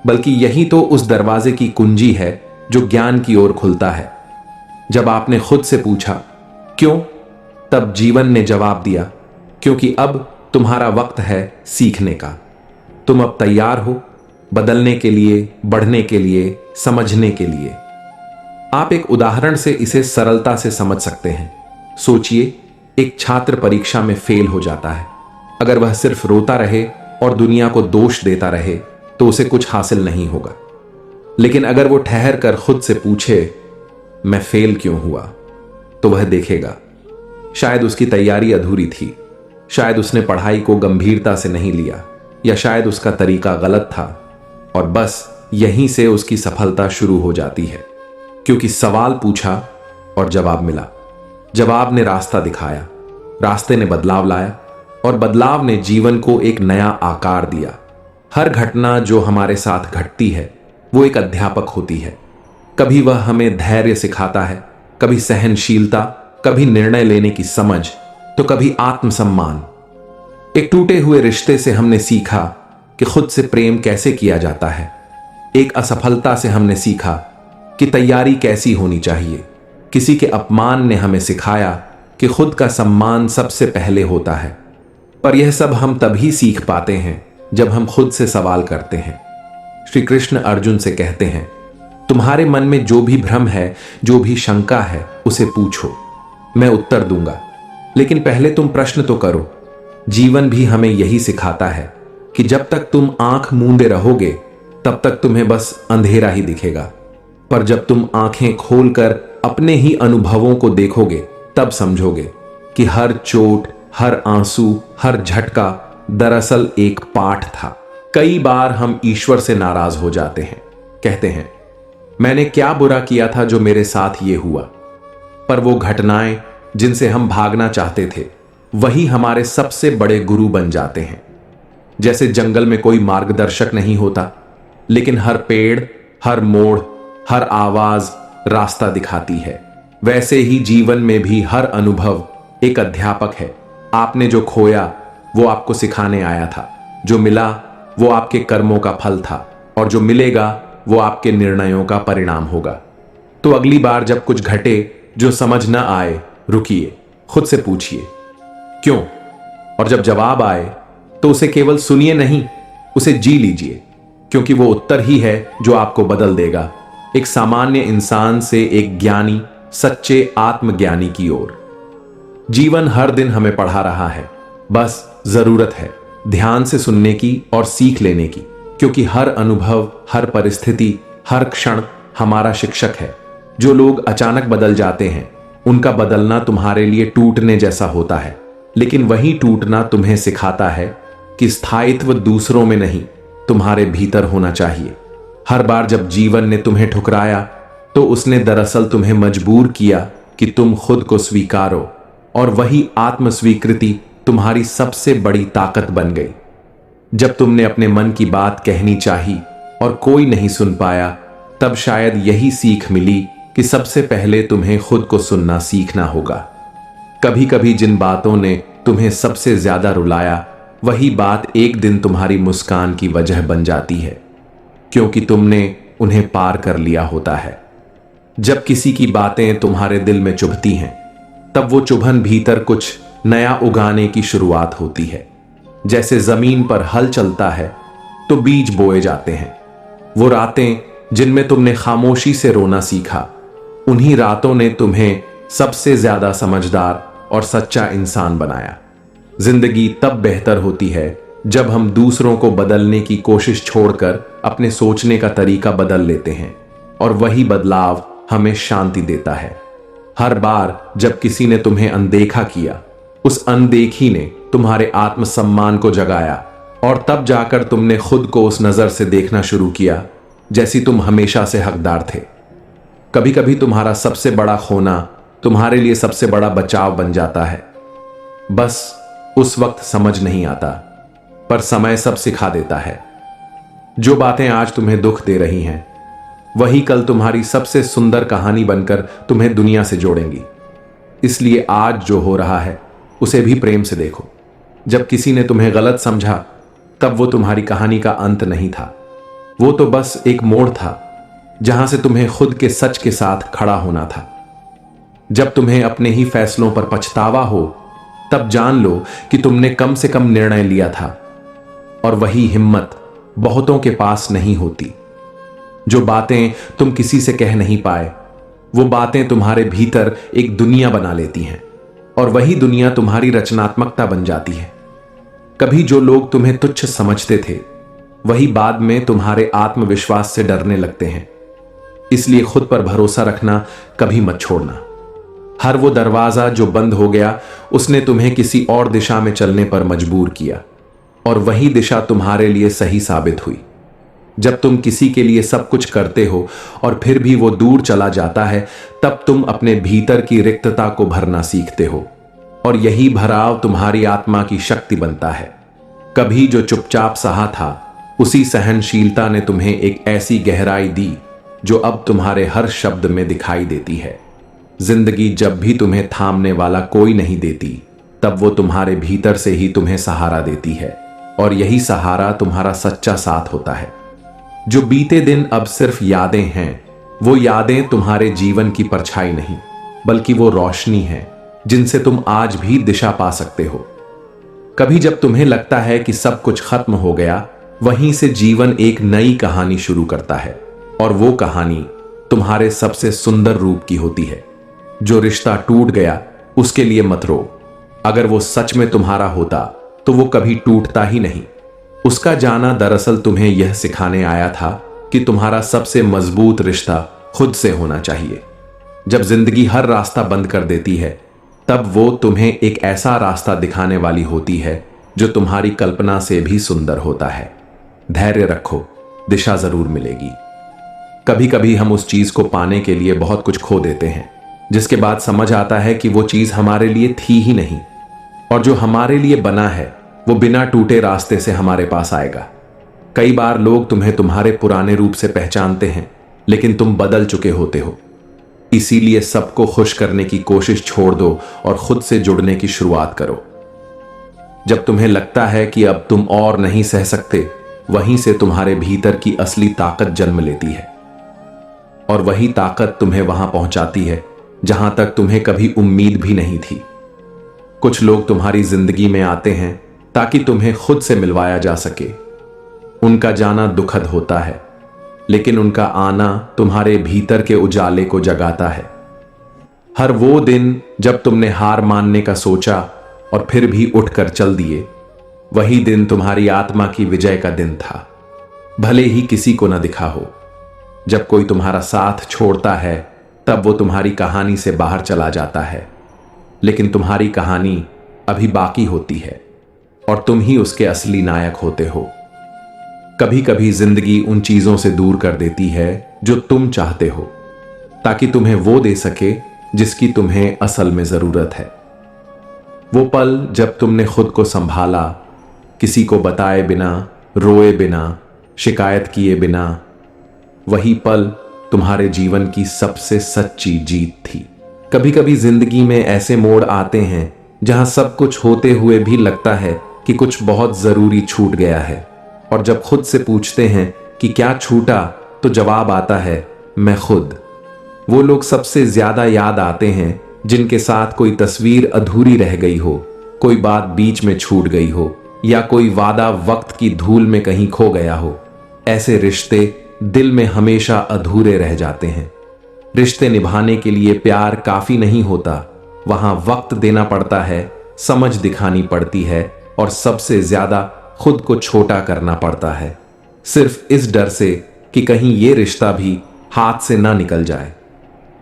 बल्कि यही तो उस दरवाजे की कुंजी है जो ज्ञान की ओर खुलता है। जब आपने खुद से पूछा क्यों, तब जीवन ने जवाब दिया क्योंकि अब तुम्हारा वक्त है सीखने का। तुम अब तैयार हो बदलने के लिए, बढ़ने के लिए, समझने के लिए। आप एक उदाहरण से इसे सरलता से समझ सकते हैं। सोचिए, एक छात्र परीक्षा में फेल हो जाता है। अगर वह सिर्फ रोता रहे और दुनिया को दोष देता रहे तो उसे कुछ हासिल नहीं होगा। लेकिन अगर वो ठहर कर खुद से पूछे मैं फेल क्यों हुआ, तो वह देखेगा शायद उसकी तैयारी अधूरी थी, शायद उसने पढ़ाई को गंभीरता से नहीं लिया, या शायद उसका तरीका गलत था। और बस यहीं से उसकी सफलता शुरू हो जाती है, क्योंकि सवाल पूछा और जवाब मिला। जवाब ने रास्ता दिखाया, रास्ते ने बदलाव लाया, और बदलाव ने जीवन को एक नया आकार दिया। हर घटना जो हमारे साथ घटती है वो एक अध्यापक होती है। कभी वह हमें धैर्य सिखाता है, कभी सहनशीलता, कभी निर्णय लेने की समझ, तो कभी आत्मसम्मान। एक टूटे हुए रिश्ते से हमने सीखा कि खुद से प्रेम कैसे किया जाता है। एक असफलता से हमने सीखा कि तैयारी कैसी होनी चाहिए। किसी के अपमान ने हमें सिखाया कि खुद का सम्मान सबसे पहले होता है। पर यह सब हम तभी सीख पाते हैं जब हम खुद से सवाल करते हैं। श्री कृष्ण अर्जुन से कहते हैं, तुम्हारे मन में जो भी भ्रम है, जो भी शंका है, उसे पूछो, मैं उत्तर दूंगा। लेकिन पहले तुम प्रश्न तो करो। जीवन भी हमें यही सिखाता है कि जब तक तुम आंख मूंदे रहोगे तब तक तुम्हें बस अंधेरा ही दिखेगा, पर जब तुम आंखें खोलकर अपने ही अनुभवों को देखोगे तब समझोगे कि हर चोट, हर आंसू, हर झटका दरअसल एक पाठ था। कई बार हम ईश्वर से नाराज हो जाते हैं, कहते हैं मैंने क्या बुरा किया था जो मेरे साथ ये हुआ। पर वो घटनाएं जिनसे हम भागना चाहते थे वही हमारे सबसे बड़े गुरु बन जाते हैं। जैसे जंगल में कोई मार्गदर्शक नहीं होता, लेकिन हर पेड़, हर मोड़, हर आवाज रास्ता दिखाती है, वैसे ही जीवन में भी हर अनुभव एक अध्यापक है। आपने जो खोया वो आपको सिखाने आया था, जो मिला वो आपके कर्मों का फल था, और जो मिलेगा वो आपके निर्णयों का परिणाम होगा। तो अगली बार जब कुछ घटे जो समझ न आए, रुकिए, खुद से पूछिए क्यों, और जब जवाब आए तो उसे केवल सुनिए नहीं, उसे जी लीजिए, क्योंकि वो उत्तर ही है जो आपको बदल देगा एक सामान्य इंसान से एक ज्ञानी, सच्चे आत्मज्ञानी की ओर। जीवन हर दिन हमें पढ़ा रहा है, बस जरूरत है ध्यान से सुनने की और सीख लेने की, क्योंकि हर अनुभव, हर परिस्थिति, हर क्षण हमारा शिक्षक है। जो लोग अचानक बदल जाते हैं उनका बदलना तुम्हारे लिए टूटने जैसा होता है, लेकिन वही टूटना तुम्हें सिखाता है कि स्थायित्व दूसरों में नहीं, तुम्हारे भीतर होना चाहिए। हर बार जब जीवन ने तुम्हें ठुकराया तो उसने दरअसल तुम्हें मजबूर किया कि तुम खुद को स्वीकारो, और वही आत्मस्वीकृति तुम्हारी सबसे बड़ी ताकत बन गई। जब तुमने अपने मन की बात कहनी चाही और कोई नहीं सुन पाया, तब शायद यही सीख मिली कि सबसे पहले तुम्हें खुद को सुनना सीखना होगा। कभी कभी जिन बातों ने तुम्हें सबसे ज्यादा रुलाया, वही बात एक दिन तुम्हारी मुस्कान की वजह बन जाती है, क्योंकि तुमने उन्हें पार कर लिया होता है। जब किसी की बातें तुम्हारे दिल में चुभती हैं, तब वो चुभन भीतर कुछ नया उगाने की शुरुआत होती है। जैसे जमीन पर हल चलता है तो बीज बोए जाते हैं। वो रातें जिनमें तुमने खामोशी से रोना सीखा, उन्हीं रातों ने तुम्हें सबसे ज्यादा समझदार और सच्चा इंसान बनाया। जिंदगी तब बेहतर होती है जब हम दूसरों को बदलने की कोशिश छोड़कर अपने सोचने का तरीका बदल लेते हैं, और वही बदलाव हमें शांति देता है। हर बार जब किसी ने तुम्हें अनदेखा किया, उस अनदेखी ने तुम्हारे आत्मसम्मान को जगाया, और तब जाकर तुमने खुद को उस नजर से देखना शुरू किया जैसी तुम हमेशा से हकदार थे। कभी कभी तुम्हारा सबसे बड़ा खोना तुम्हारे लिए सबसे बड़ा बचाव बन जाता है। बस उस वक्त समझ नहीं आता, पर समय सब सिखा देता है। जो बातें आज तुम्हें दुख दे रही हैं, वही कल तुम्हारी सबसे सुंदर कहानी बनकर तुम्हें दुनिया से जोड़ेंगी। इसलिए आज जो हो रहा है उसे भी प्रेम से देखो। जब किसी ने तुम्हें गलत समझा, तब वो तुम्हारी कहानी का अंत नहीं था, वो तो बस एक मोड़ था। जहां से तुम्हें खुद के सच के साथ खड़ा होना था। जब तुम्हें अपने ही फैसलों पर पछतावा हो, तब जान लो कि तुमने कम से कम निर्णय लिया था। और वही हिम्मत बहुतों के पास नहीं होती। जो बातें तुम किसी से कह नहीं पाए, वो बातें तुम्हारे भीतर एक दुनिया बना लेती हैं, और वही दुनिया तुम्हारी रचनात्मकता बन जाती है। कभी जो लोग तुम्हें तुच्छ समझते थे, वही बाद में तुम्हारे आत्मविश्वास से डरने लगते हैं। इसलिए खुद पर भरोसा रखना कभी मत छोड़ना। हर वो दरवाजा जो बंद हो गया, उसने तुम्हें किसी और दिशा में चलने पर मजबूर किया, और वही दिशा तुम्हारे लिए सही साबित हुई। जब तुम किसी के लिए सब कुछ करते हो और फिर भी वो दूर चला जाता है, तब तुम अपने भीतर की रिक्तता को भरना सीखते हो, और यही भराव तुम्हारी आत्मा की शक्ति बनता है। कभी जो चुपचाप सहा था, उसी सहनशीलता ने तुम्हें एक ऐसी गहराई दी जो अब तुम्हारे हर शब्द में दिखाई देती है। जिंदगी जब भी तुम्हें थामने वाला कोई नहीं देती, तब वो तुम्हारे भीतर से ही तुम्हें सहारा देती है, और यही सहारा तुम्हारा सच्चा साथ होता है। जो बीते दिन अब सिर्फ यादें हैं, वो यादें तुम्हारे जीवन की परछाई नहीं, बल्कि वो रोशनी है जिनसे तुम आज भी दिशा पा सकते हो। कभी जब तुम्हें लगता है कि सब कुछ खत्म हो गया, वहीं से जीवन एक नई कहानी शुरू करता है, और वो कहानी तुम्हारे सबसे सुंदर रूप की होती है। जो रिश्ता टूट गया, उसके लिए मत रो। अगर वो सच में तुम्हारा होता, तो वो कभी टूटता ही नहीं। उसका जाना दरअसल तुम्हें यह सिखाने आया था कि तुम्हारा सबसे मजबूत रिश्ता खुद से होना चाहिए। जब जिंदगी हर रास्ता बंद कर देती है, तब वो तुम्हें एक ऐसा रास्ता दिखाने वाली होती है जो तुम्हारी कल्पना से भी सुंदर होता है। धैर्य रखो, दिशा जरूर मिलेगी। कभी कभी हम उस चीज को पाने के लिए बहुत कुछ खो देते हैं, जिसके बाद समझ आता है कि वो चीज हमारे लिए थी ही नहीं, और जो हमारे लिए बना है वो बिना टूटे रास्ते से हमारे पास आएगा। कई बार लोग तुम्हें तुम्हारे पुराने रूप से पहचानते हैं, लेकिन तुम बदल चुके होते हो। इसीलिए सबको खुश करने की कोशिश छोड़ दो और खुद से जुड़ने की शुरुआत करो। जब तुम्हें लगता है कि अब तुम और नहीं सह सकते, वहीं से तुम्हारे भीतर की असली ताकत जन्म लेती है, और वही ताकत तुम्हें वहां पहुंचाती है जहां तक तुम्हें कभी उम्मीद भी नहीं थी। कुछ लोग तुम्हारी जिंदगी में आते हैं ताकि तुम्हें खुद से मिलवाया जा सके। उनका जाना दुखद होता है, लेकिन उनका आना तुम्हारे भीतर के उजाले को जगाता है। हर वो दिन जब तुमने हार मानने का सोचा और फिर भी उठकर चल दिए, वही दिन तुम्हारी आत्मा की विजय का दिन था। भले ही किसी को न दिखा हो। जब कोई तुम्हारा साथ छोड़ता है, तब वो तुम्हारी कहानी से बाहर चला जाता है, लेकिन तुम्हारी कहानी अभी बाकी होती है, और तुम ही उसके असली नायक होते हो। कभी कभी जिंदगी उन चीजों से दूर कर देती है जो तुम चाहते हो, ताकि तुम्हें वो दे सके जिसकी तुम्हें असल में जरूरत है। वो पल जब तुमने खुद को संभाला, किसी को बताए बिना, रोए बिना, शिकायत किए बिना, वही पल तुम्हारे जीवन की सबसे सच्ची जीत थी। कभी कभी जिंदगी में ऐसे मोड़ आते हैं जहां सब कुछ होते हुए भी लगता है कि कुछ बहुत जरूरी छूट गया है, और जब खुद से पूछते हैं कि क्या छूटा, तो जवाब आता है, मैं खुद। वो लोग सबसे ज्यादा याद आते हैं जिनके साथ कोई तस्वीर अधूरी रह गई हो, कोई बात बीच में छूट गई हो, या कोई वादा वक्त की धूल में कहीं खो गया हो। ऐसे रिश्ते दिल में हमेशा अधूरे रह जाते हैं। रिश्ते निभाने के लिए प्यार काफी नहीं होता, वहां वक्त देना पड़ता है, समझ दिखानी पड़ती है, और सबसे ज्यादा खुद को छोटा करना पड़ता है, सिर्फ इस डर से कि कहीं ये रिश्ता भी हाथ से ना निकल जाए।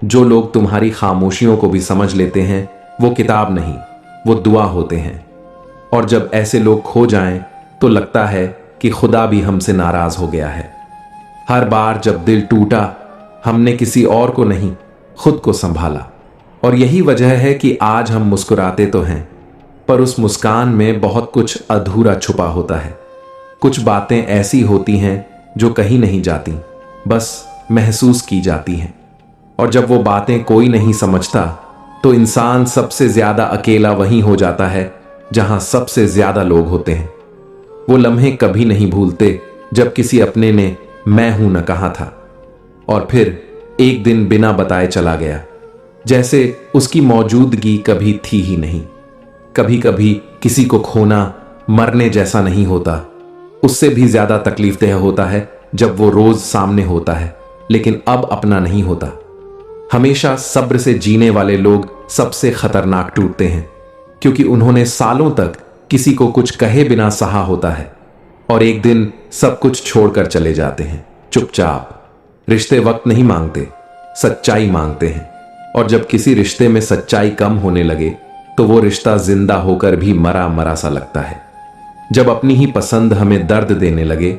जो लोग तुम्हारी खामोशियों को भी समझ लेते हैं, वो किताब नहीं, वो दुआ होते हैं। और जब ऐसे लोग खो जाएं, तो लगता है कि खुदा भी हमसे नाराज हो गया है। हर बार जब दिल टूटा, हमने किसी और को नहीं, खुद को संभाला, और यही वजह है कि आज हम मुस्कुराते तो हैं, पर उस मुस्कान में बहुत कुछ अधूरा छुपा होता है। कुछ बातें ऐसी होती हैं जो कहीं नहीं जाती, बस महसूस की जाती हैं, और जब वो बातें कोई नहीं समझता, तो इंसान सबसे ज्यादा अकेला वहीं हो जाता है जहां सबसे ज्यादा लोग होते हैं। वो लम्हे कभी नहीं भूलते जब किसी अपने ने मैं हूं न कहा था। और फिर एक दिन बिना बताए चला गया, जैसे उसकी मौजूदगी कभी थी ही नहीं। कभी कभी किसी को खोना मरने जैसा नहीं होता, उससे भी ज्यादा तकलीफदेह होता है जब वो रोज सामने होता है लेकिन अब अपना नहीं होता। हमेशा सब्र से जीने वाले लोग सबसे खतरनाक टूटते हैं, क्योंकि उन्होंने सालों तक किसी को कुछ कहे बिना सहा होता है और एक दिन सब कुछ छोड़कर चले जाते हैं चुपचाप। रिश्ते वक्त नहीं मांगते, सच्चाई मांगते हैं, और जब किसी रिश्ते में सच्चाई कम होने लगे तो वो रिश्ता जिंदा होकर भी मरा मरा सा लगता है। जब अपनी ही पसंद हमें दर्द देने लगे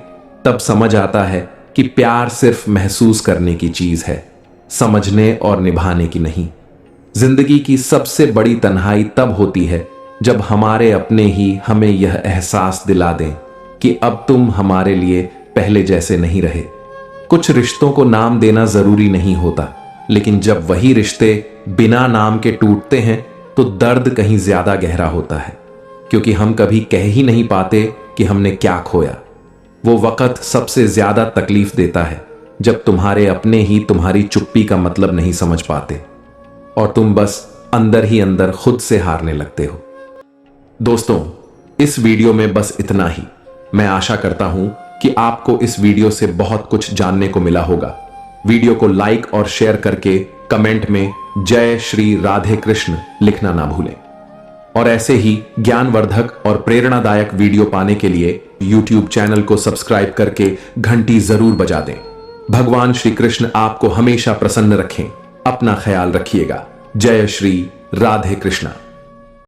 तब समझ आता है कि प्यार सिर्फ महसूस करने की चीज है, समझने और निभाने की नहीं। जिंदगी की सबसे बड़ी तन्हाई तब होती है जब हमारे अपने ही हमें यह एहसास दिला दें कि अब तुम हमारे लिए पहले जैसे नहीं रहे। कुछ रिश्तों को नाम देना जरूरी नहीं होता, लेकिन जब वही रिश्ते बिना नाम के टूटते हैं तो दर्द कहीं ज्यादा गहरा होता है, क्योंकि हम कभी कह ही नहीं पाते कि हमने क्या खोया। वो वक्त सबसे ज्यादा तकलीफ देता है जब तुम्हारे अपने ही तुम्हारी चुप्पी का मतलब नहीं समझ पाते और तुम बस अंदर ही अंदर खुद से हारने लगते हो। दोस्तों, इस वीडियो में बस इतना ही। मैं आशा करता हूं कि आपको इस वीडियो से बहुत कुछ जानने को मिला होगा। वीडियो को लाइक और शेयर करके कमेंट में जय श्री राधे कृष्ण लिखना ना भूलें। और ऐसे ही ज्ञानवर्धक और प्रेरणादायक वीडियो पाने के लिए YouTube चैनल को सब्सक्राइब करके घंटी जरूर बजा दें। भगवान श्री कृष्ण आपको हमेशा प्रसन्न रखें। अपना ख्याल रखिएगा। जय श्री राधे कृष्ण।